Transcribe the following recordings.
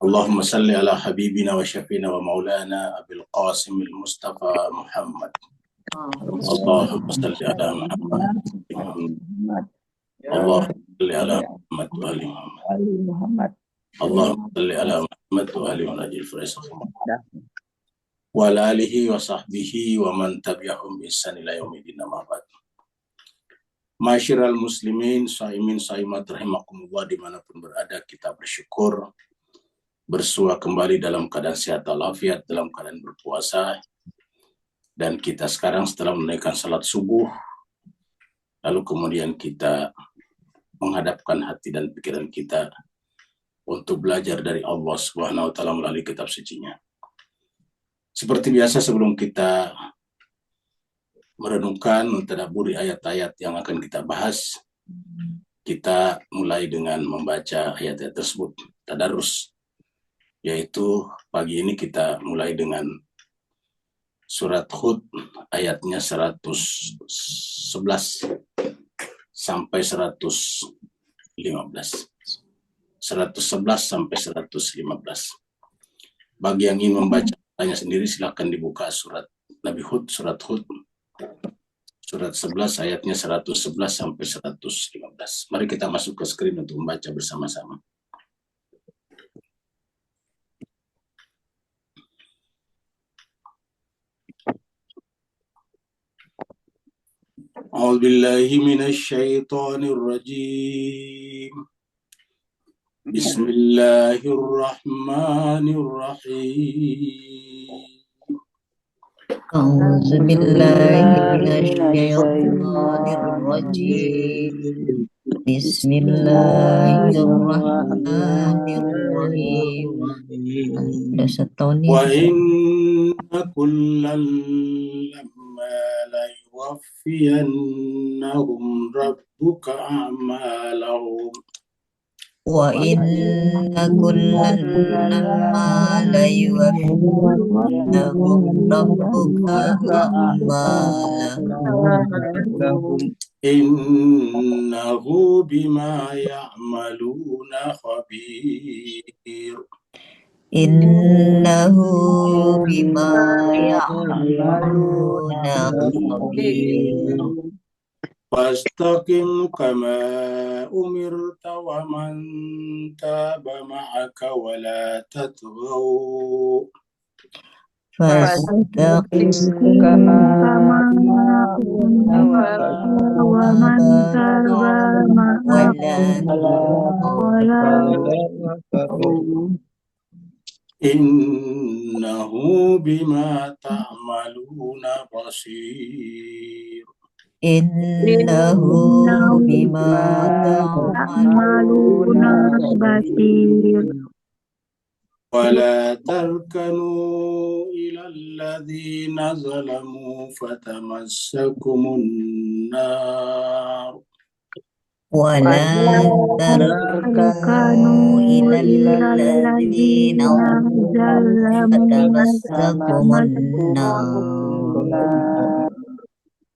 Allahumma salli ala habibina wa syafiina wa maulana Abil Qasim al-Mustafa Muhammad. Allahumma salli ala Muhammad. Allahumma salli ala Muhammad wa ali Muhammad. Allahumma salli ala Muhammad wa ali Muhammad. Wa ala alihi wa sahbihi wa man tabi'ahum bi ihsan ila yaumil amma ba'd. Masyiral muslimin, saimin, saimat rahimakumullah, dimanapun berada, kita bersyukur bersua kembali dalam keadaan sehat walafiat, dalam keadaan berpuasa. Dan kita sekarang setelah menunaikan salat subuh, lalu kemudian kita menghadapkan hati dan pikiran kita untuk belajar dari Allah Subhanahu wa taala melalui kitab sucinya. Seperti biasa, sebelum kita merenungkan, mentadabburi ayat-ayat yang akan kita bahas, kita mulai dengan membaca ayat-ayat tersebut, tadarus. Yaitu pagi ini kita mulai dengan surat Hud ayatnya 111 sampai 115. 111 sampai 115. Bagi yang ingin membacanya sendiri, silakan dibuka surat Nabi Hud, surat Hud, surat 11 ayatnya 111 sampai 115. Mari kita masuk ke screen untuk membaca bersama-sama. A'udzu billahi minasy syaithanir rajim. Bismillahirrahmanirrahim. A'udzu billahi minasyaitonir rajim. Bismillahirrahmanirrahim. Ada setoni. Wa inna kullal lamma la yuwaffiyannahum rabbuka a'malahum. Wa inna kullal lamma la yuwaffiyannahum rabbuka a'malahum. Innahu bima ya'maluna khabir. Innahu bima ya'maluna khabir. Fastaqim kama umirta wa man taba ma'aka wa la tatghaw. Fastaqim kama umirta wa man taba ma'aka wa la tatghaw. Innahu bima ta'maluna basir. Innahu bima ta'maluna basir. Wala tarkanu ilal ladzina zalamu fatamassakumun nar. Wala tarkanu ilal ladzina zalamu fatamassakumun nar.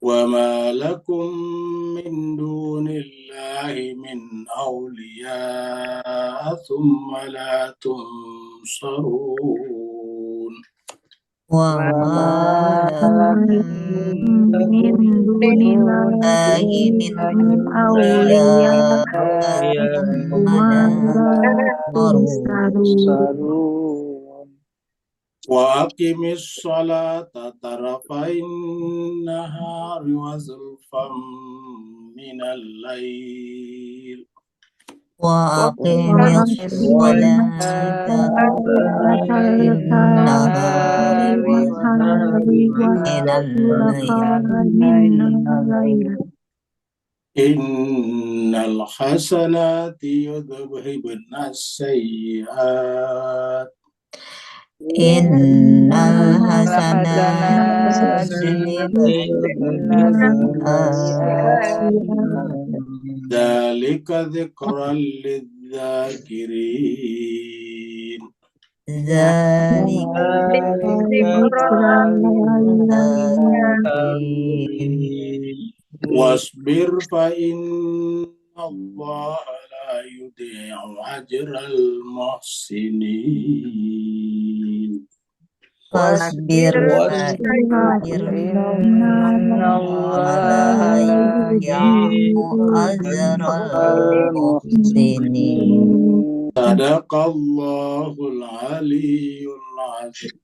Wa ma lakum min dunillahi min awliya thumma la tunsarun. Wa ma lakum min dunillahi min awliya thumma la tunsarun. Wa aqimis salata tarafain nahari wa zulfan minal lail. Wa aqimis salata tarafain nahari wa zulfan minal lail. Innal hasanati yudhhibna as-sayyi'at. Innal hasanati yudhhibna as-sayyi'at. Dzalika dzikran lidz-dzakirin. Dzalika dzikran lidz-dzakirin. Wasbir fa inna Allah la يضيع أجر المحسنين فاصبر فإن الله لا يضيع أجر المحسنين. صدق الله العلي العظيم.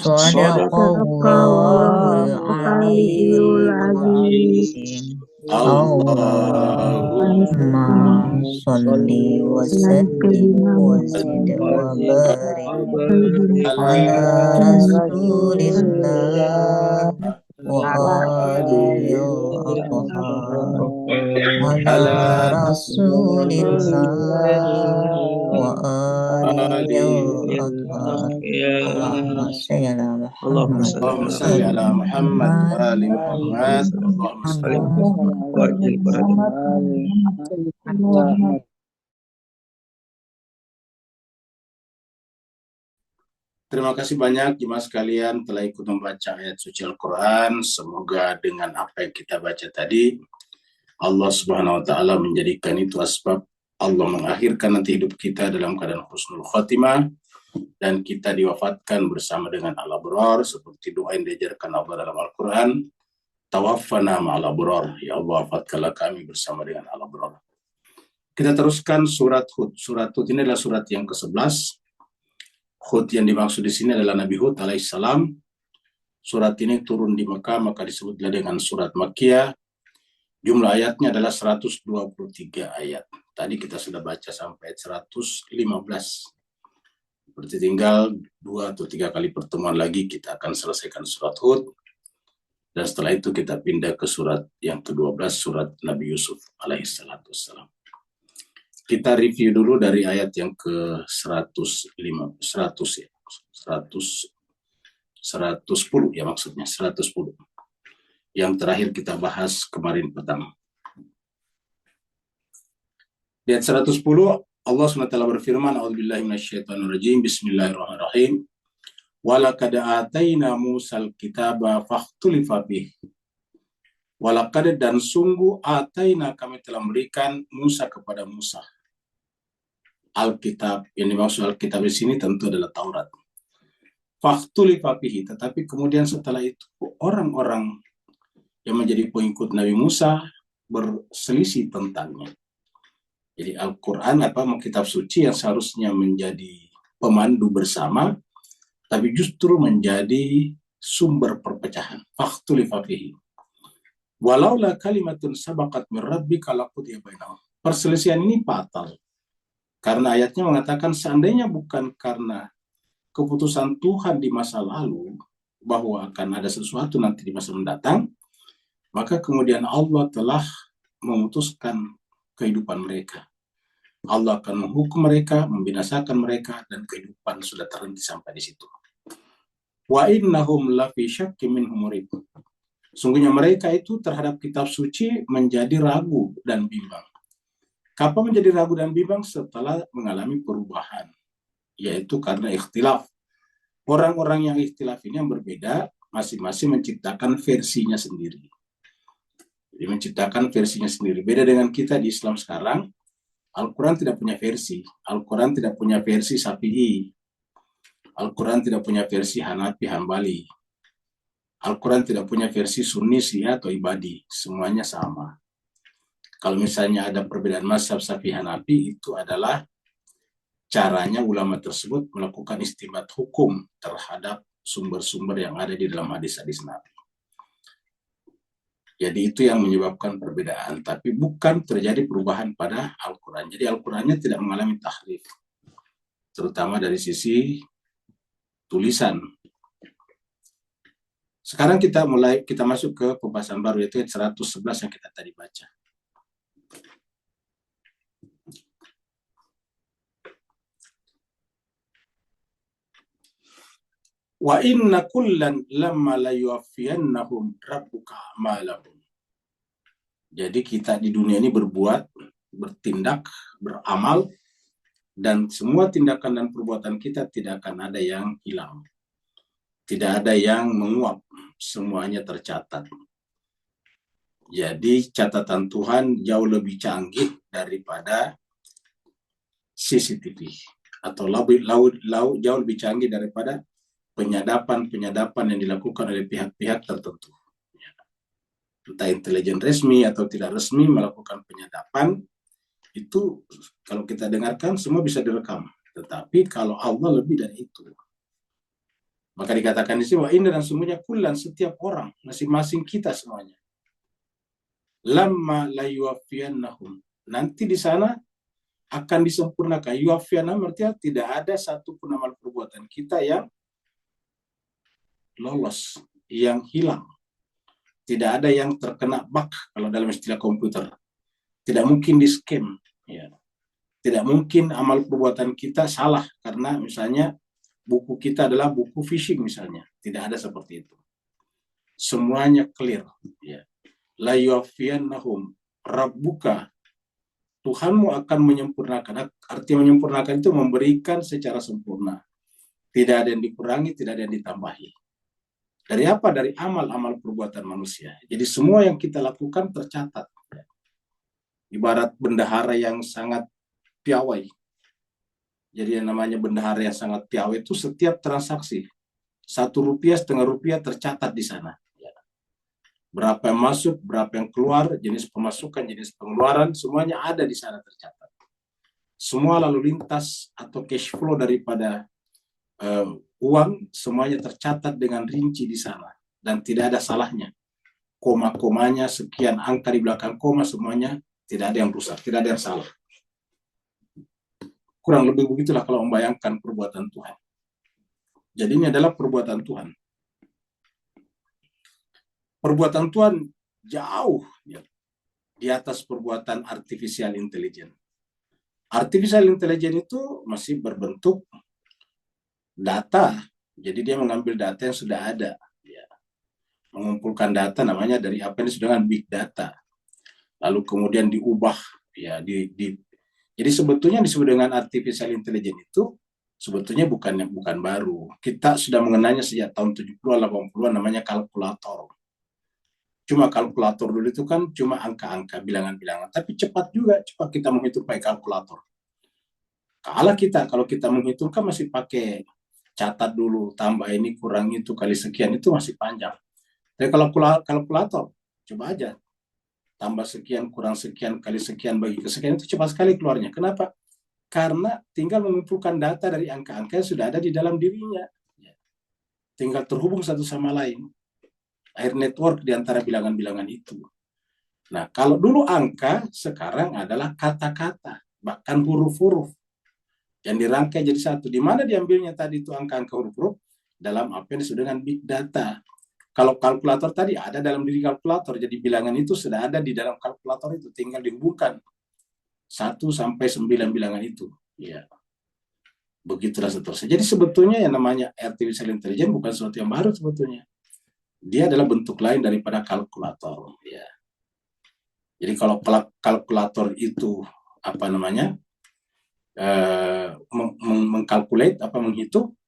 صدق الله العلي العظيم. اللهم صل وسلم وزد وبارك على رسول الله وآله وأصحابه على رسول الله وآله وأصحابه. اللهم صل على محمد اللهم صل على محمد وآل محمد. اللهم صل Terima kasih banyak jemaah sekalian telah ikut membaca ayat suci Al-Quran. Semoga dengan apa yang kita baca tadi, Allah Subhanahu wa Ta'ala menjadikan itu asbab Allah mengakhirkan nanti hidup kita dalam keadaan husnul khotimah, dan kita diwafatkan bersama dengan al-abrar seperti doa yang diajarkan Allah dalam Al-Quran. Tawaffana ma'al abrar, ya Allah wafatkanlah kami bersama dengan al-abrar. Kita teruskan surat Hud. Surat Hud ini adalah surat yang ke-11. Hud yang dimaksud di sini adalah Nabi Hud alaihissalam. Surat ini turun di Mekah, maka disebutlah dengan surat Makkiyah. Jumlah ayatnya adalah 123 ayat. Tadi kita sudah baca sampai 115. Berarti tinggal 2 atau 3 kali pertemuan lagi kita akan selesaikan surat Hud. Dan setelah itu kita pindah ke surat yang ke-12, surat Nabi Yusuf alaihissalam. Kita review dulu dari ayat yang ke-110 ya, maksudnya 110. Yang terakhir kita bahas kemarin petang. Di ayat 110 Allah SWT berfirman, A'udzubillahi minasyaitonirrajim, Bismillahirrahmanirrahim. Walaqad ataina Musal kitaba fakhtulifa bih. Walaqad, dan sungguh, ataina, kami telah memberikan Musa kepada Musa Alkitab. Yang dimaksud Alkitab di sini tentu adalah Taurat. Fakhtulifa bihi, tetapi kemudian setelah itu orang-orang yang menjadi pengikut Nabi Musa berselisih tentangnya. Jadi Al-Quran kitab suci yang seharusnya menjadi pemandu bersama, tapi justru menjadi sumber perpecahan. Fakhtulifa fihi. Walaula kalimatun sabaqat min rabbika laqudiya bainahum. Perselisihan ini fatal. Karena ayatnya mengatakan seandainya bukan karena keputusan Tuhan di masa lalu bahwa akan ada sesuatu nanti di masa mendatang, maka kemudian Allah telah memutuskan kehidupan mereka. Allah akan menghukum mereka, membinasakan mereka, dan kehidupan sudah terhenti sampai di situ. Wa innahum lafi syakkim minhu murib. Sungguhnya mereka itu terhadap kitab suci menjadi ragu dan bimbang. Kapan menjadi ragu dan bimbang? Setelah mengalami perubahan, yaitu karena ikhtilaf. Orang-orang yang ikhtilaf ini yang berbeda, masing-masing menciptakan versinya sendiri. Jadi menciptakan versinya sendiri. Beda dengan kita di Islam sekarang, Al-Quran tidak punya versi. Al-Quran tidak punya versi Syafi'i. Al-Quran tidak punya versi Hanafi, Hambali. Al-Quran tidak punya versi Sunni, Syiah, atau Ibadi. Semuanya sama. Kalau misalnya ada perbedaan mazhab Syafi'i, Hanafi, itu adalah caranya ulama tersebut melakukan istinbat hukum terhadap sumber-sumber yang ada di dalam hadis-hadis Nabi. Jadi itu yang menyebabkan perbedaan, tapi bukan terjadi perubahan pada Al-Quran. Jadi Al-Qurannya tidak mengalami tahrif, terutama dari sisi tulisan. Sekarang kita masuk ke pembahasan baru, yaitu ayat 111 yang kita tadi baca. Wa inna kullan lamma la yuwaffiyannahum rabbuka a'malahum. Jadi kita di dunia ini berbuat, bertindak, beramal, dan semua tindakan dan perbuatan kita tidak akan ada yang hilang. Tidak ada yang menguap, semuanya tercatat. Jadi catatan Tuhan jauh lebih canggih daripada CCTV, atau jauh lebih canggih daripada penyadapan yang dilakukan oleh pihak-pihak tertentu. Entah intelijen resmi atau tidak resmi melakukan penyadapan, itu kalau kita dengarkan semua bisa direkam. Tetapi kalau Allah lebih dari itu. Maka dikatakan di sini, wa inna, dan semuanya kullan, setiap orang, masing-masing kita semuanya. Lamma la yuwaffiyannahum, nanti di sana akan disempurnakan. Yuwaffiyannahum artinya tidak ada satu pun amal perbuatan kita yang lolos, yang hilang. Tidak ada yang terkena bug kalau dalam istilah komputer. Tidak mungkin di-scam. Ya. Tidak mungkin amal perbuatan kita salah karena misalnya buku kita adalah buku phishing misalnya. Tidak ada seperti itu. Semuanya clear. Ya. La yuwaffiyannahum rabbuka, Tuhanmu akan menyempurnakan. Artinya menyempurnakan itu memberikan secara sempurna. Tidak ada yang dikurangi, tidak ada yang ditambahi. Dari apa? Dari amal-amal perbuatan manusia. Jadi semua yang kita lakukan tercatat. Ibarat bendahara yang sangat piawai. Jadi yang namanya bendahara yang sangat piawai itu setiap transaksi Rp1, Rp0,5 tercatat di sana. Berapa yang masuk, berapa yang keluar, jenis pemasukan, jenis pengeluaran, semuanya ada di sana tercatat. Semua lalu lintas atau cash flow daripada uang, semuanya tercatat dengan rinci di sana. Dan tidak ada salahnya. Koma-komanya, sekian angka di belakang koma, semuanya tidak ada yang rusak, tidak ada yang salah. Kurang lebih begitulah kalau membayangkan perbuatan Tuhan. Jadi ini adalah perbuatan Tuhan. Perbuatan Tuhan jauh ya, di atas perbuatan artificial intelligence. Artificial intelligence itu masih berbentuk data. Jadi dia mengambil data yang sudah ada. Ya. Mengumpulkan data namanya dari apa yang disebut dengan big data. Lalu kemudian diubah. Ya, jadi sebetulnya disebut dengan artificial intelligence itu sebetulnya bukan baru. Kita sudah mengenalnya sejak tahun 70-an, 80-an, namanya kalkulator. Cuma kalkulator dulu itu kan cuma angka-angka, bilangan-bilangan. Tapi cepat kita menghitung pakai kalkulator. Kalau kita menghitung kan masih pakai catat dulu, tambah ini, kurang itu, kali sekian, itu masih panjang. Tapi kalau kalkulator, coba aja. Tambah sekian, kurang sekian, kali sekian, bagi kesekian, itu cepat sekali keluarnya. Kenapa? Karena tinggal mengumpulkan data dari angka-angka yang sudah ada di dalam dirinya. Tinggal terhubung satu sama lain. Air network di antara bilangan-bilangan itu. Nah, kalau dulu angka, sekarang adalah kata-kata, bahkan huruf-huruf yang dirangkai jadi satu. Di mana diambilnya tadi itu angka-angka huruf-huruf? Dalam apa yang disebut dengan big data. Kalau kalkulator tadi ada dalam diri kalkulator, jadi bilangan itu sudah ada di dalam kalkulator itu, tinggal dihubungkan 1 sampai 9 bilangan itu. Ya. Begitulah seterusnya. Jadi sebetulnya yang namanya artificial intelligence bukan sesuatu yang baru sebetulnya. Dia adalah bentuk lain daripada kalkulator. Ya. Jadi kalau kalkulator itu apa namanya mengkalkulate, menghitung,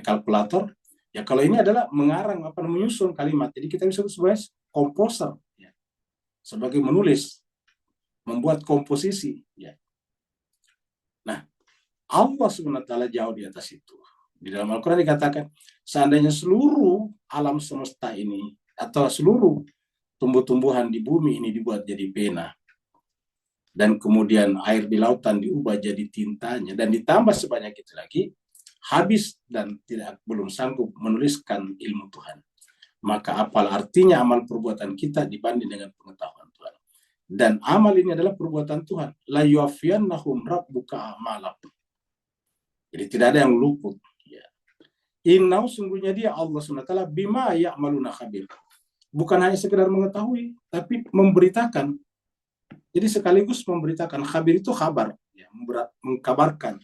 kalkulator. Ya kalau ini adalah mengarang, menyusun kalimat. Jadi kita bisa sebagai komposer, ya. Sebagai menulis, membuat komposisi. Ya. Nah, Allah SWT jauh di atas itu. Di dalam Al-Quran dikatakan, seandainya seluruh alam semesta ini, atau seluruh tumbuh-tumbuhan di bumi ini dibuat jadi pena, dan kemudian air di lautan diubah jadi tintanya, dan ditambah sebanyak itu lagi, habis dan belum sanggup menuliskan ilmu Tuhan. Maka apalah artinya amal perbuatan kita dibanding dengan pengetahuan Tuhan. Dan amal ini adalah perbuatan Tuhan. La yuwaffiyannahum rabbuka a'malahum. Jadi tidak ada yang luput. Innau, sungguhnya dia Allah SWT bima ya'maluna khabir. Bukan hanya sekedar mengetahui, tapi memberitakan. Jadi sekaligus memberitakan. Khabir itu kabar, ya, mengkabarkan.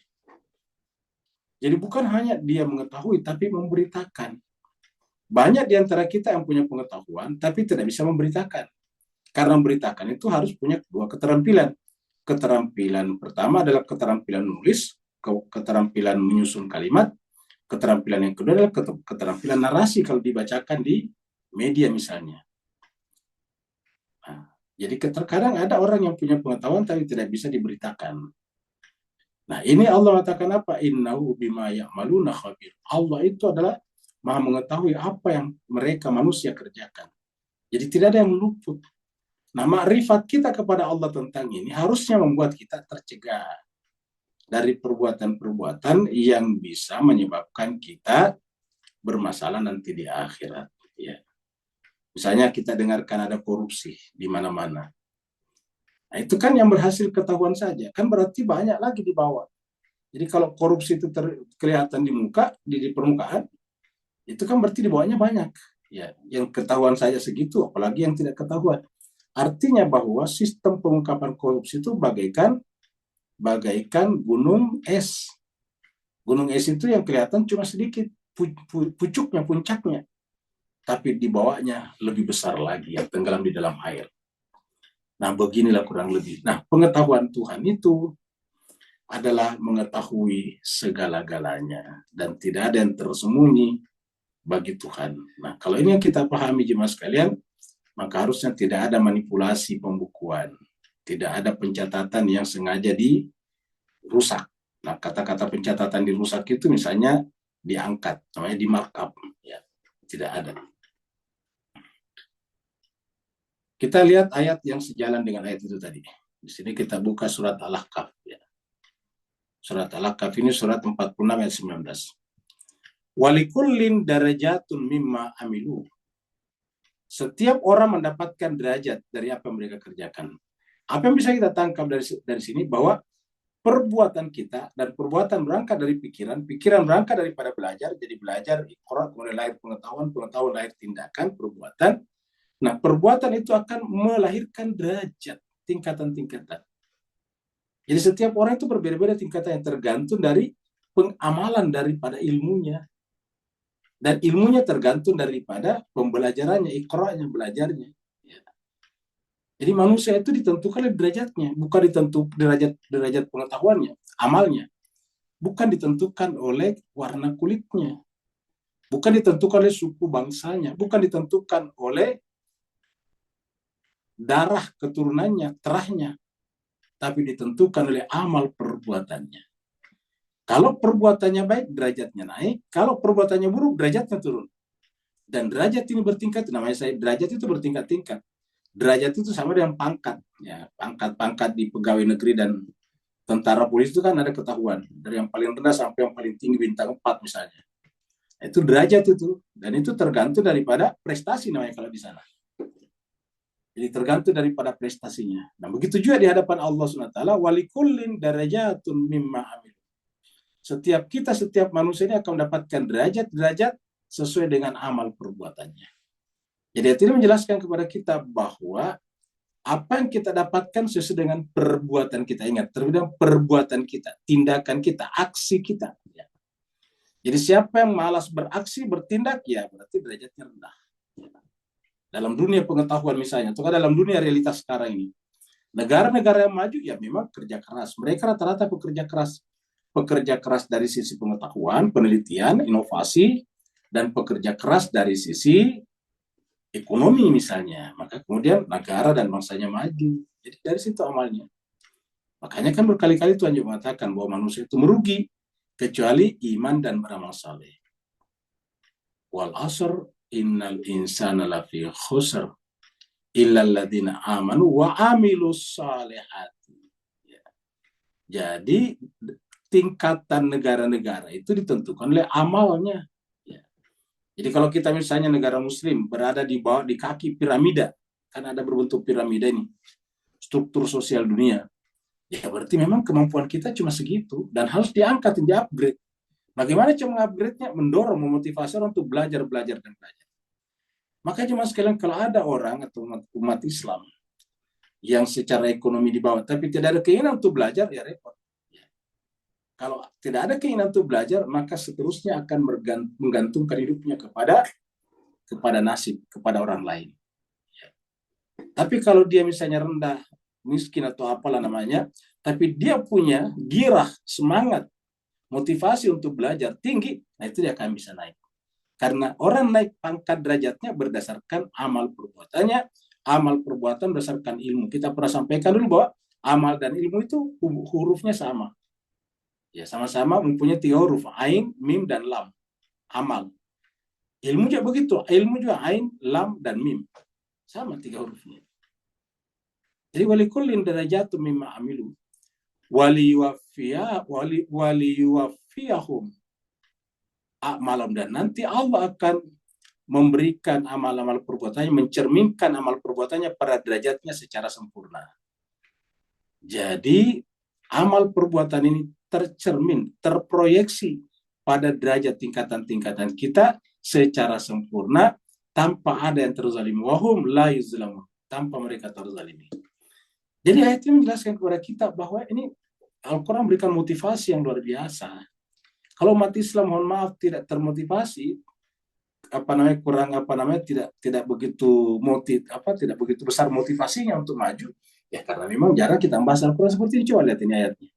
Jadi bukan hanya dia mengetahui, tapi memberitakan. Banyak di antara kita yang punya pengetahuan, tapi tidak bisa memberitakan. Karena memberitakan itu harus punya dua keterampilan. Keterampilan pertama adalah keterampilan menulis, keterampilan menyusun kalimat. Keterampilan yang kedua adalah keterampilan narasi kalau dibacakan di media misalnya. Nah, Jadi terkadang ada orang yang punya pengetahuan tapi tidak bisa diberitakan. Nah, ini Allah katakan apa? Innahu bima ya'maluna khabir. Allah itu adalah Maha mengetahui apa yang mereka manusia kerjakan. Jadi tidak ada yang luput. Nah, makrifat kita kepada Allah tentang ini harusnya membuat kita tercegah dari perbuatan-perbuatan yang bisa menyebabkan kita bermasalah nanti di akhirat. Ya. Misalnya kita dengarkan ada korupsi di mana-mana. Nah, itu kan yang berhasil ketahuan saja. Kan berarti banyak lagi di bawah. Jadi kalau korupsi itu kelihatan di muka, di permukaan, itu kan berarti di bawahnya banyak. Ya, yang ketahuan saja segitu, apalagi yang tidak ketahuan. Artinya bahwa sistem pengungkapan korupsi itu bagaikan gunung es. Gunung es itu yang kelihatan cuma sedikit, pucuknya, puncaknya. Tapi di bawahnya lebih besar lagi yang tenggelam di dalam air. Nah, beginilah kurang lebih. Nah, pengetahuan Tuhan itu adalah mengetahui segala-galanya dan tidak ada yang tersembunyi bagi Tuhan. Nah, kalau ini yang kita pahami jemaah sekalian, maka harusnya tidak ada manipulasi pembukuan, tidak ada pencatatan yang sengaja dirusak. Nah, kata-kata pencatatan dirusak itu misalnya diangkat, namanya di markup, ya, tidak ada. Kita lihat ayat yang sejalan dengan ayat itu tadi. Di sini kita buka surat Al-Ahqaf, ya. Surat Al-Ahqaf ini surat 46 ayat 19. Walikullin darajatun mimma amilu. Setiap orang mendapatkan derajat dari apa yang mereka kerjakan. Apa yang bisa kita tangkap dari sini bahwa perbuatan kita dan perbuatan berangkat dari pikiran berangkat daripada belajar, jadi belajar, Iqra, kemudian lahir pengetahuan lahir tindakan, perbuatan. Nah, perbuatan itu akan melahirkan derajat, tingkatan-tingkatan. Jadi setiap orang itu berbeda-beda tingkatan yang tergantung dari pengamalan daripada ilmunya. Dan ilmunya tergantung daripada pembelajarannya, iqra'nya, belajarnya. Ya. Jadi manusia itu ditentukan oleh derajatnya, bukan ditentukan derajat pengetahuannya, amalnya. Bukan ditentukan oleh warna kulitnya. Bukan ditentukan oleh suku bangsanya. Bukan ditentukan oleh darah keturunannya, terahnya. Tapi ditentukan oleh amal perbuatannya. Kalau perbuatannya baik, derajatnya naik. Kalau perbuatannya buruk, derajatnya turun. Dan derajat ini bertingkat, namanya derajat itu bertingkat-tingkat. Derajat itu sama dengan pangkat. Ya, pangkat-pangkat di pegawai negeri dan tentara polisi itu kan ada ketahuan. Dari yang paling rendah sampai yang paling tinggi bintang 4 misalnya. Itu derajat itu. Dan itu tergantung daripada prestasi namanya kalau di sana. Jadi tergantung daripada prestasinya. Nah, begitu juga di hadapan Allah SWT, walikullin darajatun mimma amil. Setiap manusia ini akan mendapatkan derajat-derajat sesuai dengan amal perbuatannya. Jadi itu menjelaskan kepada kita bahwa apa yang kita dapatkan sesuai dengan perbuatan kita. Ingat, terlebih perbuatan kita, tindakan kita, aksi kita. Ya. Jadi siapa yang malas beraksi, bertindak, ya berarti derajatnya rendah. Dalam dunia pengetahuan misalnya, atau dalam dunia realitas sekarang ini, negara-negara yang maju ya memang kerja keras. Mereka rata-rata pekerja keras dari sisi pengetahuan, penelitian, inovasi, dan pekerja keras dari sisi ekonomi misalnya. Maka kemudian negara dan bangsanya maju. Jadi dari situ amalnya. Makanya kan berkali-kali Tuhan juga mengatakan bahwa manusia itu merugi kecuali iman dan beramal saleh. Wal asr innal insana lafi khusr illal ladzina amanu wa amilus salihati. Ya. Jadi tingkatan negara-negara itu ditentukan oleh amalnya. Ya. Jadi kalau kita misalnya negara muslim berada di bawah, di kaki piramida, kan ada berbentuk piramida ini, struktur sosial dunia, ya berarti memang kemampuan kita cuma segitu dan harus diangkat, di-upgrade. Bagaimana cara mengupgrade-nya? Mendorong, memotivasi orang untuk belajar. Maka cuma sekalian kalau ada orang atau umat Islam yang secara ekonomi di bawah, tapi tidak ada keinginan untuk belajar, ya repot. Kalau tidak ada keinginan untuk belajar, maka seterusnya akan menggantungkan hidupnya kepada nasib, kepada orang lain. Tapi kalau dia misalnya rendah, miskin atau apalah namanya, tapi dia punya girah, semangat, motivasi untuk belajar tinggi, nah itu dia akan bisa naik. Karena orang naik pangkat derajatnya berdasarkan amal perbuatannya, amal perbuatan berdasarkan ilmu. Kita pernah sampaikan dulu bahwa amal dan ilmu itu hurufnya sama. Ya, sama-sama mempunyai 3 huruf, ain, mim, dan lam. Amal. Ilmu juga begitu, ilmu juga ain, lam, dan mim. Sama 3 hurufnya. Jadi walikullin darajatun mimma amilu. Waliyuwaffiyahum a'malahum, dan nanti Allah akan memberikan amal-amal perbuatannya, mencerminkan amal perbuatannya pada derajatnya secara sempurna. Jadi amal perbuatan ini tercermin, terproyeksi pada derajat tingkatan-tingkatan kita secara sempurna tanpa ada yang terzalimi. Wahum la yuzlamun, tanpa mereka terzalimi. Jadi ayat ini menjelaskan kepada kita bahwa ini Al-Quran memberikan motivasi yang luar biasa. Kalau umat Islam, mohon maaf, tidak termotivasi, tidak begitu tidak begitu besar motivasinya untuk maju, ya karena memang jarang kita membahas Al-Quran seperti ini. Coba lihat ini ayatnya.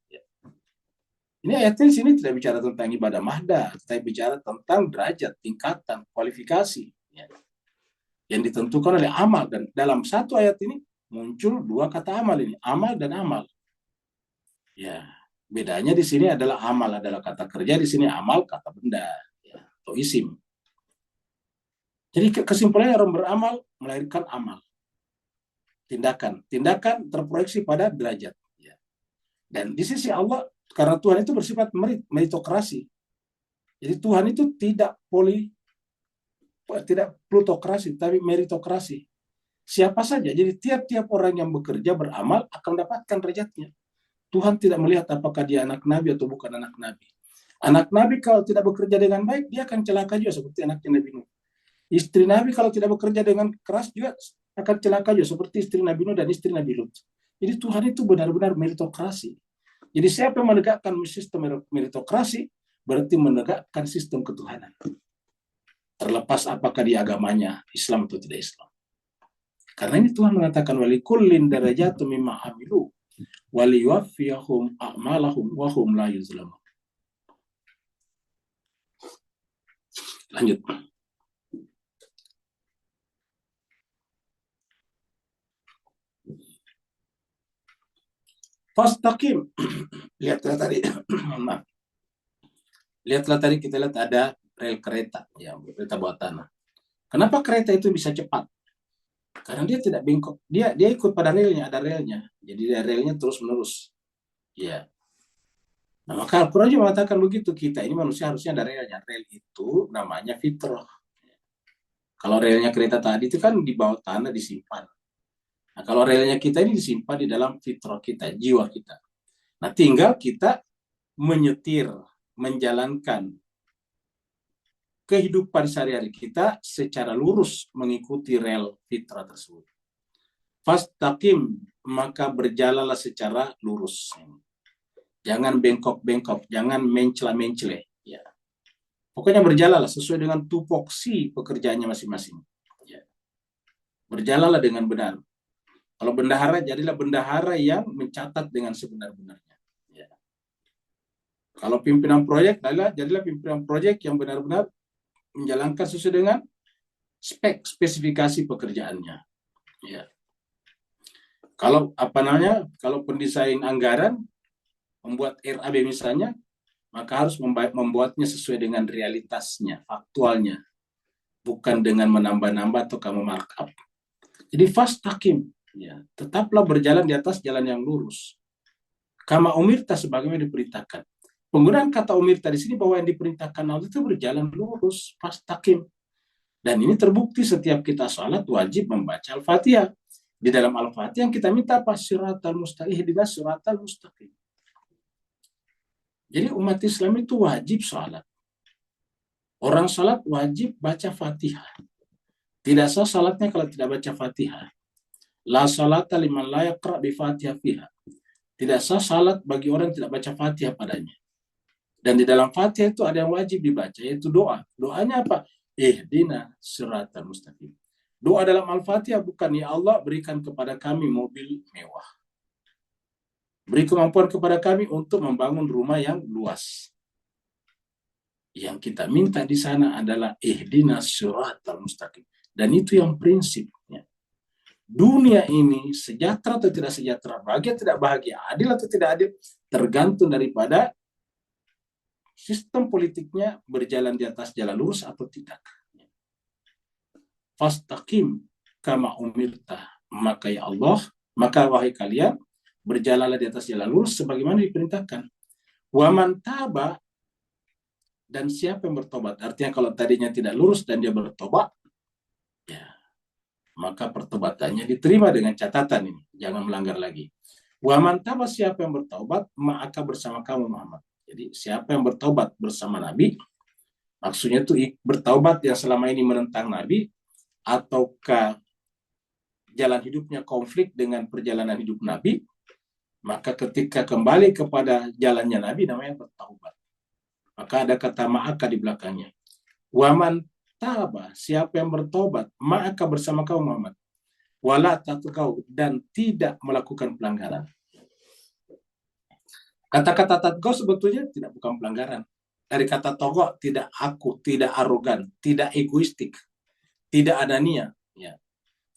Ini ayatnya di sini tidak bicara tentang ibadah mahda, tapi bicara tentang derajat, tingkatan, kualifikasi, ya, yang ditentukan oleh amal. Dan dalam satu ayat ini muncul 2 kata amal ini, amal dan amal. Ya, bedanya di sini adalah amal adalah kata kerja, di sini amal kata benda, ya, atau isim. Jadi kesimpulannya orang beramal melahirkan amal. Tindakan terproyeksi pada derajat. Ya. Dan di sisi Allah, karena Tuhan itu bersifat meritokrasi. Jadi Tuhan itu tidak plutokrasi, tapi meritokrasi. Siapa saja, jadi tiap-tiap orang yang bekerja beramal akan mendapatkan derajatnya. Tuhan tidak melihat apakah dia anak Nabi atau bukan anak Nabi. Anak Nabi kalau tidak bekerja dengan baik, dia akan celaka juga seperti anaknya Nabi Nuh. Istri Nabi kalau tidak bekerja dengan keras juga akan celaka juga seperti istri Nabi Nuh dan istri Nabi Lut. Jadi Tuhan itu benar-benar meritokrasi. Jadi siapa yang menegakkan sistem meritokrasi, berarti menegakkan sistem ketuhanan. Terlepas apakah di agamanya Islam atau tidak Islam. Karena ini Tuhan mengatakan walikullin darajatun mimma amilu waliyuwaffiyahum a'malahum wa hum la yuzlamun. Lanjut. Fastaqim. Lihatlah tadi. Maaf. Lihatlah tadi kita lihat ada rel kereta, ya, kereta bawah tanah. Kenapa kereta itu bisa cepat? Karena dia tidak bengkok, dia ikut pada relnya, ada relnya, jadi relnya terus menerus. Ya. Nah, maka Al-Quran juga mengatakan begitu, kita ini manusia harusnya ada relnya. Rel itu namanya fitrah. Kalau relnya kereta tadi itu kan di bawah tanah disimpan. Nah, kalau relnya kita ini disimpan di dalam fitrah kita, jiwa kita. Nah, tinggal kita menyetir, menjalankan kehidupan sehari-hari kita secara lurus mengikuti rel fitrah tersebut. Fastaqim, maka berjalanlah secara lurus. Jangan bengkok-bengkok, jangan mencela-mencele. Ya. Pokoknya berjalanlah sesuai dengan tupoksi pekerjaannya masing-masing. Ya. Berjalanlah dengan benar. Kalau bendahara, jadilah bendahara yang mencatat dengan sebenar-benarnya. Ya. Kalau pimpinan proyek, jadilah pimpinan proyek yang benar-benar menjalankan sesuai dengan spesifikasi pekerjaannya. Ya. Kalau kalau pendesain anggaran membuat RAB misalnya, maka harus membuatnya sesuai dengan realitasnya, faktualnya, bukan dengan menambah-nambah atau kamu markup. Jadi fastaqim, ya, tetaplah berjalan di atas jalan yang lurus. Kama umirta, sebagaimana diperintahkan. Penggunaan kata umirta di sini bahwa yang diperintahkan Allah itu berjalan lurus, fastaqim. Dan ini terbukti setiap kita sholat wajib membaca Al-Fatihah. Di dalam Al-Fatihah yang kita minta apa? Siratal mustaqim, ihdinas siratal mustaqim. Jadi umat Islam itu wajib sholat. Orang sholat wajib baca Fatihah. Tidak sah sholatnya kalau tidak baca Fatihah. La sholata liman la yaqra' bi Fatihah fiha. Tidak sah sholat bagi orang yang tidak baca Fatihah padanya. Dan di dalam Fatihah itu ada yang wajib dibaca, yaitu doa. Doanya apa? Ihdinas siratal mustaqim. Doa dalam Al-Fatihah bukan, ya Allah berikan kepada kami mobil mewah. Beri kemampuan kepada kami untuk membangun rumah yang luas. Yang kita minta di sana adalah ihdinas siratal mustaqim. Dan itu yang prinsipnya. dunia ini sejahtera atau tidak sejahtera, bahagia tidak bahagia, adil atau tidak adil, tergantung daripada sistem politiknya berjalan di atas jalan lurus atau tidak. Fastaqim kama umirta, maka ya Allah, maka wahai kalian, berjalanlah di atas jalan lurus sebagaimana diperintahkan. Wa man taba, dan siapa yang bertobat, artinya kalau tadinya tidak lurus dan dia bertobat, ya, maka pertobatannya diterima dengan catatan ini, jangan melanggar lagi. Wa man taba, siapa yang bertobat, maka bersama kamu Muhammad. Jadi siapa yang bertobat bersama Nabi, maksudnya itu bertobat yang selama ini menentang Nabi, ataukah jalan hidupnya konflik dengan perjalanan hidup Nabi, maka ketika kembali kepada jalannya Nabi namanya bertaubat. Maka ada kata ma'aka di belakangnya. Waman taba, siapa yang bertobat, ma'aka bersama kau Muhammad. Wala tatgau, dan tidak melakukan pelanggaran. Kata-kata tatgau sebetulnya tidak bukan pelanggaran. Dari kata togo, tidak aku, tidak arogan, tidak egoistik, tidak anania, ya,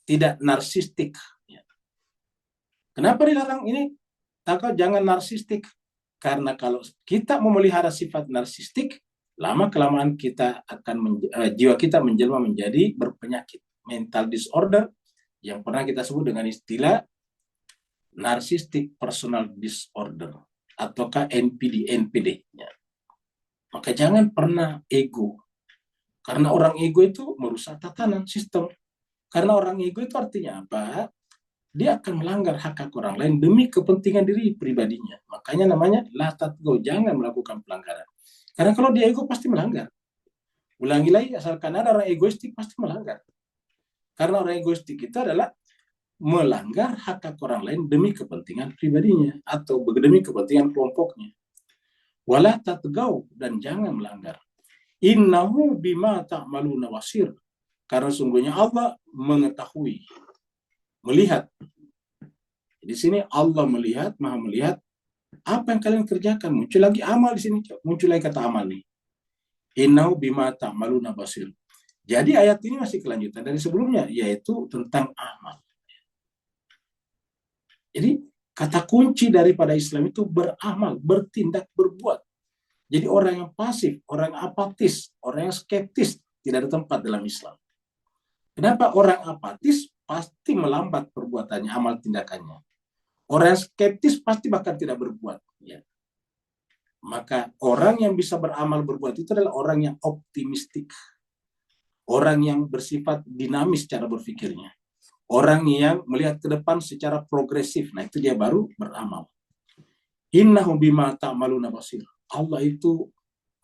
tidak narsistik. Ya. Kenapa dilarang ini? Takut jangan narsistik. Karena kalau kita memelihara sifat narsistik, lama-kelamaan kita akan jiwa kita menjelma menjadi berpenyakit, mental disorder, yang pernah kita sebut dengan istilah narcissistic personal disorder, ataukah NPD. Ya. Maka jangan pernah ego. Karena orang ego itu merusak tatanan sistem. Karena orang ego itu artinya apa? Dia akan melanggar hak orang lain demi kepentingan diri pribadinya. Makanya namanya la tatgo, jangan melakukan pelanggaran. Karena kalau dia ego pasti melanggar. Ulangi lagi, asalkan ada orang egoistik pasti melanggar. Karena orang egoistik itu adalah melanggar hak orang lain demi kepentingan pribadinya atau demi kepentingan kelompoknya. Wala tatgau, dan jangan melanggar. Innahu bima ta'maluna wasir. Karena sungguhnya Allah mengetahui, melihat. Di sini Allah melihat, maha melihat apa yang kalian kerjakan. Muncul lagi amal di sini, muncul lagi kata amal nih. Innahu bima ta'maluna basir. Jadi ayat ini masih kelanjutan dari sebelumnya, yaitu tentang amal. Jadi kata kunci daripada Islam itu beramal, bertindak, berbuat. Jadi orang yang pasif, orang yang apatis, orang yang skeptis tidak ada tempat dalam Islam. Kenapa? Orang apatis pasti melambat perbuatannya, amal tindakannya. Orang yang skeptis pasti bahkan tidak berbuat. Ya. Maka orang yang bisa beramal berbuat itu adalah orang yang optimistik. Orang yang bersifat dinamis cara berpikirnya. Orang yang melihat ke depan secara progresif. Nah itu dia baru beramal. Innahu bima ta'maluna basir. Allah itu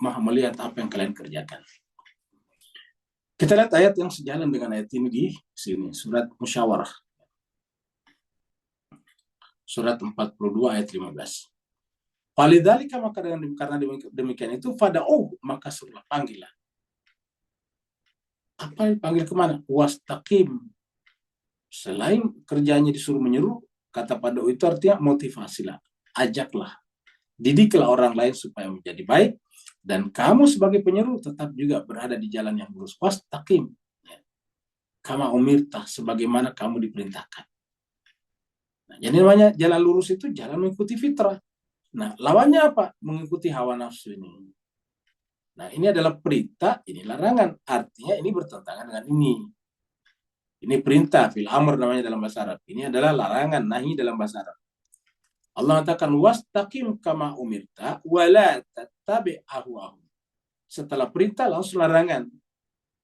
maha melihat apa yang kalian kerjakan. Kita lihat ayat yang sejalan dengan ayat ini di sini. Surat Musyawarah. Surat 42 ayat 15. Falidzalika, maka karena demikian itu, maka suruhlah, panggillah. Apa panggil kemana? Wastaqim. Selain kerjanya disuruh menyeru, kata pada itu artinya motivasilah, ajaklah, didiklah orang lain supaya menjadi baik, dan kamu sebagai penyeru tetap juga berada di jalan yang lurus. Wastaqim, kama umirtah, sebagaimana kamu diperintahkan. Nah, jadi namanya jalan lurus itu jalan mengikuti fitrah. Nah, lawannya apa? Mengikuti hawa nafsu ini. Nah, ini adalah perintah, ini larangan. Artinya ini bertentangan dengan ini. Ini perintah, fil amr namanya dalam bahasa Arab. Ini adalah larangan, nahi dalam bahasa Arab. Allah katakan, wastaqim kama umirta, wala tattabi' ahwahum. Setelah perintah, langsung larangan.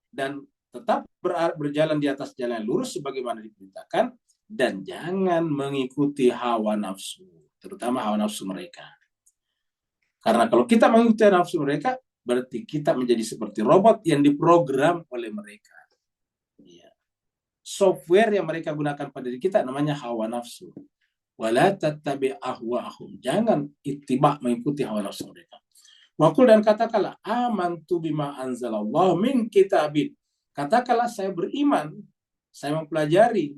Dan tetap berjalan di atas jalan lurus sebagaimana diperintahkan, dan jangan mengikuti hawa nafsu, terutama hawa nafsu mereka. Karena kalau kita mengikuti nafsu mereka, berarti kita menjadi seperti robot yang diprogram oleh mereka. Ya. Software yang mereka gunakan pada diri kita namanya hawa nafsu. Wala tattabi' ahwa'ahum. Jangan ittiba, mengikuti hawa nafsu mereka. Wakul, dan katakanlah, amantu bima anzalallahu min kitabin. Katakanlah, saya beriman, saya mempelajari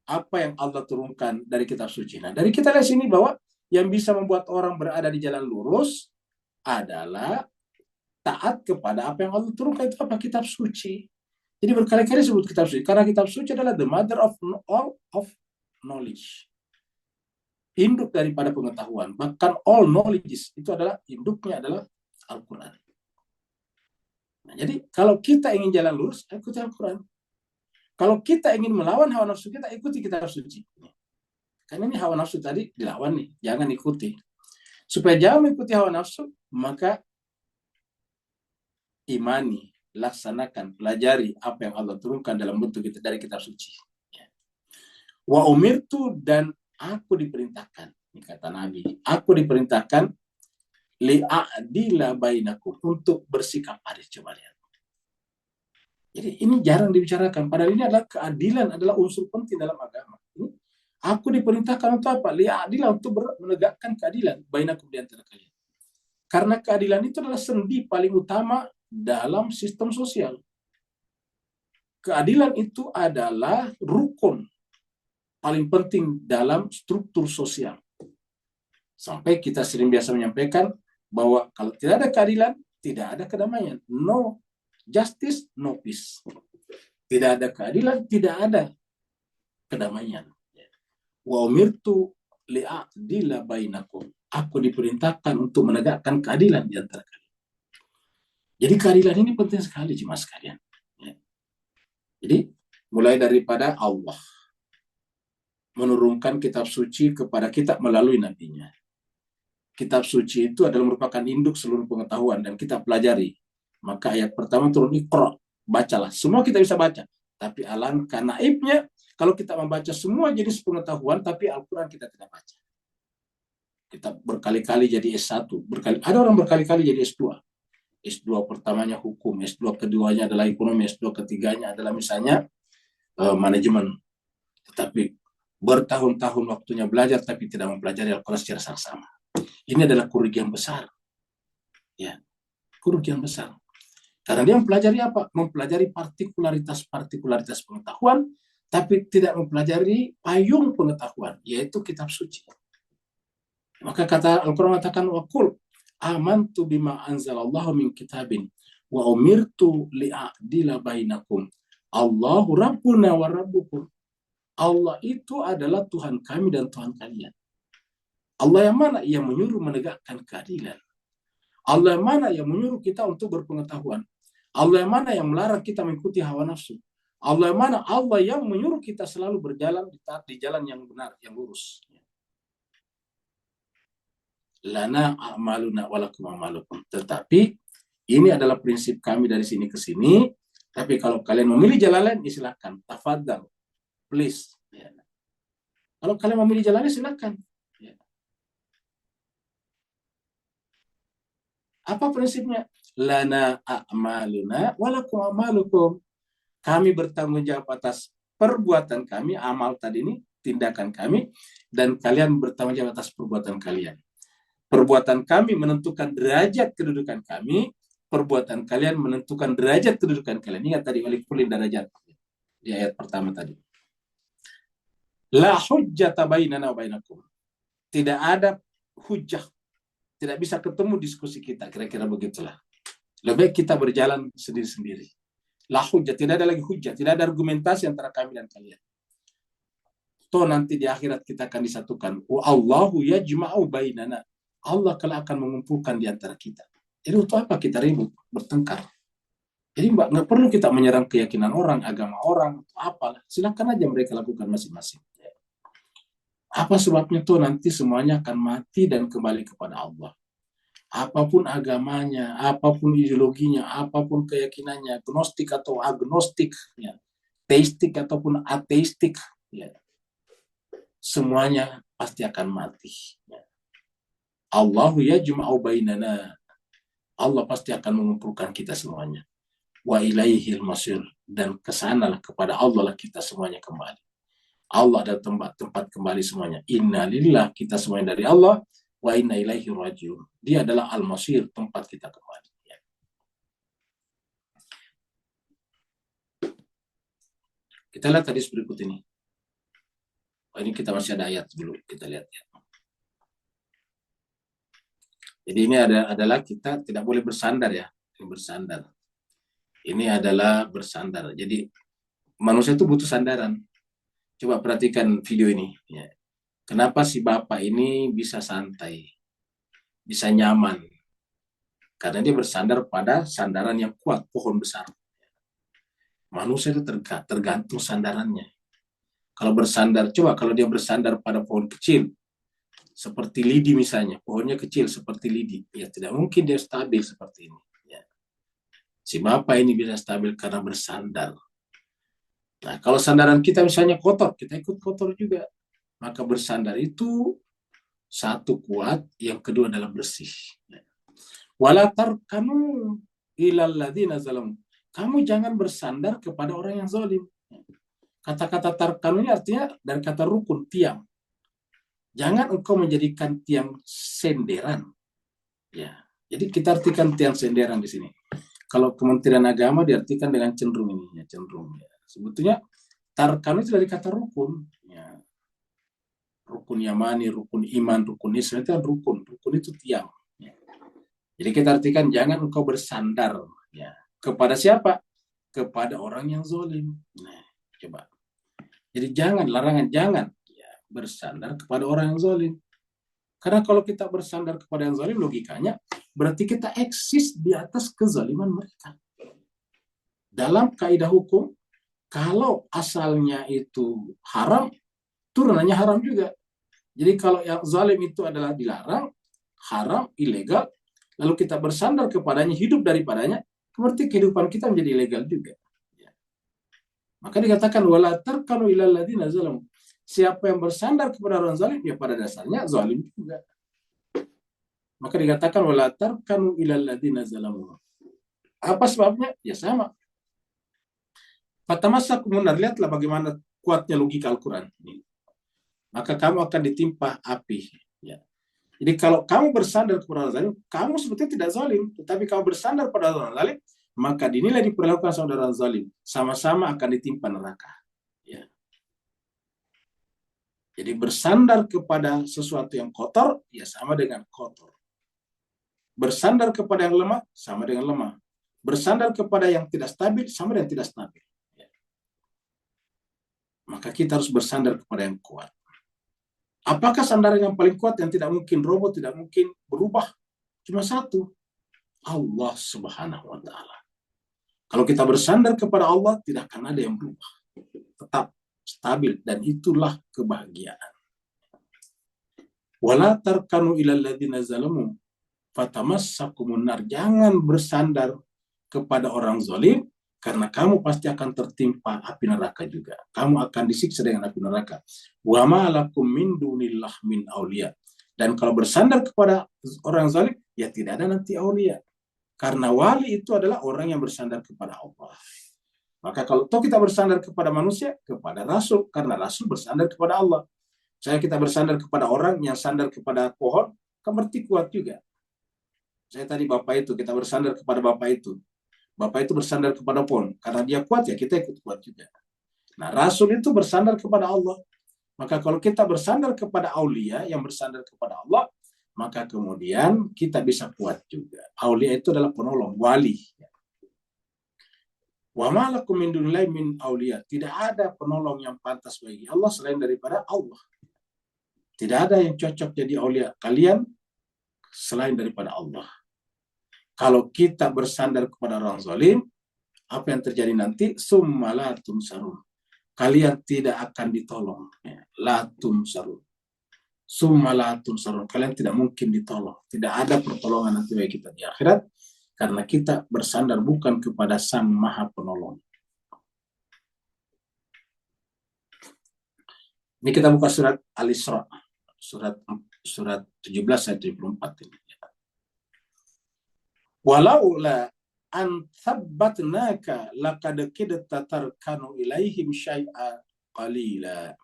apa yang Allah turunkan dari kitab suci. Nah, dari kita lihat sini bahwa yang bisa membuat orang berada di jalan lurus adalah taat kepada apa yang Allah turunkan, itu apa? Kitab suci. Jadi berkali-kali sebut kitab suci karena kitab suci adalah the mother of all of knowledge. Induk daripada pengetahuan, bahkan all knowledge itu adalah induknya adalah Al-Quran. Nah, jadi kalau kita ingin jalan lurus, ikuti Al-Quran. Kalau kita ingin melawan hawa nafsu kita, ikuti kitab suci. Karena ini hawa nafsu tadi dilawan nih, jangan ikuti. Supaya jangan mengikuti hawa nafsu, maka imani, laksanakan, pelajari apa yang Allah turunkan dalam bentuk kita dari kitab suci. Wa umirtu, dan aku diperintahkan, ini kata Nabi, aku diperintahkan li'adila bainakum, untuk bersikap adil. Coba lihat. Jadi ini jarang dibicarakan. Padahal ini adalah keadilan, adalah unsur penting dalam agama. Aku diperintahkan untuk apa? Li'adila, untuk menegakkan keadilan bainakum, di antara kalian. Karena keadilan itu adalah sendi paling utama dalam sistem sosial. Keadilan itu adalah rukun paling penting dalam struktur sosial. Sampai kita sering biasa menyampaikan bahwa kalau tidak ada keadilan, tidak ada kedamaian. No justice, no peace. Tidak ada keadilan, tidak ada kedamaian. Wa umirtu li'adila bainakum. Aku diperintahkan untuk menegakkan keadilan di antara kalian. Jadi keadilan ini penting sekali, jemaah sekalian. Jadi mulai daripada Allah menurunkan kitab suci kepada kita melalui nabinya. Kitab suci itu adalah merupakan induk seluruh pengetahuan dan kita pelajari. Maka ayat pertama turun, Iqra, bacalah. Semua kita bisa baca. Tapi alangkah naibnya kalau kita membaca semua jenis pengetahuan, tapi Al-Quran kita tidak baca. Kita berkali-kali jadi S1. Ada orang berkali-kali jadi S2. S2 pertamanya hukum, S2 keduanya adalah ekonomi, S2 ketiganya adalah misalnya manajemen. Tetapi bertahun-tahun waktunya belajar, tapi tidak mempelajari Al-Quran secara saksama. Ini adalah kerugian besar. Ya, kerugian besar. Karena dia mempelajari apa? Mempelajari partikularitas pengetahuan, tapi tidak mempelajari payung pengetahuan, yaitu kitab suci. Maka kata Al-Quran mengatakan, waqul amantu bima anzalallahu min kitabin wa umirtu li'adila bainakum. Allahu rabbuna wa rabbukum. Allah itu adalah Tuhan kami dan Tuhan kalian. Allah yang mana? Yang menyuruh menegakkan keadilan. Allah yang mana? Yang menyuruh kita untuk berpengetahuan. Allah yang mana? Yang melarang kita mengikuti hawa nafsu. Allah yang mana? Allah yang menyuruh kita selalu berjalan di jalan yang benar, yang lurus. Lana a'maluna walakum a'malukum. Tetapi ini adalah prinsip kami dari sini ke sini. Tapi kalau kalian memilih jalan lain, silakan. Tafadhal. Please. Ya. Kalau kalian memilih jalan lain, silakan. Ya. Apa prinsipnya? Lana a'maluna walakum a'malukum. Kami bertanggung jawab atas perbuatan kami, amal tadi ini, tindakan kami, dan kalian bertanggung jawab atas perbuatan kalian. Perbuatan kami menentukan derajat kedudukan kami, perbuatan kalian menentukan derajat kedudukan kalian. Ingat tadi, walikulli darajat. Di ayat pertama tadi. La hujjata bainana wa bainakum. Tidak ada hujjah. Tidak bisa ketemu diskusi kita. Kira-kira begitulah. Lebih baik kita berjalan sendiri-sendiri. La hujjah. Tidak ada lagi hujjah. Tidak ada argumentasi antara kami dan kalian. Toh nanti di akhirat kita akan disatukan. Wa Allahu yajma'u bainana. Allah kelak akan mengumpulkan di antara kita. Jadi untuk apa kita ribut, bertengkar? Jadi nggak perlu kita menyerang keyakinan orang, agama orang, apalah. Silakan aja mereka lakukan masing-masing. Apa sebabnya tuh nanti semuanya akan mati dan kembali kepada Allah. Apapun agamanya, apapun ideologinya, apapun keyakinannya, gnostik atau agnostik, ya, teistik ataupun ateistik, ya, semuanya pasti akan mati. Ya. Allahu yajma'u bainana. Allah pasti akan mengumpulkan kita semuanya. Wa ilaihil masir, dan kesanalah kepada Allah lah kita semuanya kembali. Allah adalah tempat kembali semuanya. Inna lillah, kita semuanya dari Allah. Wa inna ilaihi rajiun. Dia adalah al-masir, tempat kita kembali. Ya. Kita lihat hadis berikut ini. Ini kita masih ada ayat dulu, kita lihat ya. Jadi ini adalah kita tidak boleh bersandar ya, bersandar. ini adalah bersandar. Jadi manusia itu butuh sandaran. Coba perhatikan video ini. Ya. Kenapa si bapak ini bisa santai, bisa nyaman? Karena dia bersandar pada sandaran yang kuat, pohon besar. Manusia itu tergantung sandarannya. Kalau bersandar, coba kalau dia bersandar pada pohon kecil, seperti lidi misalnya, pohonnya kecil seperti lidi, ya tidak mungkin dia stabil seperti ini. Ya. Si bapak ini bisa stabil karena bersandar. Nah, kalau sandaran kita misalnya kotor, kita ikut kotor juga. Maka bersandar itu satu kuat, yang kedua adalah bersih. Wala tarkanu ilal ladzina zalamu. Kamu jangan bersandar kepada orang yang zalim. Kata-kata tarkanu ini artinya dari kata rukun, tiang. Jangan engkau menjadikan tiang senderan. Ya. Jadi kita artikan tiang senderan di sini. Kalau Kementerian Agama diartikan dengan cenderung ini, ya, cenderung. Ya. Sebetulnya tarkanu itu dari kata rukun. Ya. Rukun Yamani, rukun iman, rukun Islam itu kan rukun. Rukun itu tiang. Ya. Jadi kita artikan jangan engkau bersandar. Ya. Kepada siapa? Kepada orang yang zalim. Nah, coba. Jadi jangan, larangan jangan ya, bersandar kepada orang yang zalim. Karena kalau kita bersandar kepada yang zalim, logikanya berarti kita eksis di atas kezaliman mereka. Dalam kaidah hukum, kalau asalnya itu haram, turunannya haram juga. Jadi kalau yang zalim itu adalah dilarang, haram, ilegal, lalu kita bersandar kepadanya, hidup daripadanya, berarti kehidupan kita menjadi ilegal juga. Maka dikatakan wala tarkanu ilal ladzina zalamu. Siapa yang bersandar kepada orang zalim, ya pada dasarnya zalim juga. Maka dikatakan wala tarkanu ilal ladzina zalamu. Apa sebabnya? Ya sama. Fatamassakum nar, lihatlah bagaimana kuatnya logika Al-Qur'an ini. Maka kamu akan ditimpa api, ya. Jadi kalau kamu bersandar kepada orang zalim, kamu sebetulnya tidak zalim, tetapi kamu bersandar pada orang zalim, maka dinilai diperlakukan saudara zalim, sama-sama akan ditimpa neraka. Ya. Jadi bersandar kepada sesuatu yang kotor, ya sama dengan kotor. Bersandar kepada yang lemah, sama dengan lemah. Bersandar kepada yang tidak stabil, sama dengan tidak stabil. Ya. Maka kita harus bersandar kepada yang kuat. Apakah sandaran yang paling kuat yang tidak mungkin roboh, tidak mungkin berubah? Cuma satu, Allah Subhanahu wa Ta'ala. Kalau kita bersandar kepada Allah, tidak akan ada yang berubah. Tetap stabil, dan itulah kebahagiaan. Wala tarkanu ilal ladzina zalamu fatamassakumun nar. Jangan bersandar kepada orang zalim, karena kamu pasti akan tertimpa api neraka juga. Kamu akan disiksa dengan api neraka. Wa ma lakum min dunillah min auliya. Dan kalau bersandar kepada orang zalim, ya tidak ada nanti aulia. Karena wali itu adalah orang yang bersandar kepada Allah. Maka kalau toh kita bersandar kepada manusia, kepada Rasul, karena Rasul bersandar kepada Allah. Saya kita bersandar kepada orang yang sandar kepada pohon, kan berarti kuat juga. Saya tadi Bapak itu, kita bersandar kepada Bapak itu. Bapak itu bersandar kepada pohon. Karena dia kuat, ya kita ikut kuat juga. Nah, Rasul itu bersandar kepada Allah. Maka kalau kita bersandar kepada aulia, yang bersandar kepada Allah, maka kemudian kita bisa kuat juga. Aulia itu adalah penolong, wali. Wa ma lakum min dunillahi min aulia. Tidak ada penolong yang pantas bagi Allah selain daripada Allah. Tidak ada yang cocok jadi aulia kalian selain daripada Allah. Kalau kita bersandar kepada orang zalim, apa yang terjadi nanti? Summa la tumsarun. Kalian tidak akan ditolong. La tumsarun. Summa la tumsarun. Kalian tidak mungkin ditolong. Tidak ada pertolongan nanti bagi kita di akhirat, karena kita bersandar bukan kepada Sang Maha Penolong. Ini kita buka surat Al-Isra, surat 17 ayat 74 ini. Walaula an thabbatnaka laqad kidta tarkanu ilaihim syai'a qalila.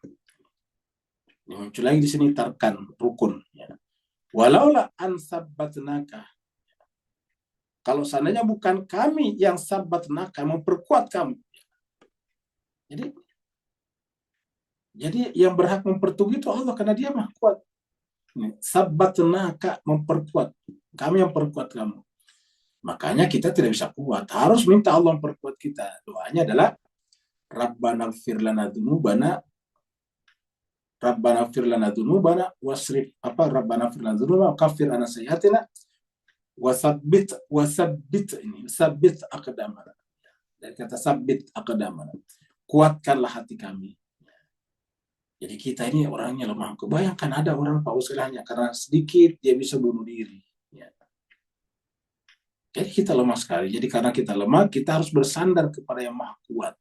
Ini muncul lagi di sini tarkan, rukun. Ya. Walaula an thabbatnaka. Kalau seandainya bukan kami yang thabbatnaka, memperkuat kamu. Jadi yang berhak memperteguh itu Allah, karena dia mah kuat. Thabbatnaka, memperkuat. Kami yang perkuat kamu. Makanya kita tidak bisa kuat. Harus minta Allah memperkuat kita. Doanya adalah Rabbana ighfir lana dzunubana Rabbana ighfir lana dzunubana wasrif Rabbana ighfir lana dzunubana wa kaffir anna sayyi'atina sabbit aqdamana. Dari kata sabbit aqdamana. Kuatkanlah hati kami. Jadi kita ini orangnya lemah. Kebayangkan ada orang Pak Usilahnya karena sedikit dia bisa bunuh diri. Ya. Jadi kita lemah sekali. Jadi karena kita lemah, kita harus bersandar kepada yang maha kuat.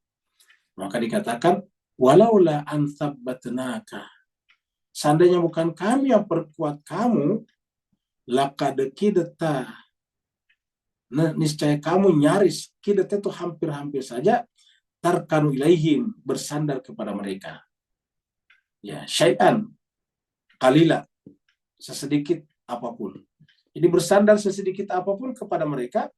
Maka dikatakan, walaula an tsabbatnaka. Seandainya bukan kami yang perkuat kamu, laqad kidta. Niscaya kamu nyaris, kidta itu hampir-hampir saja, tarkanu ilaihim, bersandar kepada mereka. Ya, syai'an, qalila, sesedikit apapun. Jadi bersandar sesedikit apapun kepada mereka,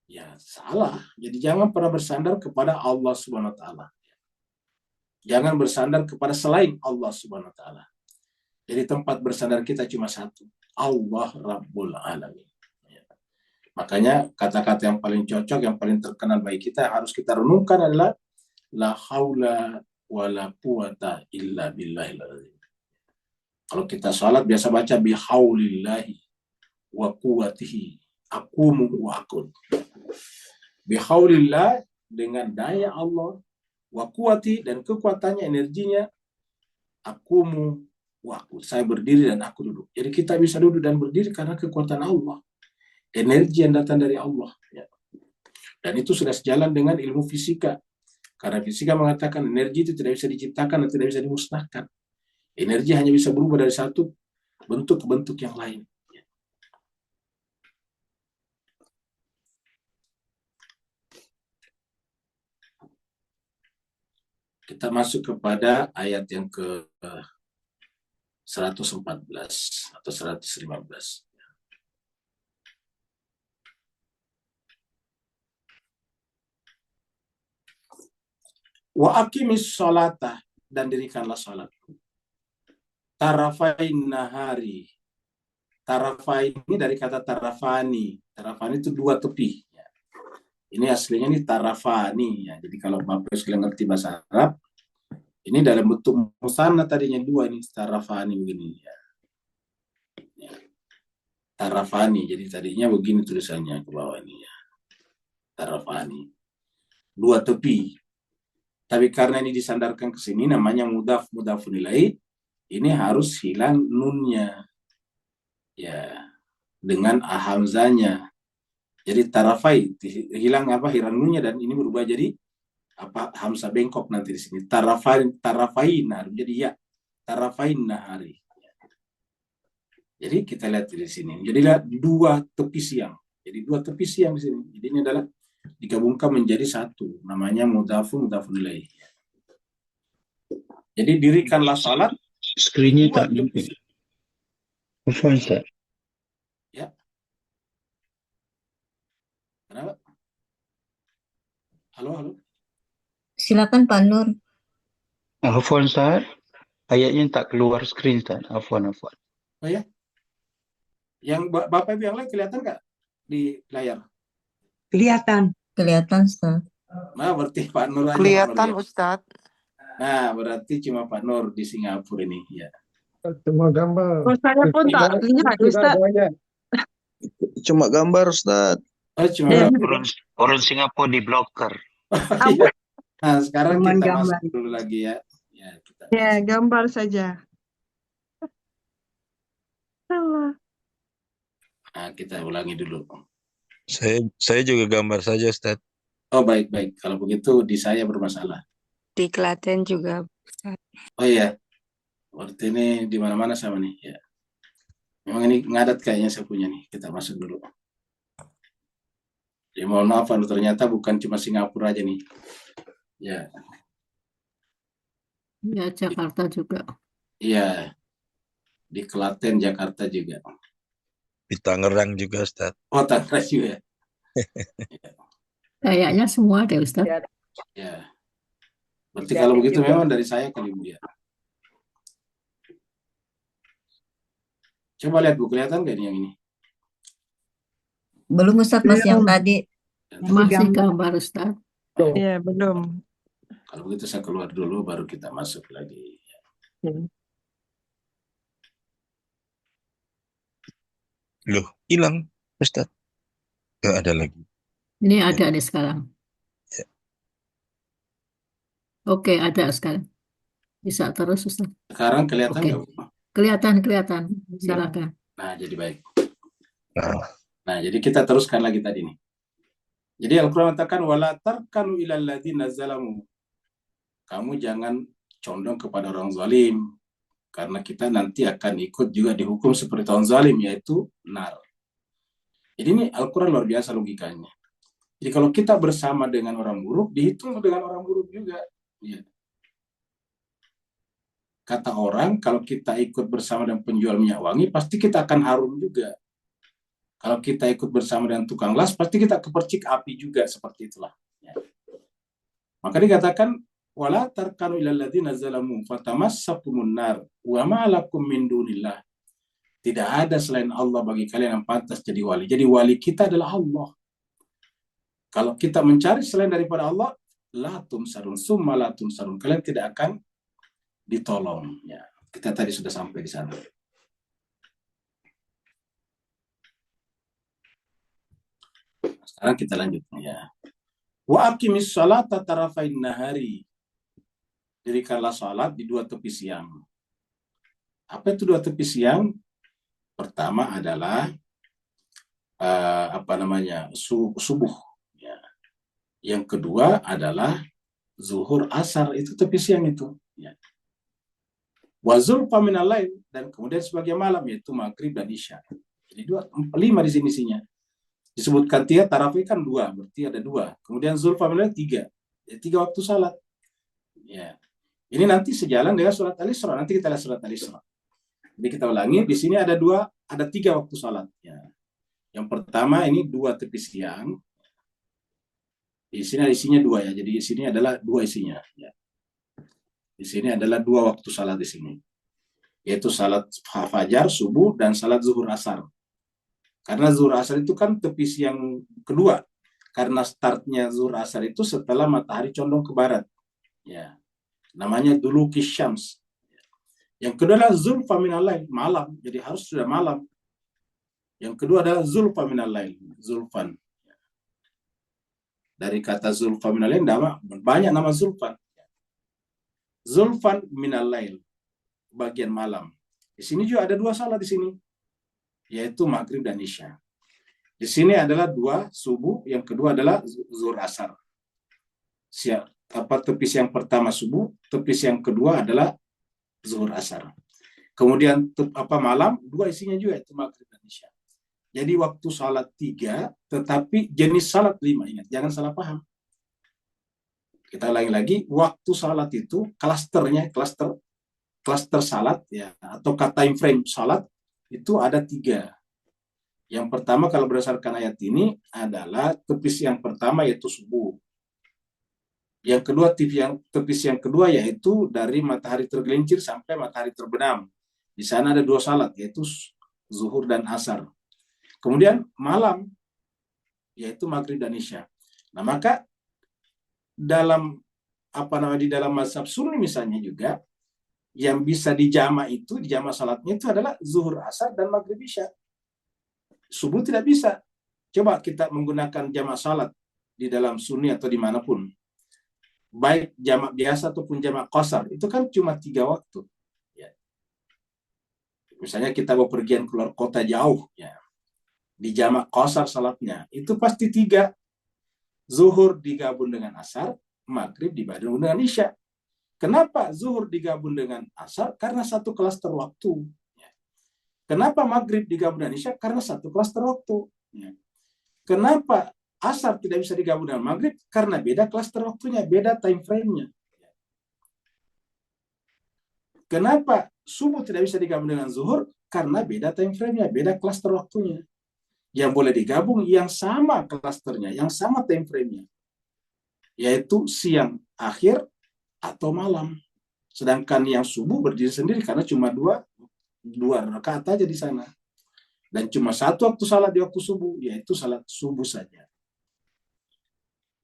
ya salah. Jadi jangan pernah bersandar kepada Allah Subhanahu wa taala. Jangan bersandar kepada selain Allah Subhanahu wa taala. Jadi tempat bersandar kita cuma satu, Allah Rabbul Alamin. Ya. Makanya kata-kata yang paling cocok, yang paling terkenal bagi kita harus kita renungkan adalah la haula wala quwata illa billahil azim. Kalau kita salat biasa baca bihaulillahi wa quwwatihi aqumu wa aqud. Bihaulillah, dengan daya Allah, wa quwwati, dan kekuatannya, energinya, aqumu wa aqud, saya berdiri dan aku duduk. Jadi kita bisa duduk dan berdiri karena kekuatan Allah, energi yang datang dari Allah. Ya. Dan itu sudah sejalan dengan ilmu fisika. Karena fisika mengatakan energi itu tidak bisa diciptakan dan tidak bisa dimusnahkan. Energi hanya bisa berubah dari satu bentuk ke bentuk yang lain. Kita masuk kepada ayat yang ke 114 atau 115. Wa aqimis sholata, dan dirikanlah salat. Tarafain nahari. Tarafain ini dari kata tarafani. Tarafani itu dua tepi. Ini aslinya ini tarafani. Ya. Jadi kalau Bapak sekalian ngerti bahasa Arab, ini dalam bentuk musanna tadinya dua ini tarafani begini. Ya. Ya. Tarafani. Jadi tadinya begini tulisannya ke bawah ini. Ya. Tarafani. Dua tepi. Tapi karena ini disandarkan ke sini namanya mudhafun ilaih, ini harus hilang nunnya. Ya. Dengan ahamzanya. Jadi tarafai hilang hilang nunnya dan ini berubah jadi hamzah bengkok nanti di sini. Tarafain jadi ya tarafain nahari. Jadi kita lihat di sini. Jadi lihat dua tepi siang. Jadi dua tepi siang di sini. Jadi ini adalah digabungkan menjadi satu. Namanya mudhafun ilaih. Jadi dirikanlah salat. Screen-nya tak nampak. Hafal tak? Ya. Kenapa? Halo. Silakan Pak Nur. Hafal tak? Ayatnya tak keluar screen tak? Hafal. Oh ya? Yang Bapak Ibu yang lain kelihatan nggak di layar? Kelihatan, Ustaz. Nah, berarti Pak Nur aja. Kelihatan, Pak Nur, ya. Ustadz. Nah, berarti cuma Pak Nur di Singapura ini, ya. Cuma gambar. oh, saya pun tak lihat Ustaz. Cuma gambar, Ustaz. Oh, cuma Orang Singapura di blocker. Iya. Nah, sekarang Cuman kita gambar. masuk dulu lagi ya. Ya, kita Ya, gambar saja. Salah. Nah, kita ulangi dulu. Saya juga gambar saja, Ustaz. Oh, baik. Kalau begitu di saya bermasalah. Di Klaten juga. Oh iya. Berarti ini di mana-mana sama nih, ya. Memang ini ngadat kayaknya saya punya nih. Kita masuk dulu. Ya, mohon maaf, ternyata bukan cuma Singapura aja nih. Ya. Ya, Jakarta juga. Iya. Di Klaten, Jakarta juga. Di Tangerang juga, Ustaz. Oh, Tangerang juga. Kayaknya semua deh, Ustaz. Ya. Berarti kalau begitu memang dari saya kali Bu ya. Coba lihat Bu, kelihatan nggak nih yang ini? Belum Ustaz, masih yang Belum. tadi. Masih gambar. gambar Ustaz. Iya, belum. Kalau begitu saya keluar dulu, baru kita masuk lagi. Loh, hilang, Ustaz. Nggak ada lagi. Ini ada nih sekarang. Ya. Oke, ada sekarang. Bisa terus Ustaz. Sekarang kelihatan Oke. nggak, Bu? Kelihatan. Silakan. Nah, jadi baik. Nah, Nah, jadi kita teruskan lagi tadi nih. Jadi Al-Quran mengatakan, wala tarkanu ilal ladzina zalamu. Kamu jangan condong kepada orang zalim, karena kita nanti akan ikut juga dihukum seperti orang zalim, yaitu nar. Jadi ini Al-Quran luar biasa logikanya. Jadi kalau kita bersama dengan orang buruk, dihitung dengan orang buruk juga. Ya. Kata orang, kalau kita ikut bersama dengan penjual minyak wangi, pasti kita akan harum juga. Kalau kita ikut bersama dengan tukang las, pasti kita kepercik api juga, seperti itulah. Ya. Maka dikatakan, wala tarkanu ilal ladzina zalamu fatamassakumun nar wa ma lakum min dunillah. Tidak ada selain Allah bagi kalian yang pantas jadi wali. Jadi wali kita adalah Allah. Kalau kita mencari selain daripada Allah, la tumsarun, summa la tumsarun. Kalian tidak akan ditolong. Ya, kita tadi sudah sampai di sana. Sekarang kita lanjut ya. Wa aqimis sholata tarafain nahari. Dirikanlah salat di dua tepi siang. Apa itu dua tepi siang? Pertama adalah subuh. Ya. Yang kedua adalah zuhur asar, itu tepi siang itu. Ya. Wazul paminal lain, dan kemudian sebagai malam yaitu maghrib dan isya. Jadi 5 di sini isinya. Disebutkan tiga, tarawih kan 2, berarti ada 2. Kemudian zulfa minal lain 3. Ya, 3 waktu salat. Ya. Ini nanti sejalan dengan surat Al-Isra. Nanti kita lihat surat Al-Isra. Jadi kita ulangi, di sini ada 3 waktu salat. Ya. Yang pertama ini 2 tepi siang. Di sini isinya 2 ya. Jadi di sini adalah 2 isinya. Ya. Di sini adalah 2 waktu salat di sini. Yaitu salat fajar, subuh, dan salat zuhur asar. Karena zuhur asar itu kan tepi siang kedua. Karena startnya zuhur asar itu setelah matahari condong ke barat. Ya. Namanya dulu kisyams. Yang kedua adalah zulfa minal lail, malam. Jadi harus sudah malam. Yang kedua adalah zulfa minal lail, zulfan. Dari kata zulfa minal lail, banyak nama zulfan. Zulfan minal lail, bagian malam. Di sini juga ada 2 salat di sini, yaitu maghrib dan isya. Di sini adalah 2 subuh, yang kedua adalah zuhur asar. Tepis yang pertama subuh, tepis yang kedua adalah zuhur asar. Kemudian malam 2 isinya juga, itu maghrib dan isya. Jadi waktu salat 3, tetapi jenis salat 5. Ingat, jangan salah paham. Kita ulangi lagi, waktu salat itu klaster salat ya, atau time frame salat itu ada 3. Yang pertama kalau berdasarkan ayat ini adalah tepis yang pertama yaitu subuh. Yang kedua tepis yang kedua yaitu dari matahari tergelincir sampai matahari terbenam. Di sana ada 2 salat yaitu zuhur dan asar. Kemudian malam yaitu maghrib dan isya. Nah, maka di dalam mazhab Sunni misalnya juga yang bisa dijama salatnya itu adalah zuhur asar dan maghrib isya. Subuh tidak bisa. Coba kita menggunakan jamak salat di dalam Sunni atau dimanapun. Baik jamak biasa ataupun jamak qasar, itu kan cuma 3 waktu. Ya. Misalnya kita mau pergian keluar kota jauh, ya. Di jamak qasar salatnya, itu pasti 3. Zuhur digabung dengan asar, maghrib digabung dengan isya. Kenapa zuhur digabung dengan asar? Karena satu klaster waktu. Ya. Kenapa maghrib digabung dengan isya? Karena satu klaster waktu. Ya. Kenapa asar tidak bisa digabung dengan maghrib? Karena beda klaster waktunya, beda time frame-nya. Kenapa subuh tidak bisa digabung dengan zuhur? Karena beda time frame-nya, beda klaster waktunya. Yang boleh digabung yang sama klasternya, yang sama time frame-nya, yaitu siang akhir atau malam. Sedangkan yang subuh berdiri sendiri karena cuma dua rakaat aja di sana. Dan cuma satu waktu salat di waktu subuh, yaitu salat subuh saja.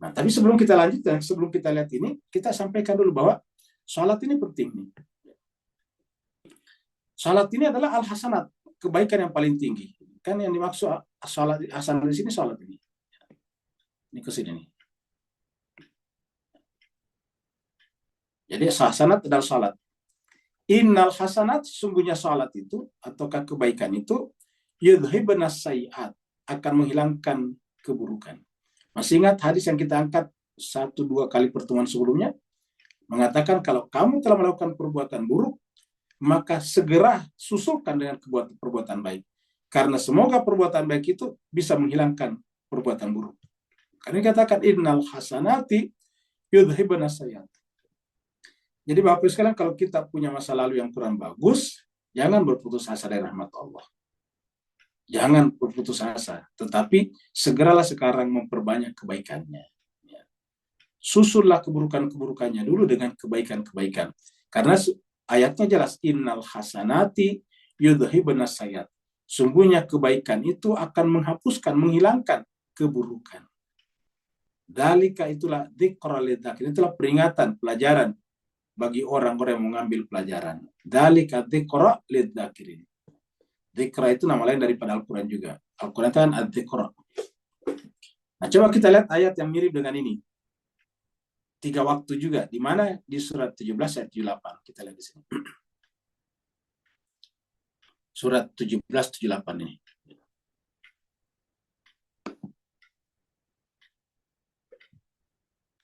Nah, tapi sebelum kita lanjut dan sebelum kita lihat ini, kita sampaikan dulu bahwa salat ini penting nih. Salat ini adalah al-hasanat, kebaikan yang paling tinggi. Kan yang dimaksud salat hasanat di sini salat ini. Ini ke sini nih. Jadi hasanat adalah salat. Innal hasanat, sesungguhnya salat itu ataukah kebaikan itu yudhibanas sayiat, akan menghilangkan keburukan. Masih ingat hadis yang kita angkat 1-2 kali pertemuan sebelumnya? Mengatakan kalau kamu telah melakukan perbuatan buruk, maka segera susulkan dengan perbuatan baik. Karena semoga perbuatan baik itu bisa menghilangkan perbuatan buruk. Karena dikatakan innal hasanati yudhibanas sayiat. Jadi Bapak Ibu sekalian, kalau kita punya masa lalu yang kurang bagus, jangan berputus asa dari rahmat Allah. Jangan berputus asa, tetapi segeralah sekarang memperbanyak kebaikannya. Susullah keburukan-keburukannya dulu dengan kebaikan-kebaikan. Karena ayatnya jelas, innal hasanati yudhibanas sayiat. Sungguhnya kebaikan itu akan menghapuskan, menghilangkan keburukan. Dalika itulah dzikra lidzakirin, itulah peringatan, pelajaran bagi orang-orang yang mengambil pelajaran. Dalika dzikra lidzakirin. Dzikra itu nama lain daripada Al-Quran juga. Al-Quran itu kan ad-dzikra. Nah, coba kita lihat ayat yang mirip dengan ini. 3 waktu juga. Di mana? Di surat 17 ayat 78. Kita lihat di sini. Surat 17, 78 ini.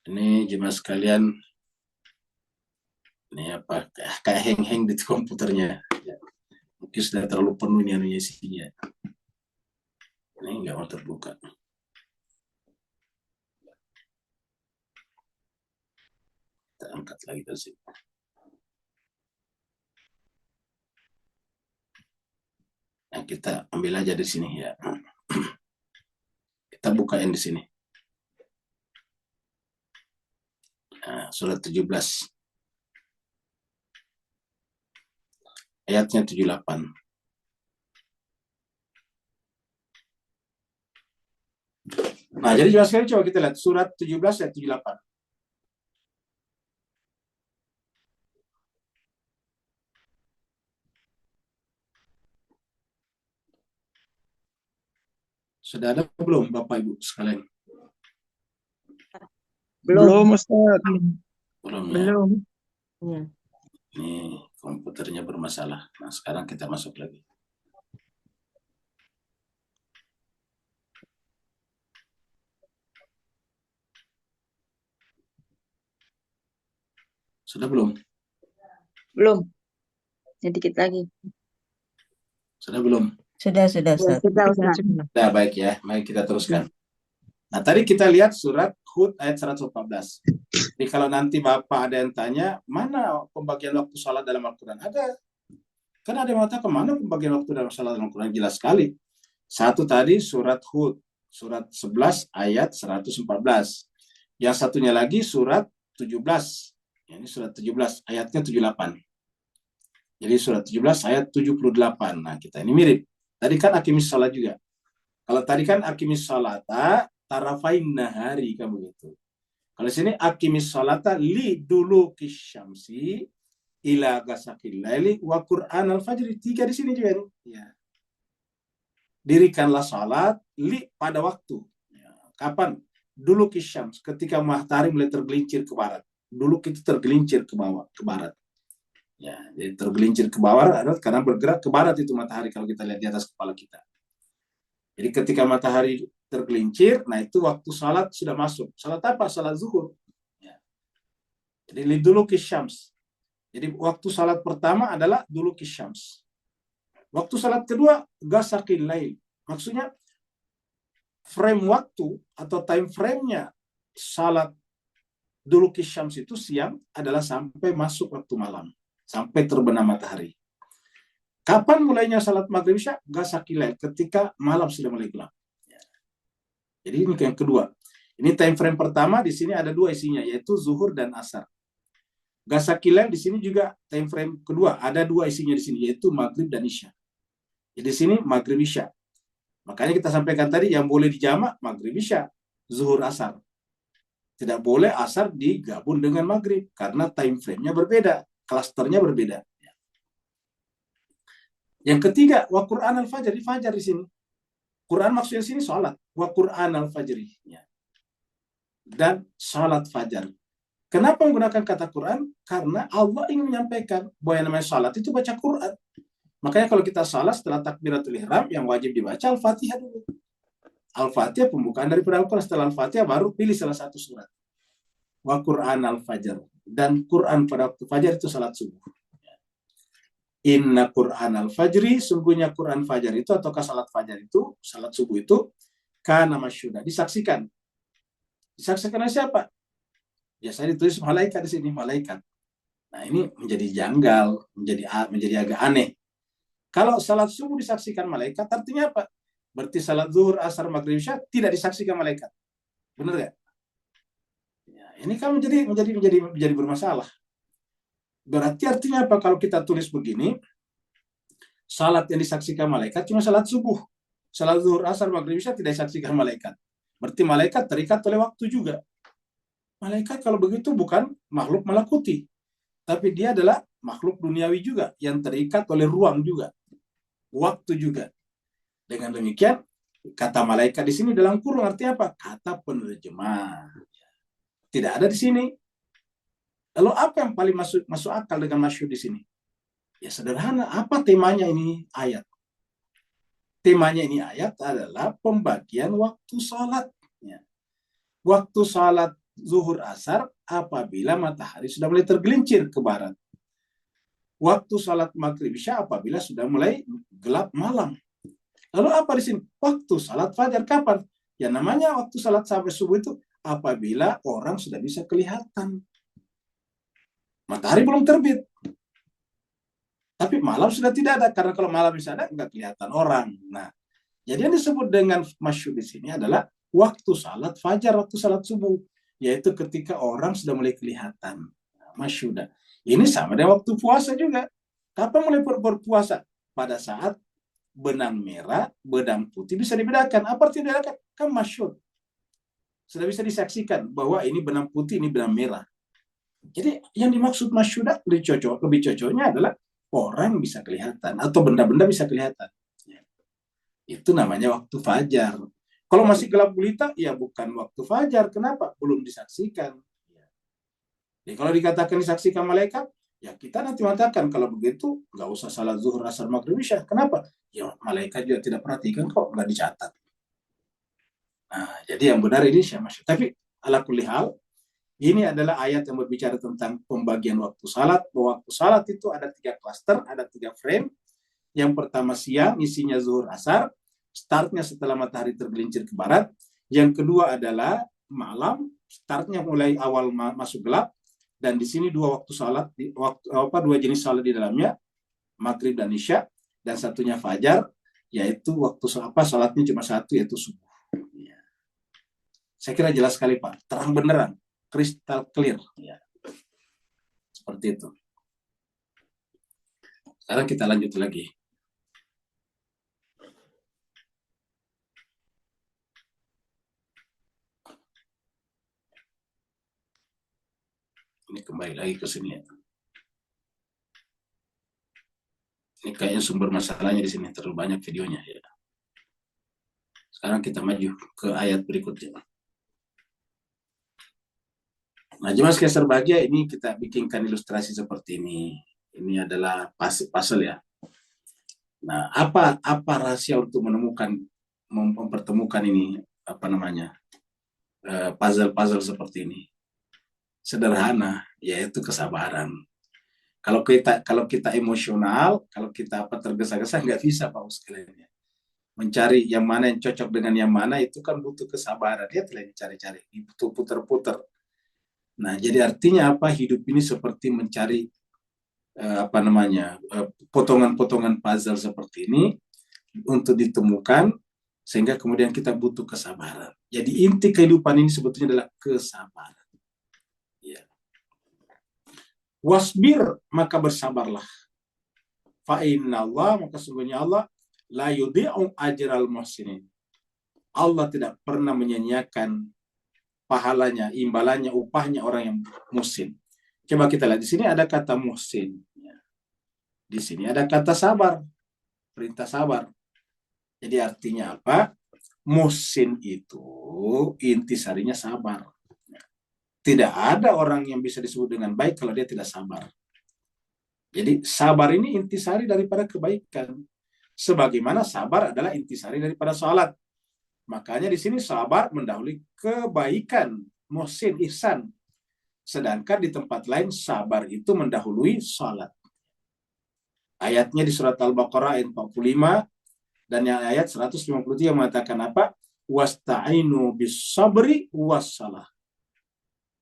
Ini jemaah sekalian. Ini apa? Kayak hang-hang di komputernya. Mungkin sudah terlalu penuh ini anunya isinya. Ini nggak mau terbuka. Kita angkat lagi ke sini. Nah, kita ambil aja di sini ya. Kita buka yang di sini. Nah, surat 17. Ayatnya 78. Nah, jadi jelas sekali, coba kita lihat surat 17 ayat 78. Sudah ada belum Bapak Ibu sekalian? Belum, Ustaz. Belum ya? belum. Ya. Ini komputernya bermasalah. Nah, sekarang kita masuk lagi. Sudah belum? Belum. Sedikit lagi. Sudah belum? Sudah, Ya, Ustaz. sudah, Ustaz. Nah, baik ya. Mari kita teruskan. Nah, tadi kita lihat surat Hud ayat 114. Jadi kalau nanti Bapak ada yang tanya, mana pembagian waktu salat dalam Al-Quran? Ada. Kan ada yang mengatakan, mana pembagian waktu dalam salat dalam Al-Quran? Jelas sekali. Satu tadi surat Hud, surat 11 ayat 114. Yang satunya lagi surat 17. Ini surat 17 ayatnya 78. Jadi surat 17 ayat 78. Nah, kita ini mirip. Tadi kan akimis salat juga. Kalau tadi kan akimis salata tarafain nahari, kan begitu. Kalau sini akimis salata li dulu kisyamsi ila gasakil laili wa Qur'an al-fajri. 3 di sini juga nih. Ya. Dirikanlah salat li pada waktu. Ya. Kapan? Dulu kisyams, ketika matahari mulai tergelincir ke barat. Dulu kita tergelincir ke bawah, ke barat. Ya, jadi tergelincir ke bawah adalah karena bergerak ke barat itu matahari kalau kita lihat di atas kepala kita. Jadi ketika matahari tergelincir, nah itu waktu salat sudah masuk. Salat apa? Salat zuhur. Ya. Jadi liduluki syams. Jadi waktu salat pertama adalah duluki syams. Waktu salat kedua gasakil lail. Maksudnya frame waktu atau time frame-nya salat duluki syams itu siang adalah sampai masuk waktu malam. Sampai terbenam matahari. Kapan mulainya salat maghrib isya? Gasakilai, ketika malam sudah mulai gelap. Ya. Jadi ini yang kedua. Ini time frame pertama, di sini ada 2 isinya, yaitu zuhur dan asar. Gasakilai di sini juga time frame kedua, ada 2 isinya di sini, yaitu maghrib dan isya. Jadi di sini maghrib isya. Makanya kita sampaikan tadi yang boleh dijamak maghrib isya, zuhur asar. Tidak boleh asar digabung dengan maghrib karena time frame-nya berbeda, klasternya berbeda. Yang ketiga, wa Qur'an al-fajr, fajar di sini. Quran maksudnya sini sholat, wa Qur'an al-fajri. Dan sholat fajar. Kenapa menggunakan kata Quran? Karena Allah ingin menyampaikan bahwa yang namanya sholat itu baca Quran. Makanya kalau kita sholat setelah takbiratul ihram, yang wajib dibaca Al-Fatihah dulu. Al-Fatihah pembukaan daripada Al-Quran. Setelah Al-Fatihah baru pilih salah satu surat. Wa Qur'an al-fajr. Dan Quran pada waktu fajar itu salat subuh. Inna Qur'an al-fajri, sungguhnya Quran fajar itu, ataukah salat fajar itu, salat subuh itu, kana masyhuda, disaksikan. Disaksikan oleh siapa? Biasanya ditulis malaikat di sini, malaikat. Nah, ini menjadi janggal, menjadi agak aneh. Kalau salat subuh disaksikan malaikat, artinya apa? Berarti salat zuhur, asar, maghrib, isya tidak disaksikan malaikat. Benar nggak? Ya, ini kan menjadi bermasalah. Berarti artinya apa kalau kita tulis begini? Salat yang disaksikan malaikat cuma salat subuh. Salat zuhur, asar, maghrib, isya tidak disaksikan malaikat. Berarti malaikat terikat oleh waktu juga. Malaikat kalau begitu bukan makhluk malakuti, tapi dia adalah makhluk duniawi juga yang terikat oleh ruang juga, waktu juga. Dengan demikian, kata malaikat di sini dalam kurung artinya apa? Kata penerjemah. Tidak ada di sini. Lalu apa yang paling masuk akal dengan masyhur di sini? Ya sederhana, apa temanya ini ayat? Temanya ini ayat adalah pembagian waktu salat. Ya. Waktu salat zuhur asar apabila matahari sudah mulai tergelincir ke barat. Waktu salat maghrib isya apabila sudah mulai gelap malam. Lalu apa di sini? Waktu salat fajar kapan? Ya namanya waktu salat sampai subuh itu apabila orang sudah bisa kelihatan. Matahari belum terbit. Tapi malam sudah tidak ada. Karena kalau malam bisa ada, nggak kelihatan orang. Nah, jadi yang disebut dengan masyhur di sini adalah waktu salat fajar, waktu salat subuh. Yaitu ketika orang sudah mulai kelihatan. Masyhur. Ini sama dengan waktu puasa juga. Kapan mulai berpuasa? Pada saat benang merah, benang putih bisa dibedakan. Apa artinya dibedakan? Kan masyhur. Sudah bisa disaksikan bahwa ini benang putih, ini benang merah. Jadi yang dimaksud masyhudat lebih cocoknya adalah orang bisa kelihatan atau benda-benda bisa kelihatan. Itu namanya waktu fajar. Kalau masih gelap gulita, ya bukan waktu fajar. Kenapa? Belum disaksikan. Jadi kalau dikatakan disaksikan malaikat, ya kita nanti mengatakan kalau begitu nggak usah salat zuhur, asar, maghrib, isya. Kenapa? Ya malaikat juga tidak perhatikan kok, nggak dicatat. Nah, jadi yang benar ini masyhur. Tapi ala kulli hal, ini adalah ayat yang berbicara tentang pembagian waktu salat. Bahwa waktu salat itu ada 3 klaster, ada 3 frame. Yang pertama siang, isinya zuhur asar. Startnya setelah matahari tergelincir ke barat. Yang kedua adalah malam, startnya mulai awal masuk gelap. Dan di sini 2 waktu salat, 2 jenis salat di dalamnya, maghrib dan isya. Dan satunya fajar, yaitu waktu salatnya cuma 1, yaitu subuh. Saya kira jelas sekali Pak, terang beneran. Crystal clear. Ya. Seperti itu. Sekarang kita lanjut lagi. Ini kembali lagi ke sini ya. Ini kayaknya sumber masalahnya di sini terlalu banyak videonya ya. Sekarang kita maju ke ayat berikutnya. Nah, jemaah sekalian berbahagia, ini kita bikinkan ilustrasi seperti ini. Ini adalah puzzle ya. Nah, apa rahasia untuk mempertemukan ini puzzle seperti ini? Sederhana, yaitu kesabaran. Kalau kita emosional, kalau kita tergesa-gesa nggak bisa Pak sekalian. Mencari yang mana yang cocok dengan yang mana itu kan butuh kesabaran. Dia telah dicari-cari, butuh puter-puter. Nah, jadi artinya apa? Hidup ini seperti mencari potongan-potongan puzzle seperti ini untuk ditemukan, sehingga kemudian kita butuh kesabaran. Jadi inti kehidupan ini sebetulnya adalah kesabaran. Ya. Wasbir, maka bersabarlah. Fa inna Allah, maka sungguhnya Allah la yudhi'u ajral muhsinin. Allah tidak pernah menyanyiakan pahalanya, imbalannya, upahnya orang yang muhsin. Coba kita lihat di sini ada kata muhsin. Di sini ada kata sabar, perintah sabar. Jadi artinya apa? Muhsin itu intisarinya sabar. Tidak ada orang yang bisa disebut dengan baik kalau dia tidak sabar. Jadi sabar ini intisari daripada kebaikan. Sebagaimana sabar adalah intisari daripada salat. Makanya di sini sabar mendahului kebaikan, muhsin, ihsan. Sedangkan di tempat lain sabar itu mendahului salat. Ayatnya di surat Al-Baqarah ayat 45 dan yang ayat 153 mengatakan apa? Wasta'inu bis sabri wassalah.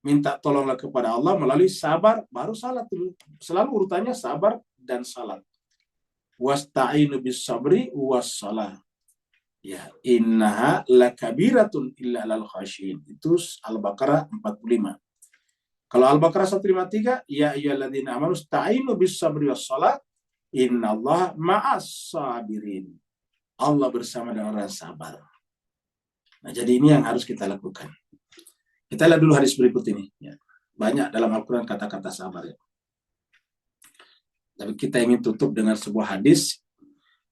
Minta tolonglah kepada Allah melalui sabar, baru salat dulu. Selalu urutannya sabar dan salat. Wasta'inu bis sabri wassalah. Ya, innaha lakabiratun illa alal khasyin. Itu Al-Baqarah 45. Kalau Al-Baqarah 153, ya ayyuhalladzina amanu sta'inu bis sabri wassalah, innallaha ma'as sabirin. Allah bersama dengan orang sabar. Nah, jadi ini yang harus kita lakukan. Kita lihat dulu hadis berikut ini. Ya. Banyak dalam Al-Quran kata-kata sabar. Ya. Tapi kita ingin tutup dengan sebuah hadis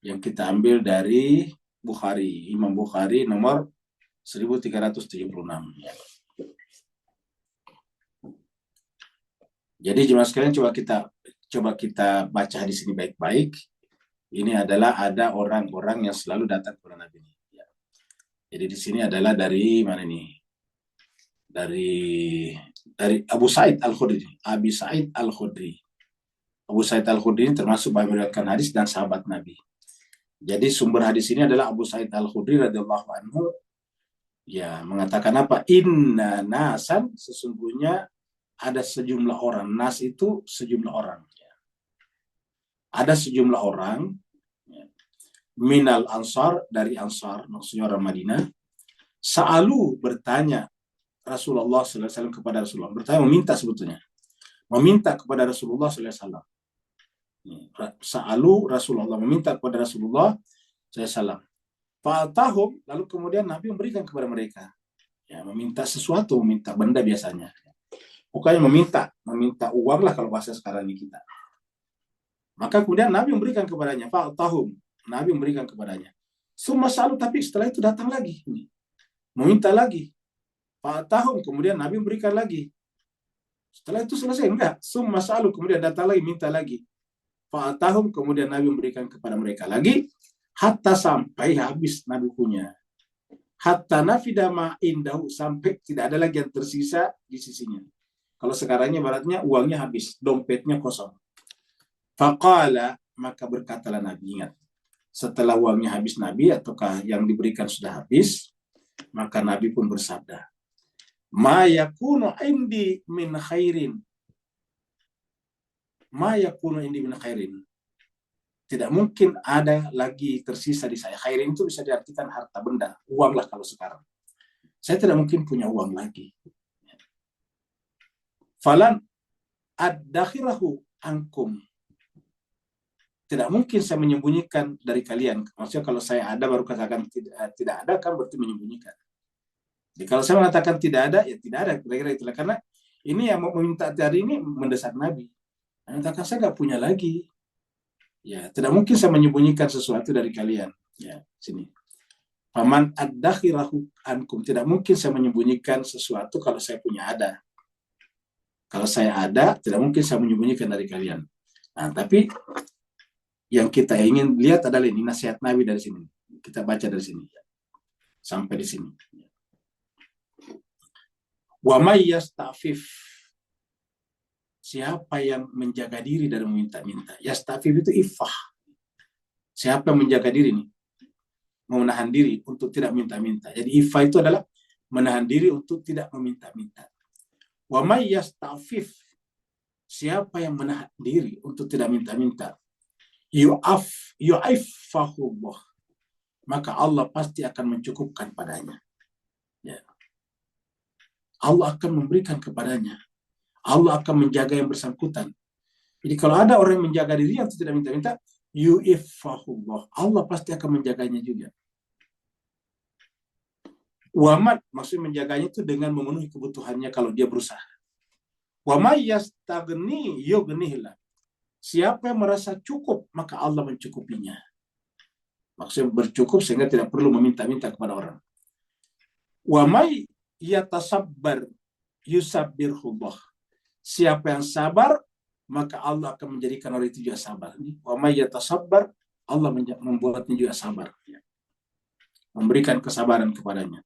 yang kita ambil dari Bukhari, Imam Bukhari nomor 1376. Ya. Jadi jemaah sekalian coba kita baca hadis ini baik-baik. Ini adalah ada orang-orang yang selalu datang kepada Nabi. Ya. Jadi di sini adalah dari mana nih? Dari Abu Sa'id Al-Khudri. Abi Sa'id Al-Khudri. Abu Sa'id Al-Khudri ini termasuk meriwayatkan hadis dan sahabat Nabi. Jadi sumber hadis ini adalah Abu Sa'id Al-Khudri radhiyallahu anhu. Ya, mengatakan apa? Inna nasan, sesungguhnya ada sejumlah orang. Nas itu sejumlah orang. Ya. Ada sejumlah orang ya, minal ansar, dari ansar, maksudnya orang Madinah. Sa'alu, bertanya Rasulullah SAW kepada Rasulullah. Bertanya, meminta sebetulnya. Meminta kepada Rasulullah SAW. Sa'alu Rasulullah, meminta kepada Rasulullah SAW. Fa'atahum, lalu kemudian Nabi memberikan kepada mereka. Ya, meminta sesuatu, meminta benda biasanya. Pokoknya meminta uang lah kalau bahasa sekarang ini kita. Maka kemudian Nabi memberikan kepadanya. Fa'atahum, Nabi memberikan kepadanya. Summa sa'alu, tapi setelah itu datang lagi. Meminta lagi. Fa'atahum, kemudian Nabi memberikan lagi. Setelah itu selesai, enggak. Summa sa'alu, kemudian datang lagi, minta lagi. Fa'atahum, kemudian Nabi memberikan kepada mereka lagi. Hatta sampai habis Nabi punya. Hatta nafida ma'indahu, sampai tidak ada lagi yang tersisa di sisinya. Kalau sekarangnya baratnya uangnya habis, dompetnya kosong. Faqala, maka berkatalah Nabi, ingat. Setelah uangnya habis Nabi, ataukah yang diberikan sudah habis, maka Nabi pun bersabda, ma yakunu indi min khairin. Ma yakunu indi min khairin. Tidak mungkin ada lagi tersisa di saya. Khairin itu bisa diartikan harta benda, uang lah kalau sekarang. Saya tidak mungkin punya uang lagi. Falan ad-dakhirahu ankum. Tidak mungkin saya menyembunyikan dari kalian. Maksudnya kalau saya ada baru katakan tidak ada, kan berarti menyembunyikan. Jadi kalau saya mengatakan tidak ada, ya tidak ada. Kira-kira itulah. Karena ini yang mau meminta hari ini mendesak Nabi. Mengatakan saya nggak punya lagi. Ya, tidak mungkin saya menyembunyikan sesuatu dari kalian. Ya, sini. Faman ad-dakhirahu ankum. Tidak mungkin saya menyembunyikan sesuatu kalau saya punya ada. Kalau saya ada, tidak mungkin saya menyembunyikan dari kalian. Nah, tapi yang kita ingin lihat adalah ini nasihat Nabi dari sini. Kita baca dari sini. Sampai di sini. Wa may yasta'fif. Siapa yang menjaga diri dari meminta-minta. Yasta'fif itu iffah. Siapa yang menjaga diri nih? Menahan diri untuk tidak minta-minta. Jadi iffah itu adalah menahan diri untuk tidak meminta-minta. Wa may yasta'fif. Siapa yang menahan diri untuk tidak minta-minta. Yu'affahullah. Maka Allah pasti akan mencukupkan padanya. Ya. Allah akan memberikan kepadanya. Allah akan menjaga yang bersangkutan. Jadi kalau ada orang yang menjaga diri yang tidak minta-minta, yu'iffahullah. Allah pasti akan menjaganya juga. Wamat, maksud menjaganya itu dengan memenuhi kebutuhannya kalau dia berusaha. Wa may yastaghni yughnihillah. Siapa yang merasa cukup, maka Allah mencukupinya. Maksudnya bercukup sehingga tidak perlu meminta-minta kepada orang. Wa may yatasabbar yusabbirhullah. Siapa yang sabar, maka Allah akan menjadikan orang itu juga sabar. Wa may yatasabbar, Allah membuatnya juga sabar. Memberikan kesabaran kepadanya.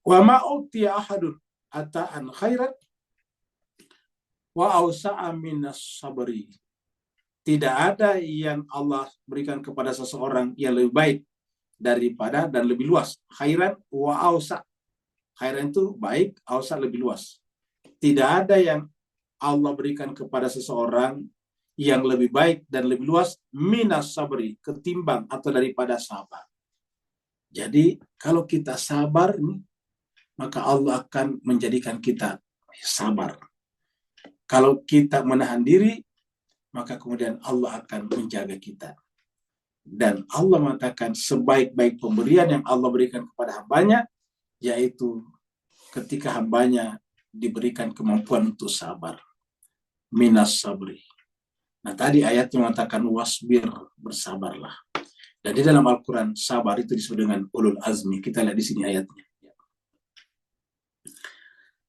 Wa ma utiya ahadun ata'an khairan wa awsa'a minas sabri. Tidak ada yang Allah berikan kepada seseorang yang lebih baik daripada dan lebih luas. Khairan wa awsa'. Khairan itu baik, awsa' lebih luas. Tidak ada yang Allah berikan kepada seseorang yang lebih baik dan lebih luas minas sabri, ketimbang atau daripada sabar. Jadi kalau kita sabar, maka Allah akan menjadikan kita sabar. Kalau kita menahan diri, maka kemudian Allah akan menjaga kita. Dan Allah mengatakan sebaik-baik pemberian yang Allah berikan kepada hambanya, yaitu ketika hambanya diberikan kemampuan untuk sabar. Minas sabri. Nah tadi ayatnya mengatakan wasbir, bersabarlah. Dan di dalam Al-Quran, sabar itu disebut dengan ulul azmi. Kita lihat di sini ayatnya.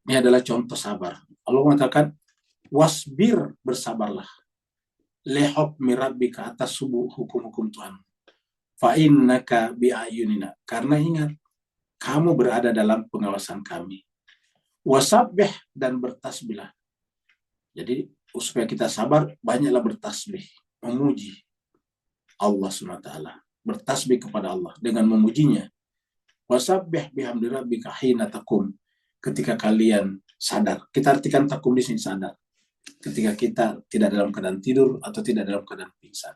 Ini adalah contoh sabar. Allah mengatakan, wasbir, bersabarlah. Lihukmi rabbika, atas hukum-hukum Tuhan. Fa'innaka bi'ayunina. Karena ingat, kamu berada dalam pengawasan kami. Wasabbih, dan bertasbihlah. Jadi, supaya kita sabar, banyaklah bertasbih. Memuji Allah SWT. Bertasbih kepada Allah dengan memujinya. Wasabbih bihamdi rabbika hina takum. Ketika kalian sadar. Kita artikan takum di sini sadar. Ketika kita tidak dalam keadaan tidur atau tidak dalam keadaan pingsan.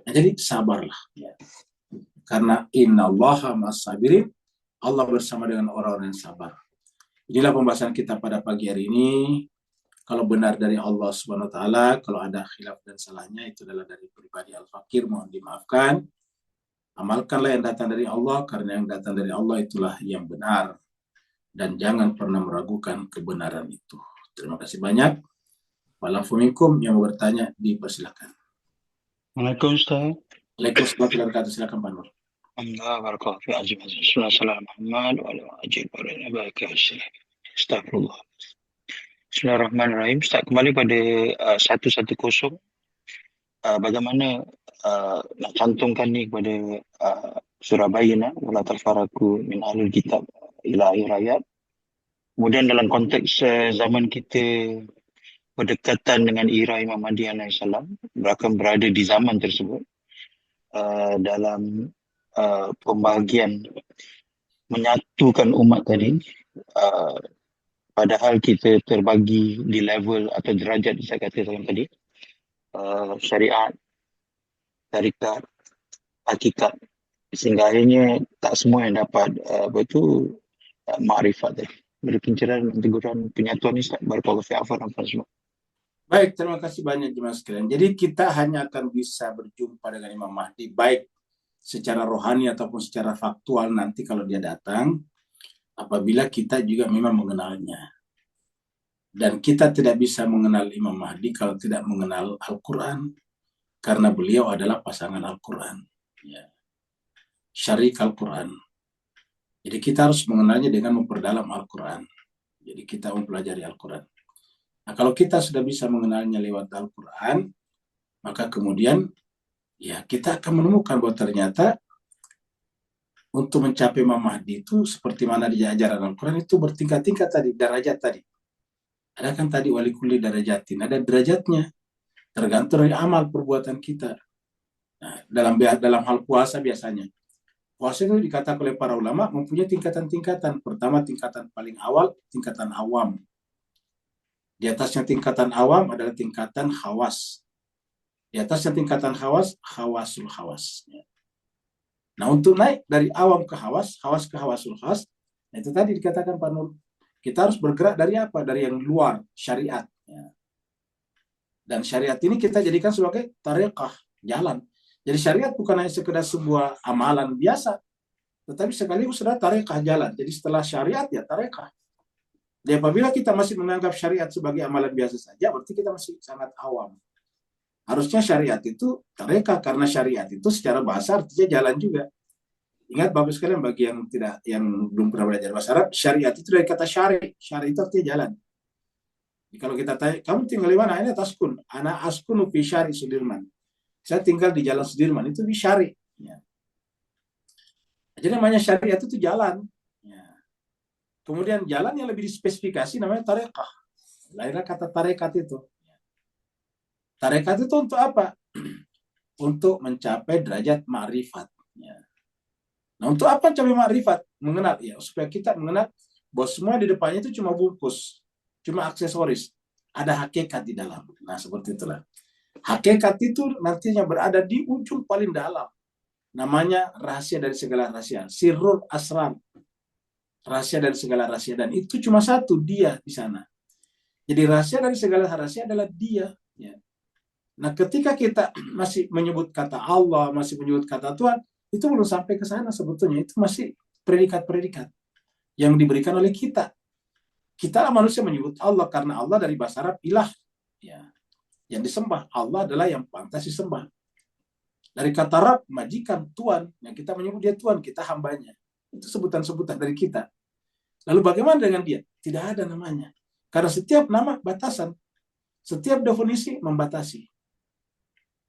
Nah, jadi sabarlah. Ya. Karena innallaha ma'as-sabirin. Allah bersama dengan orang-orang yang sabar. Inilah pembahasan kita pada pagi hari ini. Kalau benar dari Allah Subhanahu wa taala, kalau ada khilaf dan salahnya itu adalah dari pribadi Al-Fakir, mohon dimaafkan. Amalkanlah yang datang dari Allah, karena yang datang dari Allah itulah yang benar. Dan jangan pernah meragukan kebenaran itu. Terima kasih banyak. Walafuminkum yang mau bertanya, dipersilakan. Assalamualaikum Ustaz. Waalaikumsalam warahmatullahi wabarakatuh. Silakan Pak Nur. Alhamdulillah barakatuh fi azim azim. Assalamualaikum Muhammad wa ala ajil barakatuh. Astagfirullah. Bismillahirrahmanirrahim. Ustaz, kembali pada 110. Bagaimana nak cantumkan ni kepada surah Bayyinah, wala tarfaraku min ahlul kitab ila akhir ayat. Kemudian dalam konteks zaman kita berdekatan dengan era Imam Mahdi alaihissalam, akan berada di zaman tersebut, dalam pembahagian menyatukan umat tadi, padahal kita terbagi di level atau derajat saya kata tadi, syariat, tarikat, hakikat, sehingga akhirnya tak semua yang dapat makrifat tadi. Beri pencerahan dan teguran penyatuan ini, barakallahu fi afwan semua. Baik, terima kasih banyak jemaah sekalian. Jadi kita hanya akan bisa berjumpa dengan Imam Mahdi baik secara rohani ataupun secara faktual nanti kalau dia datang, apabila kita juga memang mengenalnya. Dan kita tidak bisa mengenal Imam Mahdi kalau tidak mengenal Al-Quran, karena beliau adalah pasangan Al-Quran. Ya. Syarik Al-Quran. Jadi kita harus mengenalnya dengan memperdalam Al-Quran. Jadi kita mempelajari Al-Quran. Nah, kalau kita sudah bisa mengenalnya lewat Al-Quran, maka kemudian ya kita akan menemukan bahwa ternyata untuk mencapai Imam Mahdi itu seperti mana di ajaran Al-Quran itu bertingkat-tingkat tadi, derajat tadi. Ada kan tadi wali kulli darajatin, ada derajatnya. Tergantung dari amal perbuatan kita. Nah, dalam hal puasa biasanya. Puasa itu dikatakan oleh para ulama mempunyai tingkatan-tingkatan. Pertama tingkatan paling awal, tingkatan awam. Di atasnya tingkatan awam adalah tingkatan khawas. Di atasnya tingkatan khawas, khawasul khawas. Nah, untuk naik dari awam ke khawas ke khawasul khawas, nah itu tadi dikatakan Pak Nur. Kita harus bergerak dari apa? Dari yang luar, syariat. Dan syariat ini kita jadikan sebagai tariqah. jalan. Jadi syariat bukan hanya sekedar sebuah amalan biasa, tetapi sekaligus sudah tarekah jalan. Jadi setelah syariat ya tarekah. Jadi apabila kita masih menganggap syariat sebagai amalan biasa saja, berarti kita masih sangat awam. Harusnya syariat itu tarekah, karena syariat itu secara bahasa artinya jalan juga. Ingat Bapak sekalian, bagi yang belum pernah belajar bahasa Arab, syariat itu dari kata syari. Syari itu artinya jalan. Jadi kalau kita tanya, kamu tinggal di mana? Ini taskun. Ana askunu fi syari Sudirman. Saya tinggal di jalan Sudirman, itu di syari. Ya. Jadi namanya syariat itu jalan. Ya. Kemudian jalan yang lebih dispesifikasi namanya tarekah. Lahirlah kata tarekat itu. Tarekat itu untuk apa? Untuk mencapai derajat ma'rifat. Ya. Nah, untuk apa capai makrifat? Mengenal, ya, supaya kita mengenal bahwa semua di depannya itu cuma bungkus, cuma aksesoris. Ada hakikat di dalam. Nah, seperti itulah. Hakikat itu nantinya berada di ujung paling dalam. Namanya rahasia dari segala rahasia. Sirrul asrar. Rahasia dari segala rahasia. Dan itu cuma satu, dia di sana. Jadi rahasia dari segala rahasia adalah dia. Ya. Nah, ketika kita masih menyebut kata Allah, masih menyebut kata Tuhan, itu belum sampai ke sana sebetulnya. Itu masih predikat-predikat yang diberikan oleh kita. Kita manusia menyebut Allah karena Allah dari bahasa Arab ilah, ya, yang disembah. Allah adalah yang pantas disembah. Dari kata Arab majikan, Tuhan, yang kita menyebut dia Tuhan, kita hambanya. Itu sebutan-sebutan dari kita. Lalu bagaimana dengan dia? Tidak ada namanya. Karena setiap nama batasan, setiap definisi membatasi.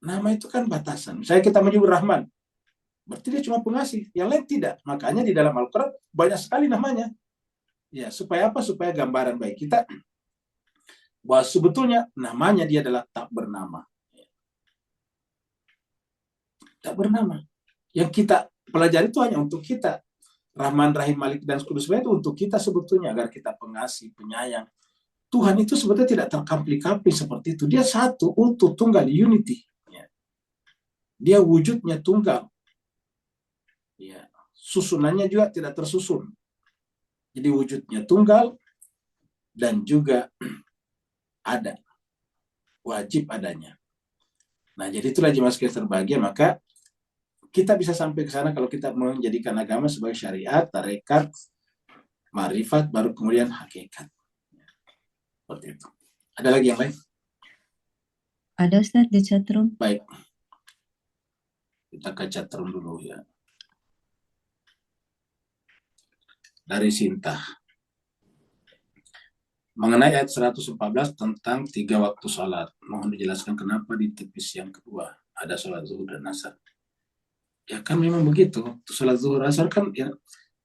Nama itu kan batasan. Saya kita menyebut Rahman, berarti dia cuma pengasih, yang lain tidak. Makanya di dalam Al-Quran banyak sekali namanya. Ya, supaya apa? Supaya gambaran baik kita bahwa sebetulnya namanya dia adalah tak bernama. Tak bernama. Yang kita pelajari itu hanya untuk kita. Rahman, Rahim, Malik, dan Kudus itu untuk kita sebetulnya, agar kita pengasih, penyayang. Tuhan itu sebetulnya tidak terkampli-kampli seperti itu. Dia satu, utuh, tunggal, unity. Dia wujudnya tunggal. Ya, susunannya juga tidak tersusun. Jadi wujudnya tunggal dan juga ada, wajib adanya. Nah, jadi itulah jemaah sekalian terbahagia, maka kita bisa sampai ke sana kalau kita menjadikan agama sebagai syariat, tarekat, ma'rifat, baru kemudian hakikat. Seperti itu. Ada lagi yang lain? Ada Ustaz di chatroom. Baik. Kita ke chatroom dulu ya. Dari Sinta. Mengenai ayat 114 tentang 3 waktu salat. Mohon dijelaskan kenapa di tepis yang kedua ada salat zuhur dan asar. Ya kan memang begitu. Salat zuhur asar kan ya,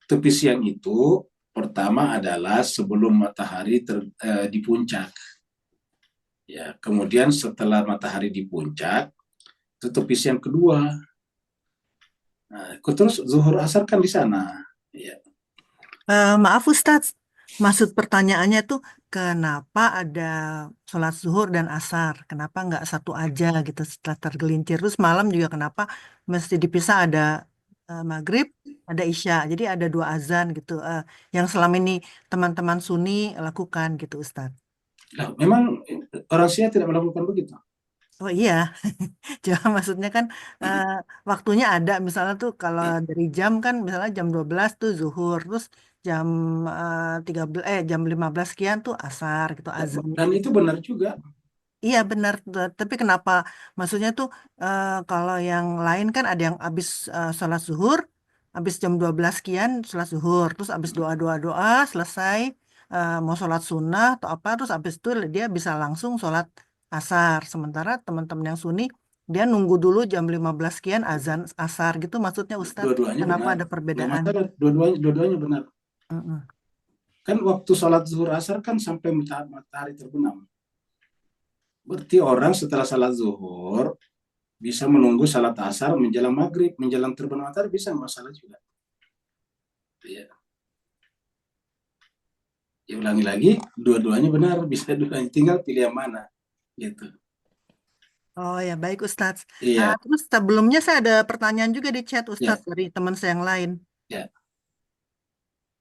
tepis yang itu pertama adalah sebelum matahari di puncak. Ya, kemudian setelah matahari di puncak, itu tepis yang kedua. Nah, terus zuhur asar kan di sana. Ya. Maaf Ustadz, maksud pertanyaannya tuh kenapa ada sholat zuhur dan asar? Kenapa nggak satu aja gitu setelah tergelincir? Terus malam juga kenapa mesti dipisah, ada maghrib, ada isya. Jadi ada 2 azan gitu. Yang selama ini teman-teman Sunni lakukan gitu Ustadz. Nah, memang orang Syiah tidak melakukan begitu. Oh iya, cuma maksudnya kan waktunya ada, misalnya tuh kalau dari jam kan misalnya jam 12 tuh zuhur, terus jam jam 15 sekian tuh asar gitu azan. Dan itu benar juga. Iya benar, tapi kenapa maksudnya tuh kalau yang lain kan ada yang habis sholat zuhur, habis jam 12 sekian sholat zuhur, terus habis doa selesai mau sholat sunnah atau apa, terus habis itu dia bisa langsung sholat asar. Sementara teman-teman yang Sunni dia nunggu dulu jam 15 sekian azan asar gitu, maksudnya Ustadz, Dua-duanya kenapa benar. ada Nggak perbedaan? masalah, dua-duanya benar. Mm-mm. Kan waktu sholat zuhur asar kan sampai matahari terbenam. Berarti orang setelah sholat zuhur bisa menunggu sholat asar menjelang maghrib, menjelang terbenam matahari, bisa, nggak masalah juga. Ya. Ya ulangi lagi, dua-duanya benar, bisa dua-duanya, tinggal pilih yang mana, gitu. Oh ya baik Ustadz. Iya, Terus sebelumnya saya ada pertanyaan juga di chat ya, Ustadz dari teman saya yang lain. ya.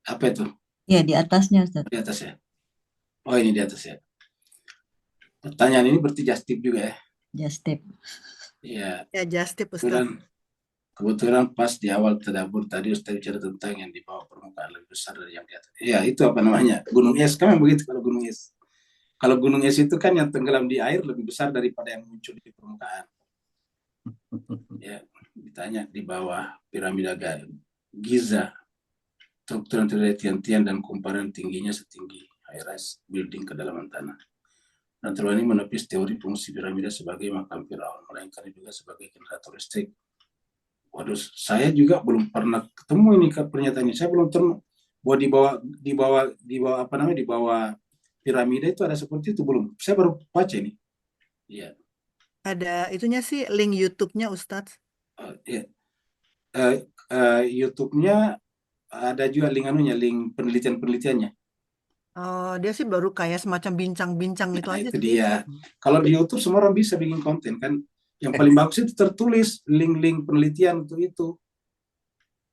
Apa itu? Ya, di atasnya Ustaz. Di atas ya. Oh, ini di atas ya. Pertanyaan ini berarti just tip juga ya. Just tip. Ya, Ya, just tip Ustaz. kebetulan pas di awal tadabur tadi Ustaz bicara tentang yang di bawah permukaan lebih besar dari yang di atas. Ya, itu apa namanya? Gunung es kan begitu kalau gunung es. Kalau gunung es itu kan yang tenggelam di air lebih besar daripada yang muncul di permukaan. Ya, ditanya di bawah piramida Giza, struktur tian-tian dan kumparan tingginya setinggi high-rise building kedalaman tanah. Dan telah ini menepis teori fungsi piramida sebagai makam Firaun, melainkan juga sebagai generator listrik. Waduh, saya juga belum pernah ketemu ini pernyataan ini. Saya belum terima bahwa di bawah apa namanya, di bawah piramida itu ada seperti itu, belum. Saya baru baca ini. Iya. Ada itunya sih link YouTube-nya Ustaz. Ya. YouTube-nya ada juga link link penelitiannya. Oh, dia sih baru kayak semacam bincang-bincang itu Nah, aja itu sih. dia. Kalau di YouTube semua orang bisa bikin konten kan. Yang paling bagus itu tertulis link-link penelitian untuk itu.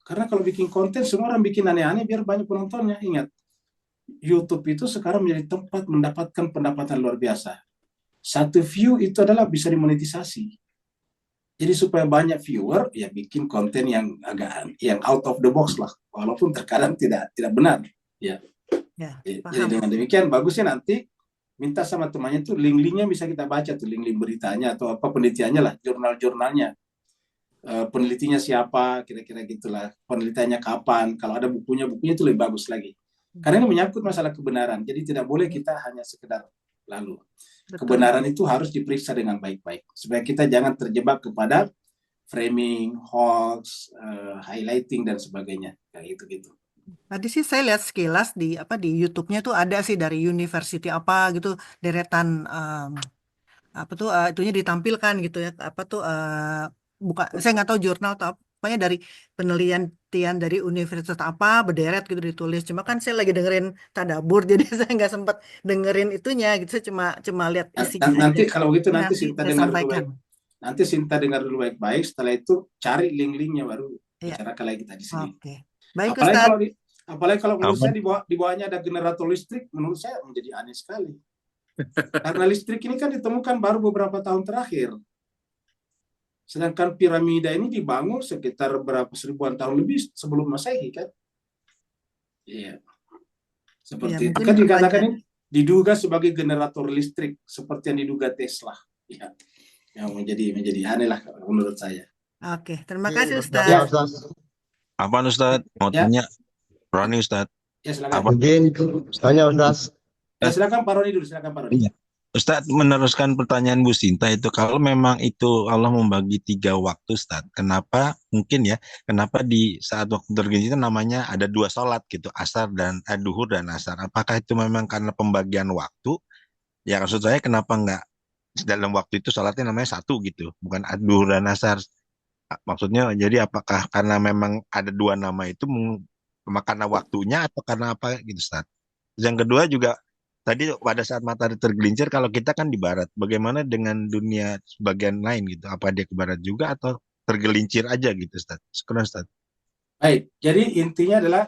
Karena kalau bikin konten semua orang bikin aneh-aneh biar banyak penontonnya. Ingat, YouTube itu sekarang menjadi tempat mendapatkan pendapatan luar biasa. Satu view itu adalah bisa dimonetisasi. Jadi supaya banyak viewer, ya bikin konten yang agak yang out of the box lah, walaupun terkadang tidak benar. Ya. Ya, Jadi paham. dengan demikian bagusnya nanti minta sama temannya tuh link-linknya bisa kita baca tuh, link-link beritanya atau apa penelitiannya lah, jurnal-jurnalnya. Penelitinya siapa, kira-kira gitulah. Penelitiannya kapan, kalau ada bukunya itu lebih bagus lagi. Karena ini menyangkut masalah kebenaran, jadi tidak boleh kita hanya sekedar lalu. Betul. Kebenaran itu harus diperiksa dengan baik-baik, supaya kita jangan terjebak kepada framing, hoax, highlighting dan sebagainya, kayak gitu-gitu. Tadi sih saya lihat sekilas di YouTube-nya tuh ada sih dari university apa gitu deretan apa tuh itunya ditampilkan gitu ya apa tuh bukan saya nggak tahu jurnal atau apa, pokoknya dari penelitian dari universitas apa berderet gitu ditulis. Cuma kan saya lagi dengerin tadabur jadi saya nggak sempat dengerin itunya gitu. Saya cuma lihat isinya aja. Nanti kalau begitu Ini nanti nanti Sinta saya dengar dulu sampaikan. baik. Nanti Sinta dengar dulu baik-baik. Setelah itu cari link-linknya baru Iya. bicarakan lagi kita di sini. Oke. Baik Apalagi Ustaz. kalau menurut Apa? saya di bawahnya ada generator listrik, menurut saya menjadi aneh sekali. Karena listrik ini kan ditemukan baru beberapa tahun terakhir. Sedangkan piramida ini dibangun sekitar berapa seribuan tahun lebih sebelum Masehi kan? Iya. Seperti itu mungkin kan dikatakan banyak. ini diduga sebagai generator listrik seperti yang diduga Tesla. Ya. Yang menjadi aneh lah menurut saya. Oke, terima Oke, kasih Ustaz. Ustaz. Ya, Ustaz. Apaan Ustadz? Mau Ya. tanya? Roni Ustadz. Ya silakan. Apa? Mungkin tanya, Ustaz. Ya silakan Pak Roni dulu, silakan Pak Roni. Iya. Ustadz meneruskan pertanyaan Bu Sinta itu, kalau memang itu Allah membagi 3 waktu Ustadz, kenapa di saat waktu tergini itu namanya ada 2 sholat gitu, asar dan duhur dan asar? Apakah itu memang karena pembagian waktu? Ya maksud saya kenapa enggak dalam waktu itu sholatnya namanya 1 gitu, bukan duhur dan asar? Maksudnya jadi apakah karena memang ada 2 nama itu karena waktunya atau karena apa gitu Ustaz? Yang kedua juga tadi pada saat matahari tergelincir kalau kita kan di barat, bagaimana dengan dunia sebagian lain gitu? Apa dia ke barat juga atau tergelincir aja gitu Ustaz? Sekarang Ustaz. Baik, jadi intinya adalah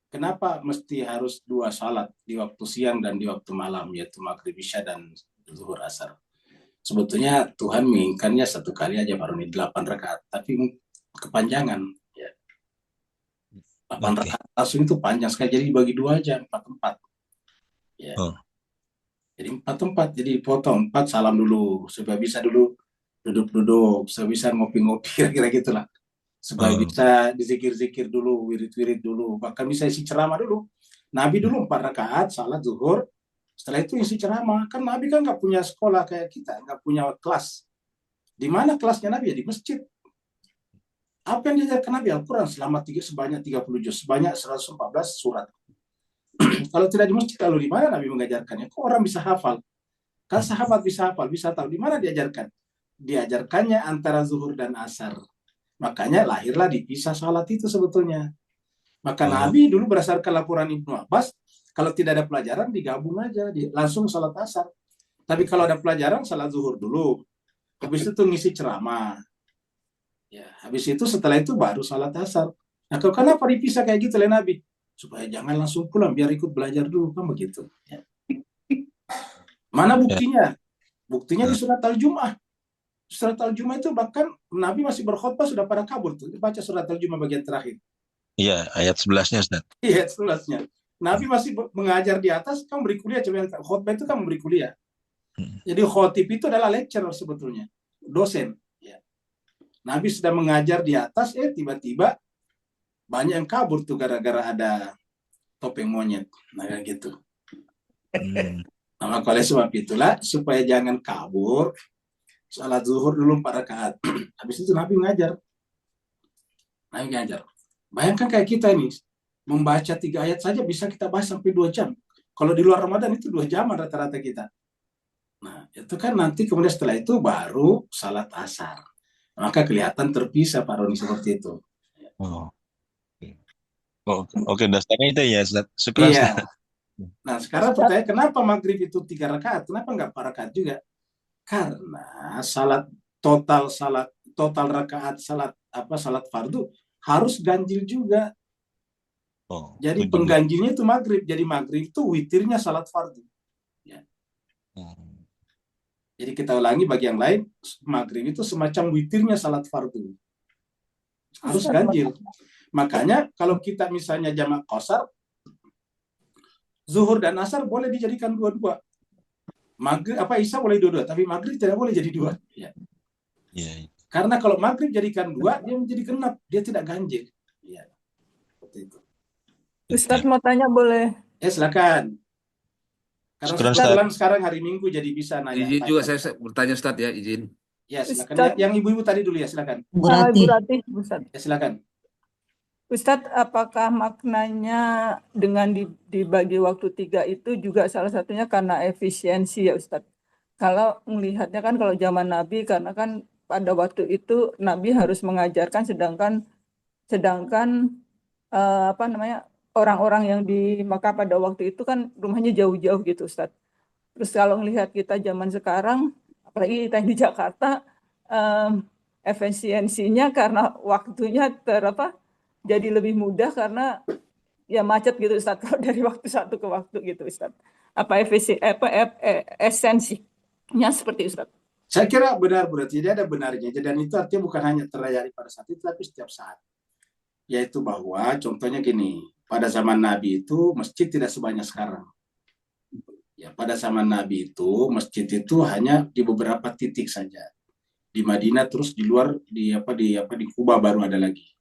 kenapa mesti harus 2 salat di waktu siang dan di waktu malam, yaitu maghrib isya dan zuhur asar. Sebetulnya Tuhan menginginkannya 1 kali aja Pak Roni, 8 rakaat, tapi kepanjangan. Ya. 8 rakaat langsung itu panjang sekali, jadi dibagi 2 aja, 4-4. Ya. Oh. Jadi 4-4, jadi potong 4 salam dulu, supaya bisa dulu duduk-duduk, supaya bisa ngopi-ngopi, kira-kira gitulah. Supaya bisa dizikir-zikir dulu, wirid-wirid dulu, bahkan bisa isi ceramah dulu. Nabi dulu 4 rakaat, salat zuhur, setelah itu isi ceramah. Kan Nabi kan nggak punya sekolah kayak kita, nggak punya kelas. Di mana kelasnya Nabi? Ya di masjid. Apa yang diajarkan Nabi? Al-Quran sebanyak 30 juz, sebanyak 114 surat. Kalau tidak di masjid, lalu di mana Nabi mengajarkannya? Kok orang bisa hafal? Kan sahabat bisa hafal, bisa tahu. Di mana diajarkan? Diajarkannya antara zuhur dan asar. Makanya lahirlah dipisah salat itu sebetulnya. Maka Nabi dulu berdasarkan laporan Ibnu Abbas, kalau tidak ada pelajaran digabung aja, langsung salat asar. Tapi kalau ada pelajaran, salat zuhur dulu. Habis itu ngisi ceramah. Ya, habis itu setelah itu baru salat asar. Nah, kenapa dipisah kayak gitu oleh Nabi? Supaya jangan langsung pulang, biar ikut belajar dulu, kan begitu. Ya. Mana buktinya? Buktinya di surat Al-Jum'ah. Surat Al-Jumu'ah itu bahkan Nabi masih berkhutbah sudah pada kabur tuh. Baca surat Al-Jumu'ah bagian terakhir. Iya, ayat 11-nya Ustaz. Iya, setelahnya. Nabi masih mengajar di atas, kan beri kuliah. Coba khutbah itu kan memberi kuliah. Jadi khotib itu adalah lecturer sebetulnya, dosen. Ya. Nabi sedang mengajar di atas, tiba-tiba banyak yang kabur tuh gara-gara ada topeng monyet. Nah, kayak gitu. Nah, maka oleh sebab itulah, supaya jangan kabur, salat zuhur dulu 4 rakaat. Habis itu Nabi mengajar. Bayangkan kayak kita ini, membaca 3 ayat saja bisa kita bahas sampai 2 jam. Kalau di luar Ramadan itu 2 jam rata-rata kita. Nah, itu kan nanti kemudian setelah itu baru salat asar. Maka kelihatan terpisah Pak Roni seperti itu. Oh. Oke, dasarnya itu ya Ustaz. Syukran Iya. Ustaz. Nah, sekarang pertanyaan kenapa maghrib itu 3 rakaat? Kenapa nggak 4 rakaat juga? Karena total rakaat salat fardu harus ganjil juga. Oh, Jadi itu juga. pengganjilnya itu maghrib. Jadi maghrib itu witirnya salat fardu. Ya. Jadi kita ulangi bagi yang lain, maghrib itu semacam witirnya salat fardu. Harus ganjil. Makanya kalau kita misalnya jamak qasar, zuhur dan asar boleh dijadikan dua-dua. Maghrib isya boleh dua-dua, tapi maghrib tidak boleh jadi 2. Ya. Iya. Karena kalau maghrib jadikan 2, dia menjadi genap, dia tidak ganjil. Ya. Seperti itu. Ustadz mau tanya boleh? Silakan. Karena Syukran, kebetulan sekarang hari Minggu jadi bisa nanya. Izin juga saya bertanya Ustadz ya, izin. Ya, silakan. Ustadz. Yang ibu-ibu tadi dulu ya, silakan. Bu Rati. Ibu Rati, Ustadz. Ya, silakan. Ustadz, apakah maknanya dengan dibagi waktu 3 itu juga salah satunya karena efisiensi ya Ustadz? Kalau melihatnya kan kalau zaman Nabi, karena kan pada waktu itu Nabi harus mengajarkan, sedangkan orang-orang yang di Makkah pada waktu itu kan rumahnya jauh-jauh gitu Ustadz. Terus kalau melihat kita zaman sekarang, apalagi kita di Jakarta, efisiensinya karena waktunya jadi lebih mudah karena ya macet gitu Ustadz, kalau dari waktu satu ke waktu gitu Ustadz. Apa esensinya seperti Ustadz? Saya kira benar berarti jadi ada benarnya. Dan itu artinya bukan hanya terjadi pada saat itu, tapi setiap saat. Yaitu bahwa contohnya gini, pada zaman Nabi itu masjid tidak sebanyak sekarang. Ya, pada zaman Nabi itu masjid itu hanya di beberapa titik saja. Di Madinah, terus di luar di Kuba baru ada lagi.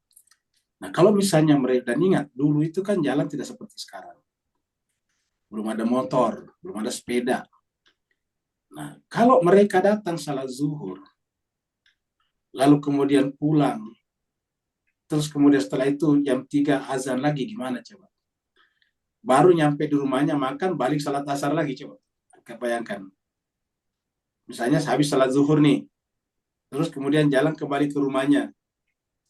Nah, kalau misalnya mereka, dan ingat dulu itu kan jalan tidak seperti sekarang. Belum ada motor, belum ada sepeda. Nah, kalau mereka datang salat zuhur, lalu kemudian pulang, terus kemudian setelah itu jam 3 azan lagi, gimana coba? Baru nyampe di rumahnya makan, balik salat asar lagi, coba. Bayangkan. Misalnya habis salat zuhur nih, terus kemudian jalan kembali ke rumahnya.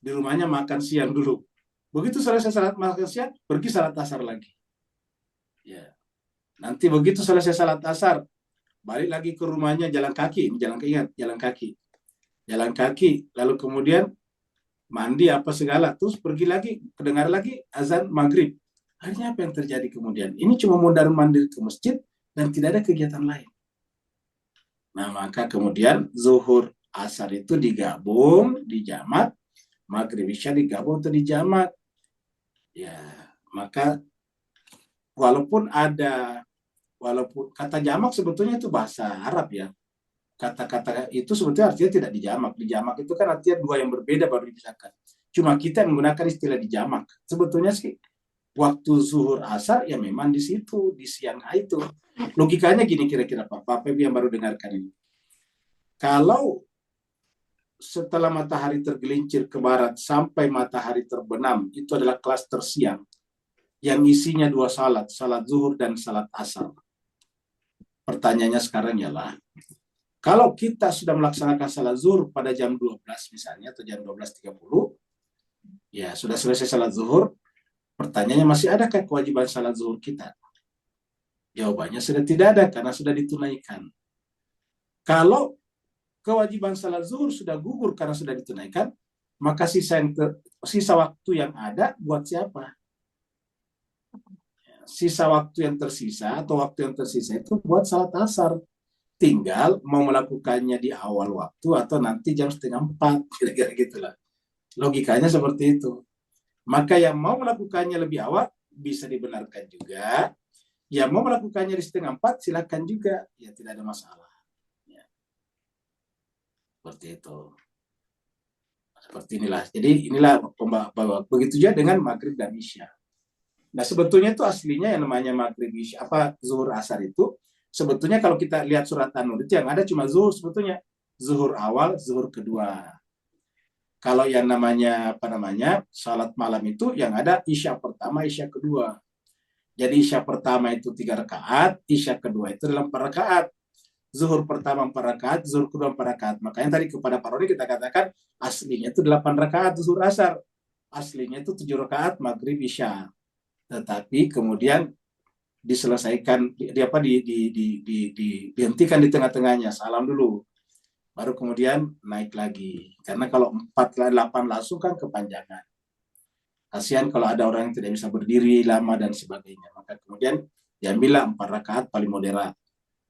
Di rumahnya makan siang dulu. Begitu selesai salat makan siang, pergi salat asar lagi. Ya. Nanti begitu selesai salat asar, balik lagi ke rumahnya jalan kaki, jalan kaki, lalu kemudian mandi apa segala, terus pergi lagi, kedengar lagi azan maghrib. Akhirnya apa yang terjadi kemudian? Ini cuma mondar-mandir ke masjid dan tidak ada kegiatan lain. Nah, maka kemudian zuhur asar itu digabung, dijamak, maghrib isya digabung atau dijamak. Ya, maka walaupun kata jamak sebetulnya itu bahasa Arab ya. Kata-kata itu sebetulnya artinya tidak dijamak. Dijamak itu kan artinya 2 yang berbeda baru dipisahkan. Cuma kita menggunakan istilah dijamak. Sebetulnya sih waktu zuhur asar ya memang di situ, di siang itu. Logikanya gini kira-kira Bapak Ibu yang baru dengarkan ini. Kalau setelah matahari tergelincir ke barat sampai matahari terbenam, itu adalah klaster siang yang isinya 2 salat zuhur dan salat asar. Pertanyaannya sekarang ialah, kalau kita sudah melaksanakan salat zuhur pada jam 12 misalnya, atau jam 12.30, ya sudah selesai salat zuhur, pertanyaannya masih adakah kewajiban salat zuhur kita? Jawabannya sudah tidak ada, karena sudah ditunaikan. Kalau kewajiban salat zuhur sudah gugur karena sudah ditunaikan, maka sisa waktu yang ada buat siapa? Sisa waktu yang tersisa atau waktu yang tersisa itu buat salat asar. tinggal mau melakukannya di awal waktu atau nanti jam 3:30, kira-kira gitulah. Logikanya seperti itu. Maka yang mau melakukannya lebih awal bisa dibenarkan juga. Yang mau melakukannya di 3:30 silakan juga, ya tidak ada masalah. Ya. Seperti itu. Seperti inilah. Jadi inilah begitu juga dengan maghrib dan isya. Nah sebetulnya itu aslinya yang namanya maghrib isya zuhur asar itu sebetulnya kalau kita lihat surat An-Nur itu yang ada cuma zuhur sebetulnya. Zuhur awal, zuhur kedua. Kalau yang namanya salat malam itu yang ada isya pertama, isya kedua. Jadi isya pertama itu 3 rakaat, isya kedua itu dalam 4 rakaat. Zuhur pertama 4 rakaat, zuhur kedua 4 rakaat. Makanya tadi kepada Pak Roni kita katakan aslinya itu 8 rakaat zuhur asar. Aslinya itu 7 rakaat maghrib isya. Tetapi kemudian diselesaikan dihentikan di tengah-tengahnya, salam dulu. Baru kemudian naik lagi. Karena kalau 4-8 langsung kan kepanjangan. Kasihan kalau ada orang yang tidak bisa berdiri lama dan sebagainya. Maka kemudian diambillah 4 rakaat paling moderat.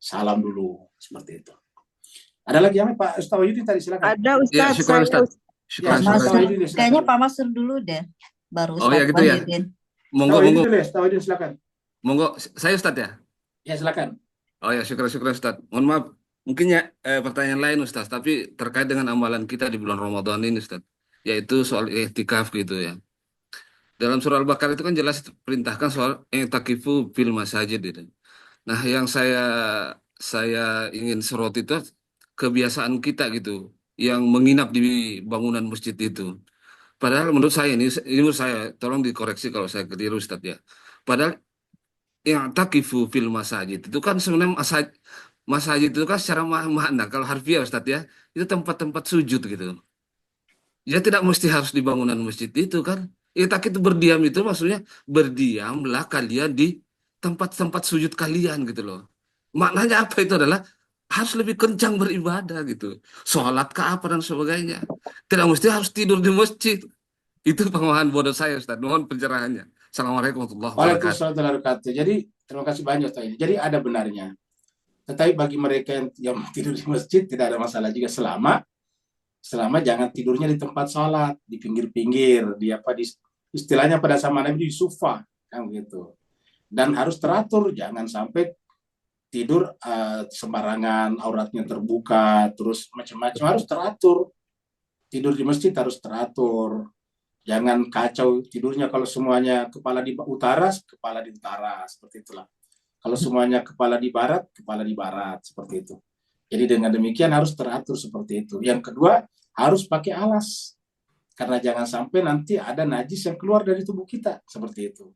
Salam dulu. Seperti itu. Ada lagi yang Pak Ustaz Wahyudin tadi silakan. Ada Ya, Ustadz, syukur Ustaz. Ya, Syukur, Pak Ustaz syukur. Masur, Wahyudin silakan. kayaknya Pak Masur dulu deh, baru Oh ya Ustadz gitu ya. Wahyudin. Monggo, Ustaz Wahyudin monggo. dulu ya, Ustaz Wahyudin silakan. Monggo, saya Ustaz ya. Ya silakan. Oh ya, syukur Ustaz. Mohon maaf, mungkin ya pertanyaan lain Ustaz, tapi terkait dengan amalan kita di bulan Ramadan ini Ustaz, yaitu soal iktikaf gitu ya. Dalam surah Al-Baqarah itu kan jelas perintahkan soal i'takifu fil masajid itu. Nah, yang saya ingin sorot itu kebiasaan kita gitu, yang menginap di bangunan masjid itu. Padahal menurut saya ini menurut saya, tolong dikoreksi kalau saya keliru Ustaz ya. Padahal i'takifu fil masajid itu kan sebenarnya masajid itu kan secara makna kalau harfiah Ustaz ya, itu tempat-tempat sujud gitu. Ya tidak mesti harus di bangunan masjid itu kan. I'tikaf itu berdiam itu maksudnya berdiamlah kalian di tempat-tempat sujud kalian gitu loh. Maknanya apa itu adalah harus lebih kencang beribadah gitu. Sholat ke apa dan sebagainya. Tidak mesti harus tidur di masjid. Itu pemahaman bodoh saya Ustaz. Mohon pencerahannya. Assalamualaikum warahmatullahi wabarakatuh. Waalaikumsalam warahmatullahi wabarakatuh. Jadi terima kasih banyak Ustaz. Jadi ada benarnya. Tetapi bagi mereka yang tidur di masjid tidak ada masalah juga selama jangan tidurnya di tempat sholat, di pinggir-pinggir, di istilahnya pada zaman Nabi di sufa, kan gitu. Dan harus teratur, jangan sampai tidur sembarangan, auratnya terbuka, terus macam-macam, harus teratur. Tidur di masjid harus teratur. Jangan kacau tidurnya kalau semuanya kepala di utara, kepala di utara, seperti itulah. Kalau semuanya kepala di barat, seperti itu. Jadi dengan demikian harus teratur seperti itu. Yang kedua, harus pakai alas. Karena jangan sampai nanti ada najis yang keluar dari tubuh kita. Seperti itu.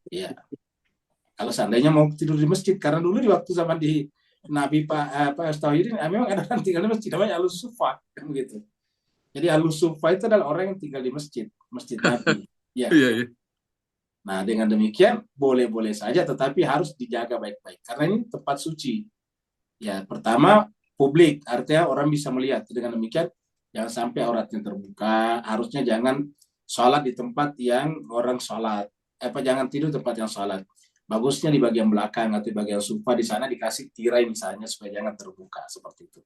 Ya. Kalau seandainya mau tidur di masjid. Karena dulu di waktu zaman di Nabi Pak Ustaz Wahyudin, memang ada orang tinggal di masjid. Namanya Ahlus Sufa. Begitu. Jadi Ahlus Sufa itu adalah orang yang tinggal di masjid. Masjid Nabi. Ya. Iya. Nah, dengan demikian boleh-boleh saja, tetapi harus dijaga baik-baik. Karena ini tempat suci. Ya, pertama, publik, artinya orang bisa melihat. Dengan demikian, jangan sampai auratnya terbuka. Harusnya jangan sholat di tempat yang orang sholat. Jangan tidur di tempat yang sholat. Bagusnya di bagian belakang atau di bagian sofa, di sana dikasih tirai misalnya supaya jangan terbuka seperti itu.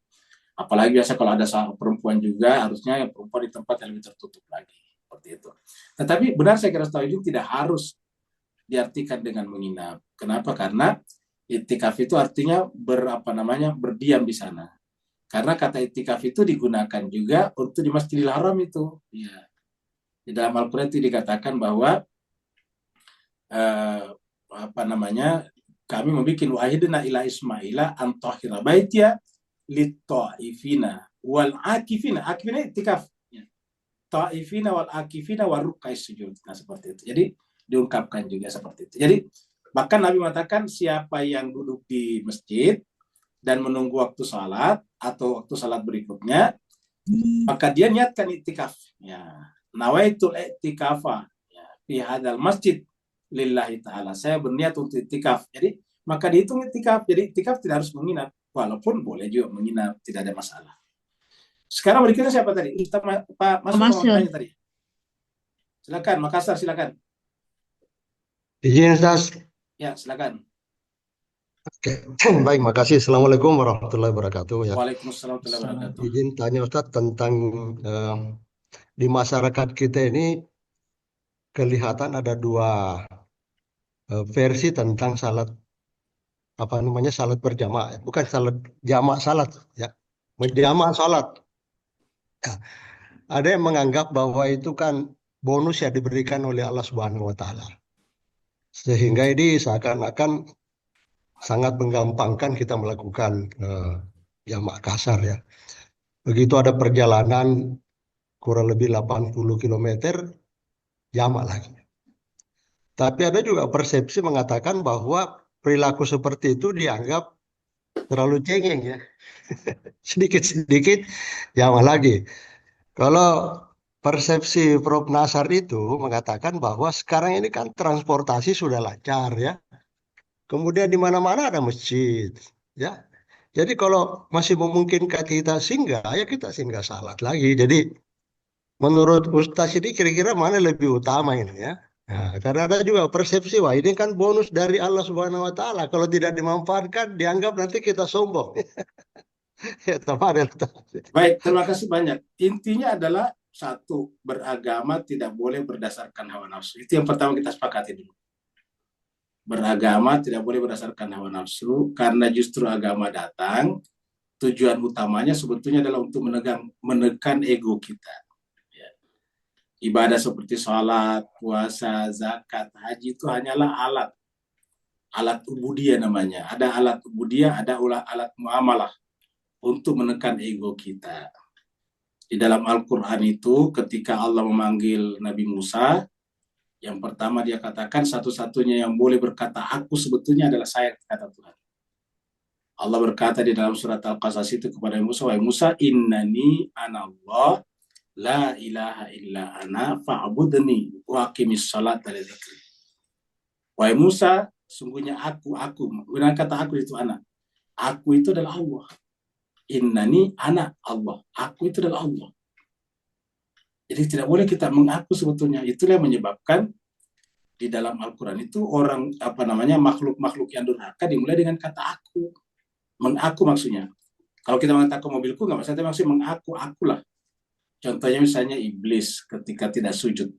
Apalagi biasa kalau ada perempuan juga, harusnya yang perempuan di tempat yang lebih tertutup lagi. Seperti itu. Tetapi benar saya kira Ustaz Wahyudin tidak harus diartikan dengan menginap. Kenapa? Karena i'tikaf itu artinya berdiam di sana. Karena kata i'tikaf itu digunakan juga untuk di Masjidil Haram itu. Ya. Di dalam Al-Qur'an itu dikatakan bahwa kami membuat wahidna ila Ismaila an tahira baitya lit-ta'ifina wal akifina. Akifina i'tikaf. Ta'ifina wal akifina wa ruk'ai sujud. Nah, seperti itu. Jadi diungkapkan juga seperti itu. Jadi bahkan Nabi mengatakan siapa yang duduk di masjid dan menunggu waktu salat atau waktu salat berikutnya, maka dia niatkan i'tikaf. Ya. Nawaitul i'tikafa ya, fi hadzal masjid lillahi ta'ala. Saya berniat untuk i'tikaf. Jadi maka dihitung i'tikaf. Jadi i'tikaf tidak harus menginap, walaupun boleh juga menginap, tidak ada masalah. Sekarang berikutnya siapa tadi? Pak Masur mau tanya tadi. Silakan, Makassar silakan. Izin Ustaz. Ya, silakan. Oke, baik, makasih. Assalamualaikum warahmatullahi wabarakatuh ya. Waalaikumsalam warahmatullahi wabarakatuh. Izin tanya Ustadz tentang di masyarakat kita ini kelihatan ada dua versi tentang salat apa namanya salat berjamaah, bukan salat jamaah salat ya, berjamaah salat. Ya, ada yang menganggap bahwa itu kan bonus yang diberikan oleh Allah Subhanahu Wa Taala, sehingga ini seakan-akan sangat menggampangkan kita melakukan jamaah kasar ya. Begitu ada perjalanan kurang lebih 80 km, jamaah lagi. Tapi ada juga persepsi mengatakan bahwa perilaku seperti itu dianggap terlalu cengeng ya. Sedikit-sedikit jamaah lagi. Kalau persepsi Prof. Nasar itu mengatakan bahwa sekarang ini kan transportasi sudah lancar ya. Kemudian di mana-mana ada masjid ya. Jadi kalau masih memungkinkan kita singgah, ya kita singgah salat lagi. Jadi menurut Ustaz ini kira-kira mana lebih utama ini ya? Nah, karena ada juga persepsi, wah ini kan bonus dari Allah Subhanahu Wa Taala. Kalau tidak dimanfaatkan, dianggap nanti kita sombong. Ya, Baik, terima kasih banyak. Intinya adalah satu, beragama tidak boleh berdasarkan hawa nafsu. Itu yang pertama kita sepakati dulu. Beragama tidak boleh berdasarkan hawa nafsu, karena justru agama datang, tujuan utamanya sebetulnya adalah untuk menekan ego kita. Ya. Ibadah seperti sholat, puasa, zakat, haji itu hanyalah alat ubudiyah namanya. Ada alat ubudiyah, ada alat muamalah untuk menekan ego kita. Di dalam Al-Quran itu ketika Allah memanggil Nabi Musa, yang pertama dia katakan satu-satunya yang boleh berkata aku sebetulnya adalah saya, kata Tuhan. Allah berkata di dalam surat Al-Qasas itu kepada Musa, wahai Musa, innani anallah la ilaha illa ana fa'budni wa aqimis salata li dzikri. Wahai Musa, sungguhnya aku, benar kata aku itu anak. Aku itu adalah Allah. Innani ana Allah. Aku itu adalah Allah. Jadi tidak boleh kita mengaku sebetulnya. Itulah yang menyebabkan di dalam Al-Quran itu orang makhluk-makhluk yang durhaka dimulai dengan kata aku. Mengaku maksudnya. Kalau kita mengatakan mobilku nggak masalah, tapi maksudnya mengaku, akulah. Contohnya misalnya iblis ketika tidak sujud.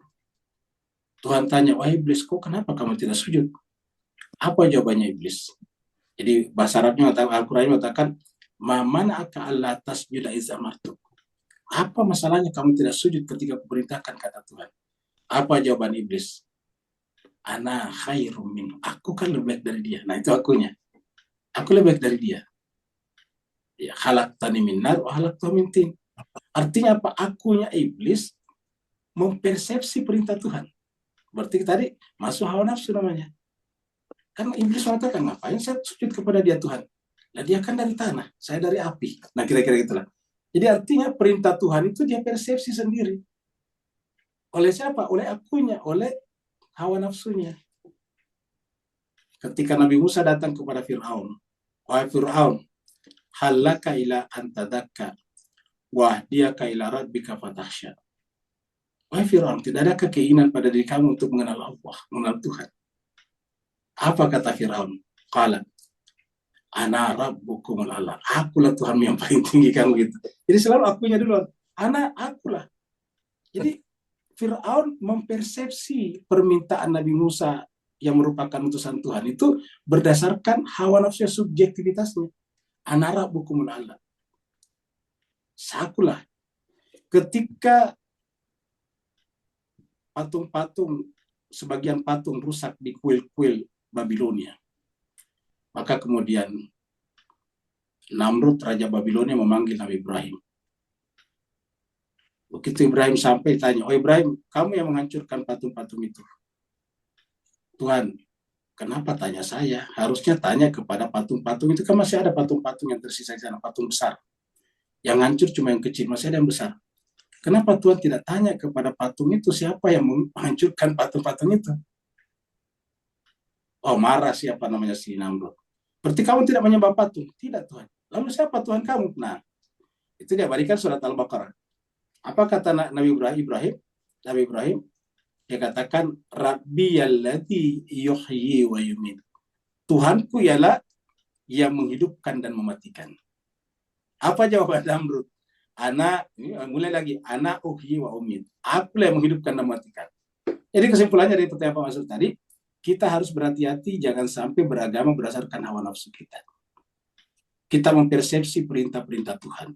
Tuhan tanya, wahai iblis, kok kenapa kamu tidak sujud? Apa jawabannya iblis? Jadi bahasa Arabnya Al-Quran mengatakan, "Mamana aka alla tasjuda iza amartuk." Apa masalahnya kamu tidak sujud ketika kuperintahkan, kata Tuhan? Apa jawaban iblis? Ana khairum min. Aku kan lebih baik dari dia. Nah itu akunya. Aku lebih baik dari dia. Ya, khalaqtani min nar wa khalaqtahu min tin. Artinya apa? Akunya iblis mempersepsi perintah Tuhan. Berarti tadi masuk hawa nafsu namanya. Kan iblis mengatakan, ngapain saya sujud kepada dia Tuhan? Nah dia kan dari tanah, saya dari api. Nah kira-kira itulah. Jadi artinya perintah Tuhan itu dia persepsi sendiri. Oleh siapa? Oleh akunya, oleh hawa nafsunya. Ketika Nabi Musa datang kepada Fir'aun, wahai Fir'aun, halaka ila antadakka wahdiyaka ila rabbika fatakhsha. Wahai Fir'aun, tidak ada keinginan pada diri kamu untuk mengenal Allah, mengenal Tuhan. Apa kata Fir'aun? Qala ana rabbukumul a'la. Akulah Tuhan yang paling tinggi kamu gitu. Jadi selalu akunya dulu. Akulah. Jadi Fir'aun mempersepsi permintaan Nabi Musa yang merupakan utusan Tuhan itu berdasarkan hawa nafsu subjektivitasnya. Ana rabbukumul a'la. Akulah. Ketika patung-patung, sebagian patung rusak di kuil-kuil Babilonia, maka kemudian Namrud, Raja Babilonia, memanggil Nabi Ibrahim. Begitu Ibrahim sampai, tanya, oh Ibrahim, kamu yang menghancurkan patung-patung itu. Tuhan, kenapa tanya saya? Harusnya tanya kepada patung-patung itu, kan masih ada patung-patung yang tersisa di sana, patung besar. Yang hancur cuma yang kecil, masih ada yang besar. Kenapa Tuhan tidak tanya kepada patung itu, siapa yang menghancurkan patung-patung itu? Oh, marah siapa namanya si Namrud. Berarti kamu tidak menyembah patung? Tidak Tuhan. Lalu siapa Tuhan kamu? Nah, itu dia balikan surat Al-Baqarah. Apa kata Nabi Ibrahim? Nabi Ibrahim, dia katakan, Rabbi yalladhi yuhyi wa yumit. Tuhanku ialah yang menghidupkan dan mematikan. Apa jawaban Namrud? Ana, mulai lagi, ana uhyi wa umit. Akulah yang menghidupkan dan mematikan. Jadi kesimpulannya dari pertanyaan Pak Masud tadi, kita harus berhati-hati jangan sampai beragama berdasarkan hawa nafsu kita. Kita mempersepsi perintah-perintah Tuhan.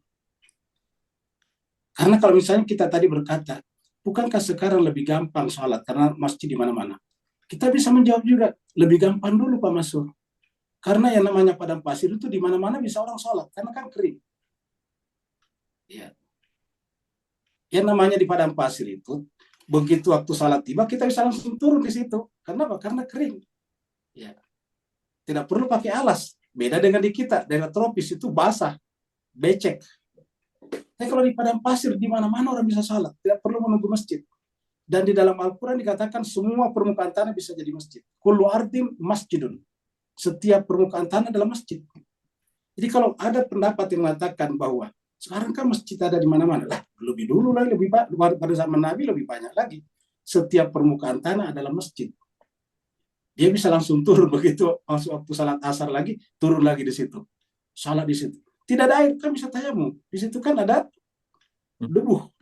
Karena kalau misalnya kita tadi berkata, bukankah sekarang lebih gampang sholat karena masjid di mana-mana? Kita bisa menjawab juga, lebih gampang dulu Pak Masud. Karena yang namanya padang pasir itu di mana-mana bisa orang sholat, karena kan kering. Ya. Yang namanya di padang pasir itu, begitu waktu sholat tiba, kita bisa langsung turun di situ. Kenapa? Karena kering. Ya. Tidak perlu pakai alas. Beda dengan di kita, daerah tropis itu basah, becek. Tapi kalau di padang pasir, di mana-mana orang bisa sholat, tidak perlu menunggu masjid. Dan di dalam Al-Quran dikatakan semua permukaan tanah bisa jadi masjid. Kullu ardin masjidun. Setiap permukaan tanah adalah masjid. Jadi kalau ada pendapat yang mengatakan bahwa sekarang kan masjid ada di mana-mana, lah lebih dulu lagi, lebih pada zaman Nabi lebih banyak lagi. Setiap permukaan tanah adalah masjid. Dia bisa langsung turun begitu masuk waktu salat asar lagi, turun lagi di situ, salat di situ. Tidak ada air kan bisa tayamum. Di situ kan ada debu.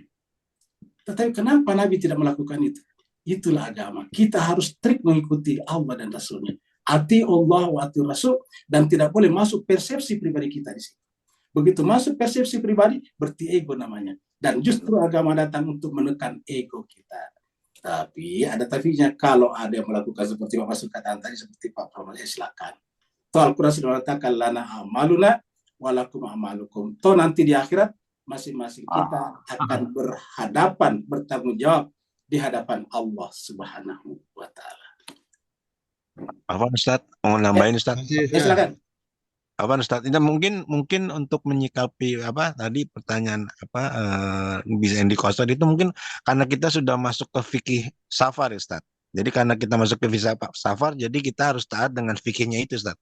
Tetapi kenapa Nabi tidak melakukan itu? Itulah agama. Kita harus strikt mengikuti Allah dan Rasulnya. Ati Allah wa ati Rasul, dan tidak boleh masuk persepsi pribadi kita di situ. Begitu masuk persepsi pribadi, berarti ego namanya. Dan justru agama datang untuk menekan ego kita. Tapi ada tapinya, kalau ada yang melakukan seperti Pak Masud katakan tadi, seperti Pak Pramono, silakan. Toh Al-Quran sudah mengatakan, lana amaluna walakum amalukum. Toh nanti di akhirat, masing-masing kita akan berhadapan, bertanggung jawab di hadapan Allah Subhanahu wa Ta'ala. Apa Ustaz? Mau nambahin Ustaz? Silakan. Apa Ustaz? Itu mungkin untuk menyikapi apa tadi pertanyaan apa bisa yang dikosor itu mungkin karena kita sudah masuk ke fikih safar ya Ustaz. Jadi karena kita masuk ke fikih safar, jadi kita harus taat dengan fikihnya itu Ustaz.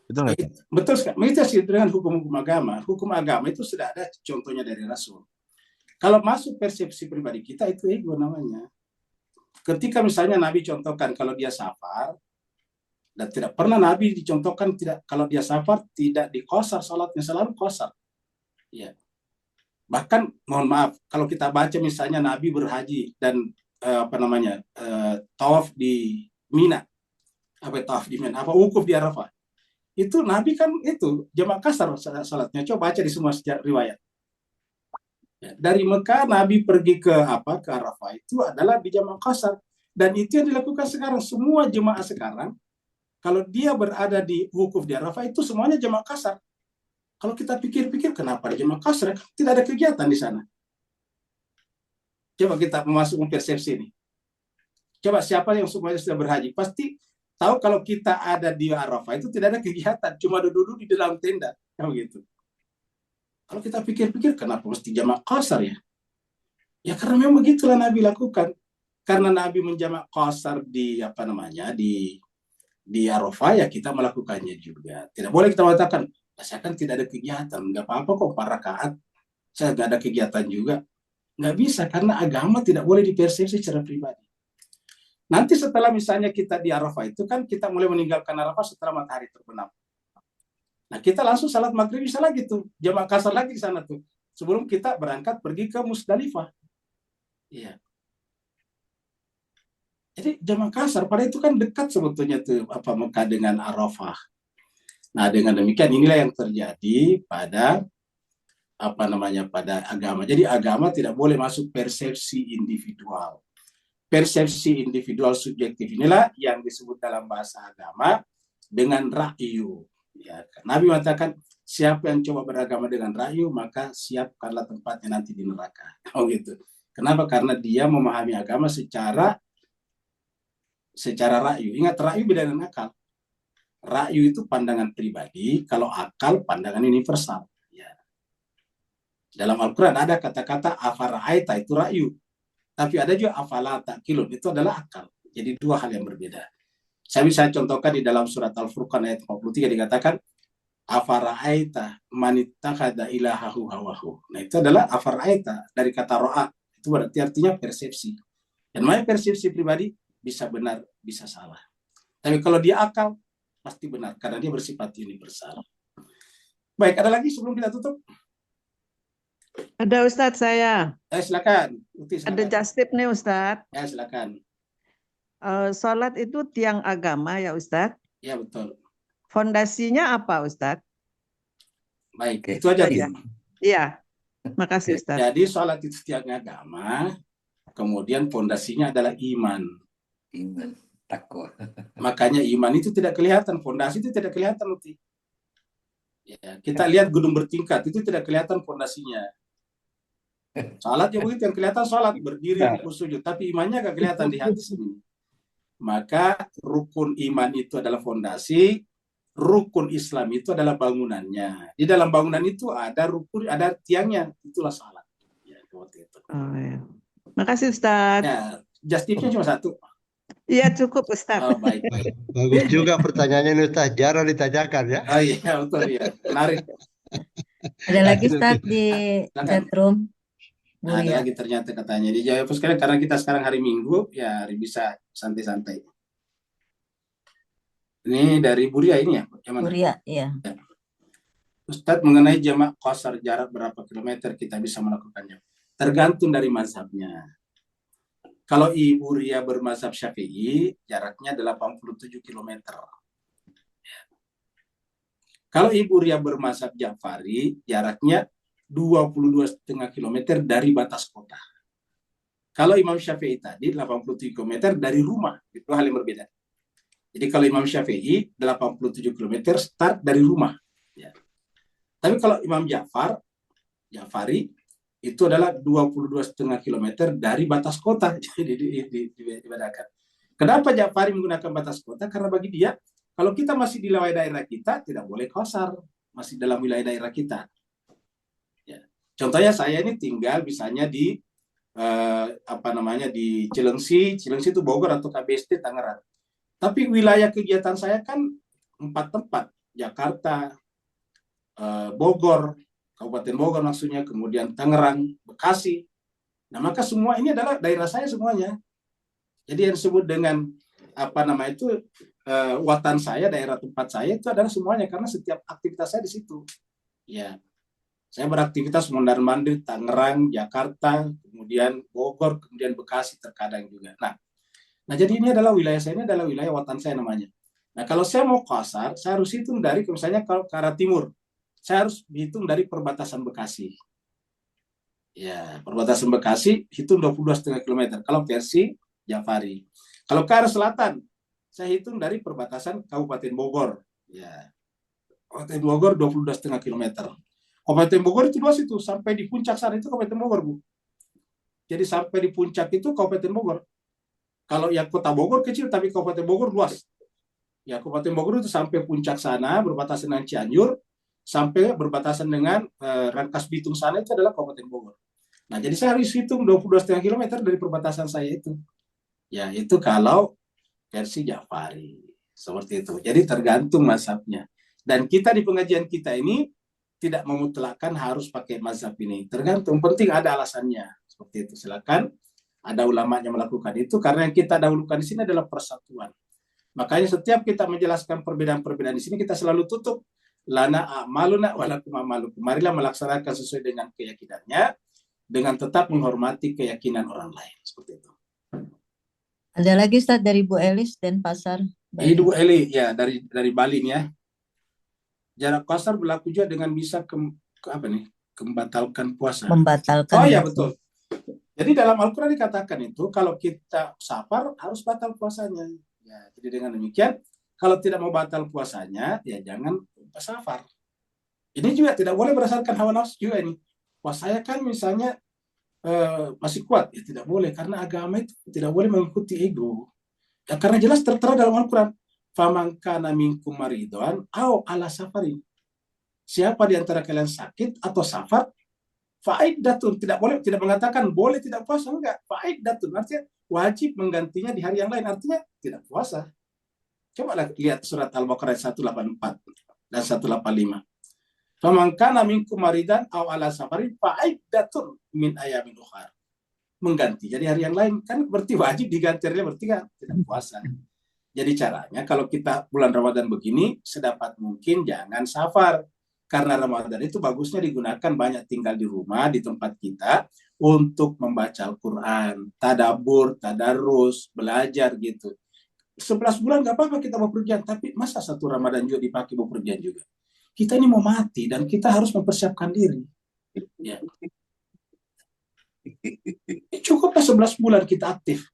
Betul nggak? Betul sekali. Itu sih dengan hukum-hukum agama. Hukum agama itu sudah ada contohnya dari Rasul. Kalau masuk persepsi pribadi kita itu ego namanya. Ketika misalnya Nabi contohkan kalau dia safar, dan tidak pernah Nabi dicontohkan tidak kalau dia safar tidak dikosar salatnya, selalu kosar. Ya. Bahkan mohon maaf kalau kita baca misalnya Nabi berhaji dan tawaf di Mina, tawaf di Mina, wukuf di Arafah. Itu Nabi kan itu jamak kasar salatnya. Coba baca di semua riwayat. Ya. Dari Mekah Nabi pergi ke Arafah itu adalah di jamak kasar, dan itu yang dilakukan sekarang semua jemaah sekarang. Kalau dia berada di wukuf di Arafah itu semuanya jamak kasar. Kalau kita pikir-pikir kenapa ada jamak kasar? Tidak ada kegiatan di sana. Coba kita memasukkan persepsi ini. Coba siapa yang semuanya sudah berhaji pasti tahu kalau kita ada di Arafah itu tidak ada kegiatan, cuma duduk di dalam tenda, gitu. Kalau kita pikir-pikir kenapa mesti jamak kasar ya? Ya karena memang begitulah Nabi lakukan. Karena Nabi menjamak kasar di di Arafah, ya kita melakukannya juga. Tidak boleh kita mengatakan, saya kan tidak ada kegiatan, nggak apa-apa kok 4 rakaat, saya nggak ada kegiatan juga. Nggak bisa, karena agama tidak boleh dipersepsi secara pribadi. Nanti setelah misalnya kita di Arafah itu kan kita mulai meninggalkan Arafah setelah matahari terbenam. Nah kita langsung salat maghrib bisa lagi tuh, jamak kasar lagi di sana tuh. Sebelum kita berangkat pergi ke Musdalifah. Iya. Jadi jamak kasar, pada itu kan dekat sebetulnya tuh Mekah dengan Arafah. Nah dengan demikian inilah yang terjadi pada pada agama. Jadi agama tidak boleh masuk persepsi individual. Persepsi individual subjektif inilah yang disebut dalam bahasa agama dengan ra'yu. Ya, Nabi mengatakan siapa yang coba beragama dengan ra'yu maka siapkanlah tempatnya nanti di neraka. Oh gitu. Kenapa? Karena dia memahami agama secara ra'yu. Ingat, ra'yu beda dengan akal. Ra'yu itu pandangan pribadi, kalau akal pandangan universal. Ya. Dalam Al-Quran ada kata-kata afara'aita, itu ra'yu. Tapi ada juga afala ta'qilun, itu adalah akal. Jadi 2 hal yang berbeda. Saya bisa contohkan di dalam surat Al-Furqan ayat 43 dikatakan afara'aita manittakhadha ilahahu hawahu. Nah itu adalah afara'aita dari kata ra'a. Itu berarti artinya persepsi. Dan namanya persepsi pribadi bisa benar, bisa salah. Tapi kalau dia akal, pasti benar, karena dia bersifat universal. Baik, ada lagi sebelum kita tutup? Ada Ustadz saya. Silakan. Uti, Ada silakan. just tip nih Ustadz. Ya, silakan. Sholat itu tiang agama ya Ustadz. Ya, betul. Fondasinya apa Ustadz? Baik, Oke, itu aja, ya. Tim. Iya, makasih Ustadz. Jadi sholat itu tiang agama, kemudian fondasinya adalah iman. Iman, takwa. Makanya iman itu tidak kelihatan, fondasi itu tidak kelihatan, Uti. Ya, kita lihat gedung bertingkat itu tidak kelihatan fondasinya. Salat ya begitu, yang kelihatan salat, berdiri, rukuk, sujud, tapi imannya gak kelihatan di hati sini. Maka rukun iman itu adalah fondasi, rukun Islam itu adalah bangunannya. Di dalam bangunan itu ada rukun, ada tiangnya, itulah salat. Ya, seperti itu. Oh, ya. Makasih Ustadz. Ya, just tipsnya cuma satu. Iya cukup Ustadz. Oh, baik. Bagus juga pertanyaannya ini Ustaz, jarang ditanyakan ya. Oh iya, betul ya. Menarik. Ada lagi Ustadz di chatroom. Nah, ada lagi ternyata katanya dijawab sekali karena kita sekarang hari Minggu ya hari bisa santai-santai. Ini dari Buria ini ya? Buria, iya. Ya. Ustadz, mengenai jamak qasar jarak berapa kilometer kita bisa melakukannya? Tergantung dari mazhabnya. Kalau Ibu Ria bermazhab Syafi'i, jaraknya 87 km. Kalau Ibu Ria bermazhab Ja'fari, jaraknya 22,5 km dari batas kota. Kalau Imam Syafi'i tadi 87 km dari rumah, itu hal yang berbeda. Jadi kalau Imam Syafi'i 87 km start dari rumah. Ya. Tapi kalau Imam Ja'fari itu adalah 22,5 km dari batas kota. Jadi dibedakan. Kenapa Ja'fari menggunakan batas kota? Karena bagi dia, kalau kita masih di wilayah daerah kita, tidak boleh qasar. Masih dalam wilayah daerah kita. Contohnya saya ini tinggal misalnya di di Cilengsi itu Bogor atau KBSD Tangerang. Tapi wilayah kegiatan saya kan 4 tempat, Jakarta, Bogor, Kabupaten Bogor maksudnya, kemudian Tangerang, Bekasi. Nah, maka semua ini adalah daerah saya semuanya. Jadi yang disebut dengan watan saya, daerah tempat saya itu adalah semuanya karena setiap aktivitas saya di situ. Ya. Saya beraktivitas mondar-mandir Tangerang, Jakarta, kemudian Bogor, kemudian Bekasi terkadang juga. Nah jadi ini adalah wilayah saya, ini adalah wilayah watan saya namanya. Nah kalau saya mau qasar, saya harus hitung dari misalnya kalau ke arah timur, saya harus hitung dari perbatasan Bekasi. Ya, perbatasan Bekasi hitung 22,5 km. Kalau versi Ja'fari. Kalau ke arah selatan, saya hitung dari perbatasan Kabupaten Bogor. Ya, Kabupaten Bogor 22,5 km. Kabupaten Bogor itu luas itu, sampai di puncak sana itu Kabupaten Bogor, Bu. Jadi sampai di puncak itu Kabupaten Bogor. Kalau yang Kota Bogor kecil, tapi Kabupaten Bogor luas. Ya, Kabupaten Bogor itu sampai puncak sana, berbatasan dengan Cianjur, sampai berbatasan dengan Rangkas Bitung sana itu adalah Kabupaten Bogor. Nah, jadi saya harus hitung 22,5 km dari perbatasan saya itu. Ya, itu kalau versi Ja'fari. Seperti itu. Jadi tergantung mazhabnya. Dan kita di pengajian kita ini tidak memutlakkan harus pakai mazhab ini. Tergantung, penting ada alasannya. Seperti itu, silakan. Ada ulamanya melakukan itu, karena yang kita dahulukan di sini adalah persatuan. Makanya setiap kita menjelaskan perbedaan-perbedaan di sini, kita selalu tutup. Lana a'maluna walakum a'malukum. Marilah melaksanakan sesuai dengan keyakinannya, dengan tetap menghormati keyakinan orang lain. Seperti itu. Ada lagi Ustaz dari Bu Elis dan Pasar. Ibu Eli, ya dari Bali nih ya. Jarak qasar berlaku juga dengan bisa membatalkan puasa. Membatalkan. Oh ya betul. Jadi dalam Al-Quran dikatakan itu kalau kita safar harus batal puasanya. Ya, jadi dengan demikian kalau tidak mau batal puasanya ya jangan safar. Ini juga tidak boleh berdasarkan hawa nafsu juga ini. Wah saya kan misalnya masih kuat, ya tidak boleh karena agama itu tidak boleh mengikuti ego. Ya, karena jelas tertera dalam Al-Quran. Faman kana minkum maridwan aw ala safarin. Siapa di antara kalian sakit atau safar, fa'iddatun, tidak mengatakan boleh tidak puasa, enggak. Fa'iddatun artinya wajib menggantinya di hari yang lain, artinya tidak puasa. Coba lihat surat Al-Baqarah 184 dan 185. Faman kana minkum maridan aw ala safarin fa'iddatun min ayamin ukhar. Mengganti jadi hari yang lain kan berarti wajib diganti berarti kan tidak puasa. Jadi caranya kalau kita bulan Ramadan begini, sedapat mungkin jangan safar. Karena Ramadan itu bagusnya digunakan banyak tinggal di rumah, di tempat kita, untuk membaca Al-Quran, tadabur, tadarus, belajar gitu. 11 bulan nggak apa-apa kita bepergian, tapi masa satu Ramadan juga dipakai bepergian juga? Kita ini mau mati dan kita harus mempersiapkan diri. Ya. Cukuplah 11 bulan kita aktif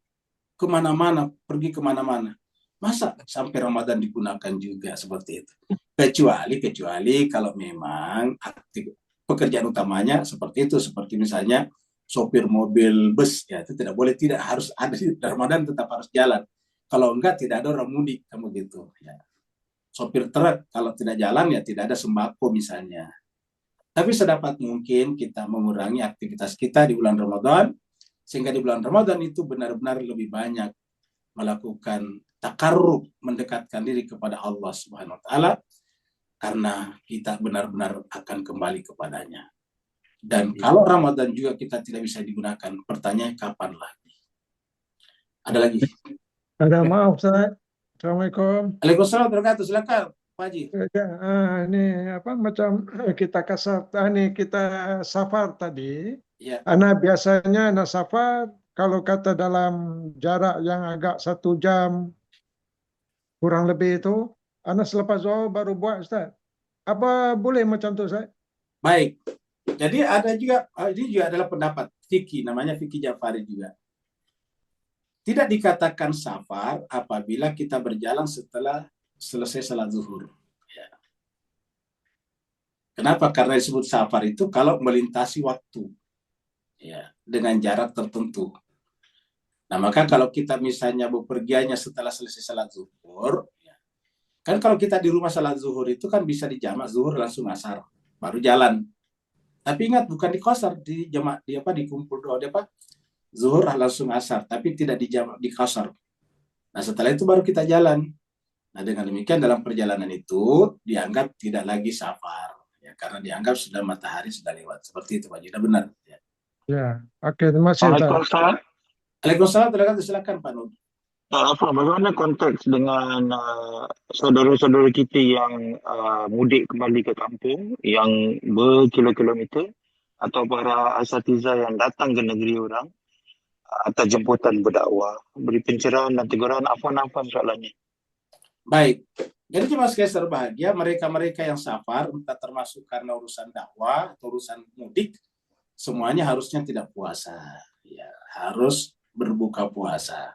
kemana-mana, pergi kemana-mana. Masa sampai Ramadan digunakan juga seperti itu? Kecuali kalau memang aktif pekerjaan utamanya seperti itu, seperti misalnya sopir mobil bus, ya itu tidak boleh, tidak harus ada di Ramadan, tetap harus jalan. Kalau enggak tidak ada orang mudik, kamu gitu. Ya. Sopir truk kalau tidak jalan ya tidak ada sembako misalnya. Tapi sedapat mungkin kita mengurangi aktivitas kita di bulan Ramadan, sehingga di bulan Ramadan itu benar-benar lebih banyak melakukan takarrub, mendekatkan diri kepada Allah Subhanahu wa taala, karena kita benar-benar akan kembali kepadanya. Dan kalau Ramadan juga kita tidak bisa digunakan, pertanyaan kapan lagi? Ada lagi? Ada, maaf Ustaz. Assalamualaikum. Waalaikumsalam warahmatullahi wabarakatuh. Silakan Pak Haji. Ini apa macam kita kita safar tadi. Ya. Anak biasanya anak safar kalau kata dalam jarak yang agak 1 jam kurang lebih itu, anak selepas zuhur baru buat Ustaz. Apa boleh macam tu Ustaz? Baik. Jadi ada juga, ini juga adalah pendapat fikih, namanya fikih Ja'fari juga. Tidak dikatakan safar apabila kita berjalan setelah selesai salat zuhur. Ya. Kenapa? Karena disebut safar itu kalau melintasi waktu, ya, dengan jarak tertentu. Nah, maka kalau kita misalnya bepergiannya setelah selesai salat zuhur, ya, kan kalau kita di rumah salat zuhur itu kan bisa dijamak zuhur langsung asar, baru jalan. Tapi ingat, bukan di qasar, di jamak, di kumpul doa, zuhur langsung asar, tapi tidak dijamak di qasar. Nah, setelah itu baru kita jalan. Nah, dengan demikian dalam perjalanan itu dianggap tidak lagi safar, ya, karena dianggap sudah matahari sudah lewat. Seperti itu Pak Jida, benar. Ya. Ya, oke, terima kasih Ustaz. Waalaikumsalam, silakan Pak Nur. Bagaimana konteks dengan saudara-saudara kita yang mudik kembali ke kampung, yang berkilo-kilometer, atau para asatiza yang datang ke negeri orang atas jemputan berdakwah, beri pencerahan dan teguran, apa soalannya? Baik, jadi cuma sekali berbahagia mereka-mereka yang safar, entah termasuk karena urusan dakwah atau urusan mudik, semuanya harusnya tidak puasa, ya, harus berbuka puasa.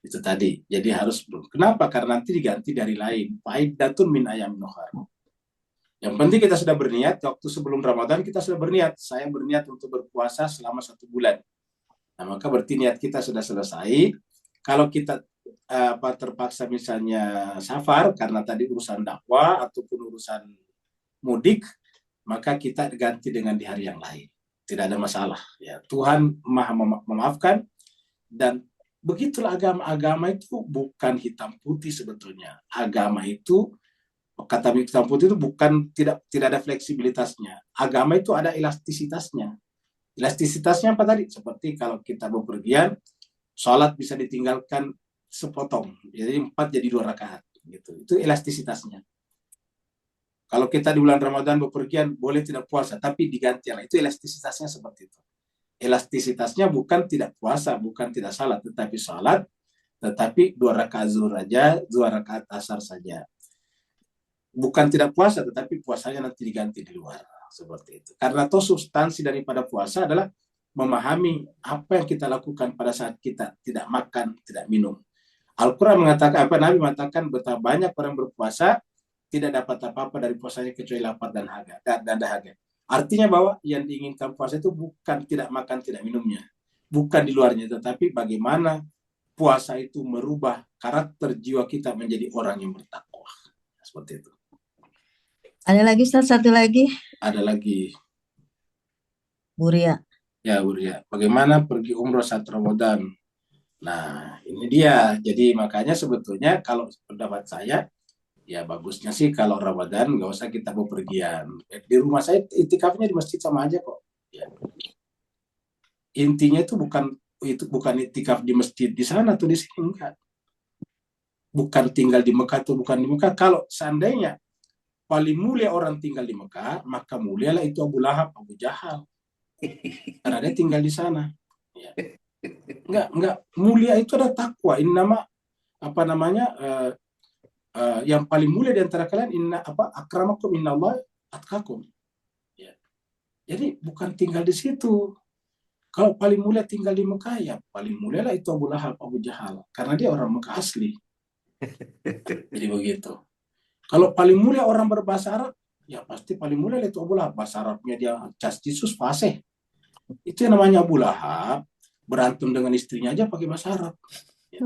Itu tadi. Jadi harus, kenapa? Karena nanti diganti dari lain. Faidatun min ayamin ukhar. Yang penting kita sudah berniat, waktu sebelum Ramadan kita sudah berniat, saya berniat untuk berpuasa selama 1 bulan. Nah, maka berarti niat kita sudah selesai. Kalau kita terpaksa misalnya safar karena tadi urusan dakwah ataupun urusan mudik, maka kita ganti dengan di hari yang lain. Tidak ada masalah. Ya, Tuhan Maha memaafkan. Dan begitulah agama itu bukan hitam putih sebetulnya. Agama itu, kata hitam putih itu bukan tidak ada fleksibilitasnya. Agama itu ada elastisitasnya. Elastisitasnya apa tadi? Seperti kalau kita bepergian, sholat bisa ditinggalkan sepotong, jadi 4 jadi 2 rakaat. Gitu. Itu elastisitasnya. Kalau kita di bulan Ramadan bepergian, boleh tidak puasa, tapi diganti. Itu elastisitasnya seperti itu. Elastisitasnya bukan tidak puasa, bukan tidak salat, tetapi salat, tetapi 2 rakaat zuhur aja, 2 rakaat asar saja. Bukan tidak puasa, tetapi puasanya nanti diganti di luar. Seperti itu. Karena toh substansi daripada puasa adalah memahami apa yang kita lakukan pada saat kita tidak makan, tidak minum. Al-Quran mengatakan, Nabi mengatakan betapa banyak orang berpuasa tidak dapat apa-apa dari puasanya kecuali lapar dan dahaga. Artinya bahwa yang diinginkan puasa itu bukan tidak makan, tidak minumnya. Bukan di luarnya, tetapi bagaimana puasa itu merubah karakter jiwa kita menjadi orang yang bertakwa. Seperti itu. Ada lagi Ustaz, satu lagi. Ada lagi. Buria. Ya, Buria. Bagaimana pergi umroh saat Ramadan? Nah, ini dia. Jadi makanya sebetulnya kalau pendapat saya, ya bagusnya sih kalau Ramadan nggak usah kita bepergian. Di rumah saya itikafnya di masjid sama aja kok. Ya. Intinya itu bukan itikaf di masjid di sana atau di sini, enggak. Bukan tinggal di Mekah atau bukan di Mekah. Kalau seandainya paling mulia orang tinggal di Mekah, maka mulialah itu Abu Lahab, Abu Jahal, karena dia tinggal di sana. Ya. Enggak, mulia itu ada takwa. Ini nama apa namanya? Yang paling mulia di antara kalian akramakum innallaha atqakum. Ya. Jadi bukan tinggal di situ. Kalau paling mulia tinggal di Mekah, ya paling mulia lah itu Abu Lahab, Abu Jahal, karena dia orang Mekah asli. Jadi begitu. Kalau paling mulia orang berbahasa Arab, ya pasti paling mulia itu Abu Lahab. Bahasa Arabnya dia Jesus fasih. Itu yang namanya Abu Lahab, berantem dengan istrinya aja pakai bahasa Arab. Ya.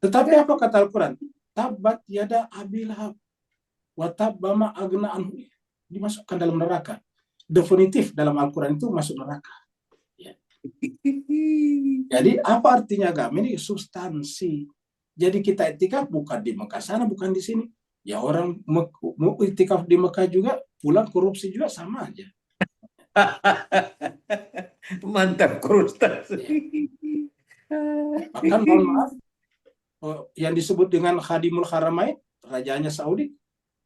Tetapi apa kata Al-Quran? Tabat yada Abi Lahab wa tabba ma agna anhu. Dimasukkan dalam neraka. Definitif dalam Al-Quran itu masuk neraka. Ya. Jadi apa artinya agama ini? Substansi. Jadi kita itikaf bukan di Mekah sana, bukan di sini. Ya orang mau itikaf di Mekah juga, pulang korupsi juga sama aja. Mantap, Ustaz. Ya. Bahkan mohon maaf, yang disebut dengan Khadimul Haramain, rajanya Saudi,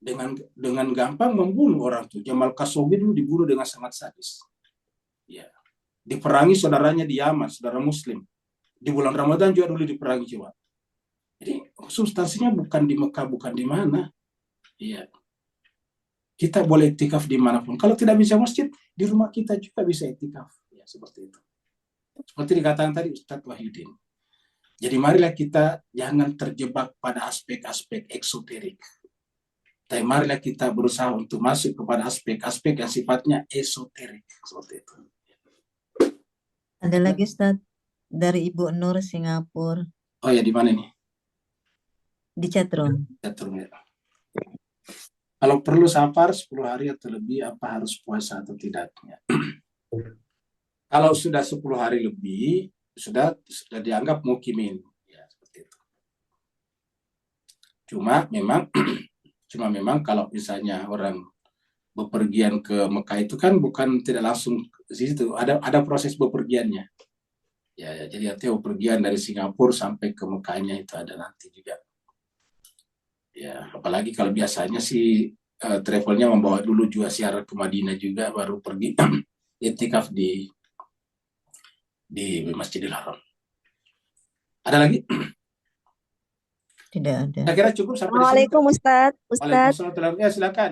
dengan gampang membunuh orang tuh. Jamal Khashoggi dulu dibunuh dengan sangat sadis. Ya. Diperangi saudaranya di Yaman, saudara Muslim. Di bulan Ramadan juga dulu diperangi coba. Jadi substansinya bukan di Mekah, bukan di mana. Iya. Kita boleh itikaf dimanapun. Kalau tidak bisa masjid, di rumah kita juga bisa itikaf. Ya, seperti itu. Seperti dikatakan tadi Ustadz Wahyudin. Jadi marilah kita jangan terjebak pada aspek-aspek eksoterik. Tapi marilah kita berusaha untuk masuk kepada aspek-aspek yang sifatnya esoterik. Seperti itu. Ada lagi Ustaz dari Ibu Nur Singapura Oh ya, di mana nih? di chatroom. Chatroom ya. Kalau perlu safar 10 hari atau lebih, apa harus puasa atau tidaknya? Kalau sudah 10 hari lebih, sudah dianggap mukimin. Ya, seperti itu. Cuma memang kalau misalnya orang bepergian ke Mekah itu kan bukan tidak langsung ke situ, ada proses bepergiannya. Ya, jadi artinya bepergian dari Singapura sampai ke Mekahnya itu ada nanti juga. Ya, apalagi kalau biasanya sih travelnya membawa dulu juga ziarah ke Madinah juga, baru pergi iktikaf di Masjidil Haram. Ada lagi? Tidak ada. Saya kira cukup sampai di sini. Assalamualaikum Ustadz. Waalaikumsalam. Ya, silakan.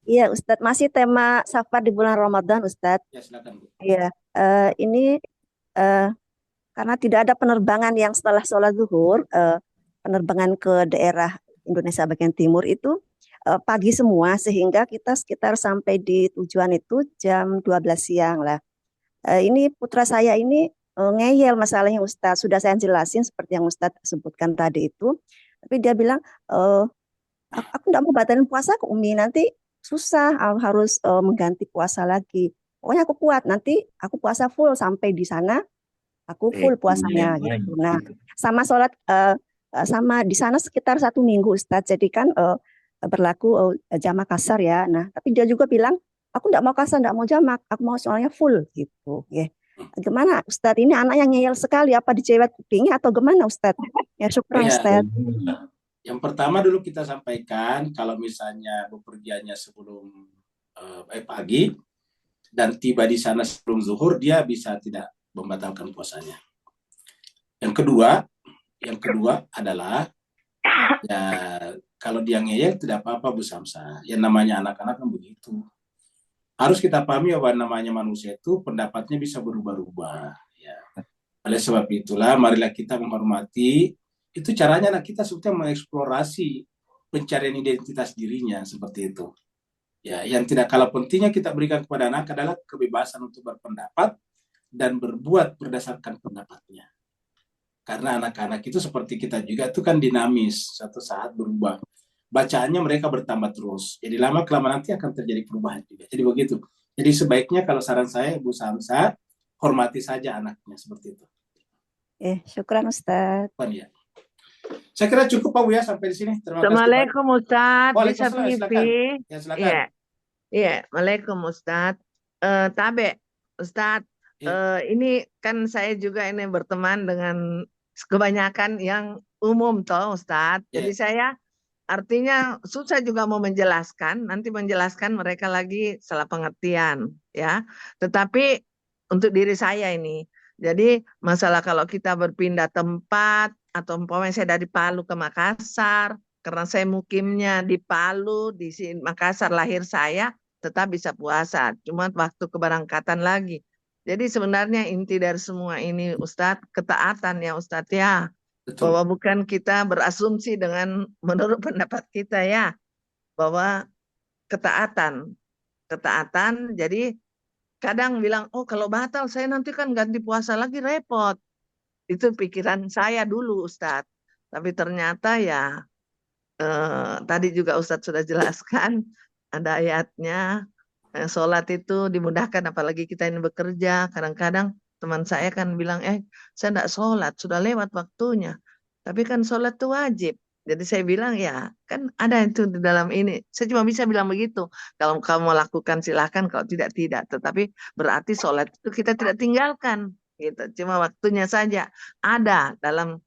Iya Ustadz, masih tema safar di bulan Ramadan Ustadz. Ya, silakan Bu. Iya, ini karena tidak ada penerbangan yang setelah sholat zuhur, penerbangan ke daerah Indonesia bagian timur itu pagi semua, sehingga kita sekitar sampai di tujuan itu jam 12 siang lah. Ini putra saya ini ngeyel masalahnya Ustadz, sudah saya jelasin seperti yang Ustadz sebutkan tadi itu, tapi dia bilang, aku tidak mau batalin puasa ke Umi, nanti susah, harus mengganti puasa lagi. Pokoknya aku kuat, nanti aku puasa full sampai di sana, aku full puasanya gitu. Nah, sama sholat, sama di sana sekitar 1 minggu Ustadz, jadi kan berlaku jamak kasar ya. Nah, tapi dia juga bilang, aku tidak mau kasar, tidak mau jamak, aku mau soalnya full gitu. Ya. Gimana Ustadz, ini anak yang ngeyel sekali, apa dicewet kupingnya atau gimana Ustadz? Ya syukur Ustadz. Yang pertama dulu kita sampaikan, kalau misalnya bepergiannya sebelum pagi dan tiba di sana sebelum zuhur, dia bisa tidak membatalkan puasanya. Yang kedua adalah ya kalau dia ngeyel tidak apa-apa Bu Samsa. Yang namanya anak-anak kan begitu. Harus kita pahami bahwa namanya manusia itu pendapatnya bisa berubah-ubah. Ya. Oleh sebab itulah marilah kita menghormati. Itu caranya anak kita sebetulnya mengeksplorasi pencarian identitas dirinya seperti itu. Ya, yang tidak kalah pentingnya kita berikan kepada anak adalah kebebasan untuk berpendapat dan berbuat berdasarkan pendapatnya. Karena anak-anak itu seperti kita juga itu kan dinamis, satu saat berubah. Bacaannya mereka bertambah terus. Jadi lama-kelamaan nanti akan terjadi perubahan juga. Jadi begitu. Jadi sebaiknya kalau saran saya Bu Samsa, hormati saja anaknya seperti itu. Syukran Ustadz. Ya. Saya kira cukup Pak Bu ya sampai di sini. Terima kasih. Assalamualaikum Ustadz. Bisa Waalaikumsalam, pipi. silakan. Ya, silakan. Iya. Iya, Waalaikum Ustadz. Tabe, Ustadz. Ini kan saya juga ini berteman dengan kebanyakan yang umum toh Ustadz. Jadi saya artinya susah juga mau menjelaskan, nanti menjelaskan mereka lagi salah pengertian ya. Tetapi untuk diri saya ini, jadi masalah kalau kita berpindah tempat atau umpamanya saya dari Palu ke Makassar, karena saya mukimnya di Palu, di Makassar lahir saya, tetap bisa puasa. Cuma waktu keberangkatan lagi. Jadi sebenarnya inti dari semua ini Ustadz, ketaatan ya Ustadz ya. Betul. Bahwa bukan kita berasumsi dengan menurut pendapat kita ya. Bahwa ketaatan. Jadi kadang bilang, oh kalau batal saya nanti kan ganti puasa lagi repot. Itu pikiran saya dulu Ustadz. Tapi ternyata ya tadi juga Ustadz sudah jelaskan ada ayatnya sholat itu dimudahkan apalagi kita ini bekerja. Kadang-kadang teman saya kan bilang saya enggak sholat sudah lewat waktunya. Tapi kan sholat itu wajib. Jadi saya bilang ya kan ada itu di dalam ini. Saya cuma bisa bilang begitu. Kalau kamu lakukan silahkan, kalau tidak. Tetapi berarti sholat itu kita tidak tinggalkan. Gitu. Cuma waktunya saja ada dalam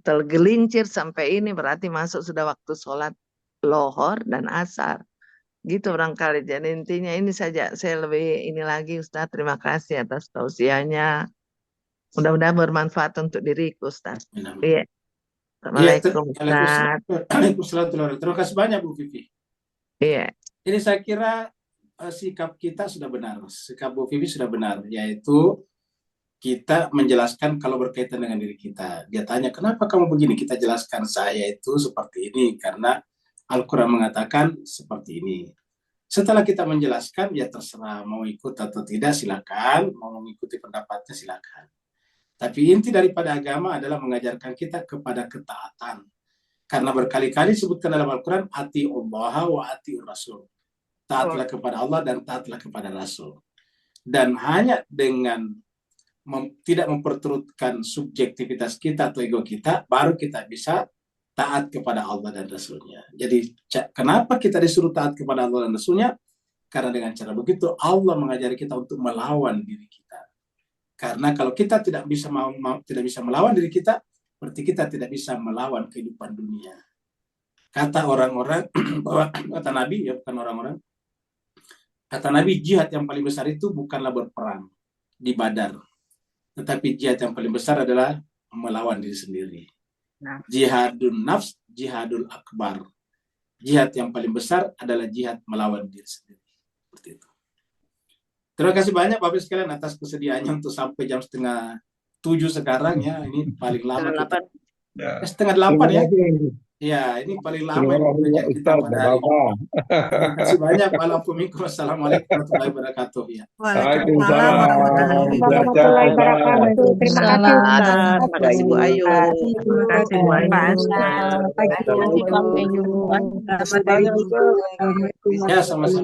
tergelincir sampai ini berarti masuk sudah waktu sholat lohor dan asar. Gitu barangkali. Jadi intinya ini saja. Saya lebih ini lagi Ustaz. Terima kasih atas tausiahnya. Mudah-mudahan bermanfaat untuk diriku Ustaz. Iya. Assalamualaikum Ustaz. Waalaikumsalam. Terima kasih banyak Bu Vivi. Iya. Jadi saya kira sikap kita sudah benar. Sikap Bu Vivi sudah benar. Yaitu kita menjelaskan kalau berkaitan dengan diri kita. Dia tanya, kenapa kamu begini? Kita jelaskan saya itu seperti ini. Karena Al-Quran mengatakan seperti ini. Setelah kita menjelaskan, ya terserah mau ikut atau tidak silakan, mau mengikuti pendapatnya silakan. Tapi inti daripada agama adalah mengajarkan kita kepada ketaatan. Karena berkali-kali disebutkan dalam Al-Quran, ati'ullaha wa ati'ur rasul. Taatlah kepada Allah dan taatlah kepada Rasul. Dan hanya dengan tidak memperturutkan subjektivitas kita atau ego kita, baru kita bisa taat kepada Allah dan Rasulnya. Jadi kenapa kita disuruh taat kepada Allah dan Rasulnya? Karena dengan cara begitu Allah mengajari kita untuk melawan diri kita. Karena kalau kita tidak bisa melawan diri kita, berarti kita tidak bisa melawan kehidupan dunia. Kata orang-orang bahwa kata Nabi ya bukan orang-orang. Kata Nabi jihad yang paling besar itu bukanlah berperang di Badar, tetapi jihad yang paling besar adalah melawan diri sendiri. Jihadun nafs, jihadul akbar. Jihad yang paling besar adalah jihad melawan diri sendiri. Seperti itu. Terima kasih banyak Bapak sekalian atas kesediaannya untuk sampai jam 6:30 sekarang ya. Ini paling lama kita. 7:30 ya. Ya, ini paling lama kita pada hari ini. Terima kasih banyak. Assalamualaikum warahmatullahi wabarakatuh. Ya. Waalaikumsalam warahmatullahi wabarakatuh. Terima kasih Ustaz. Pada Ibu Ayu. Terima kasih Bu Ayu. Ya, sama-sama.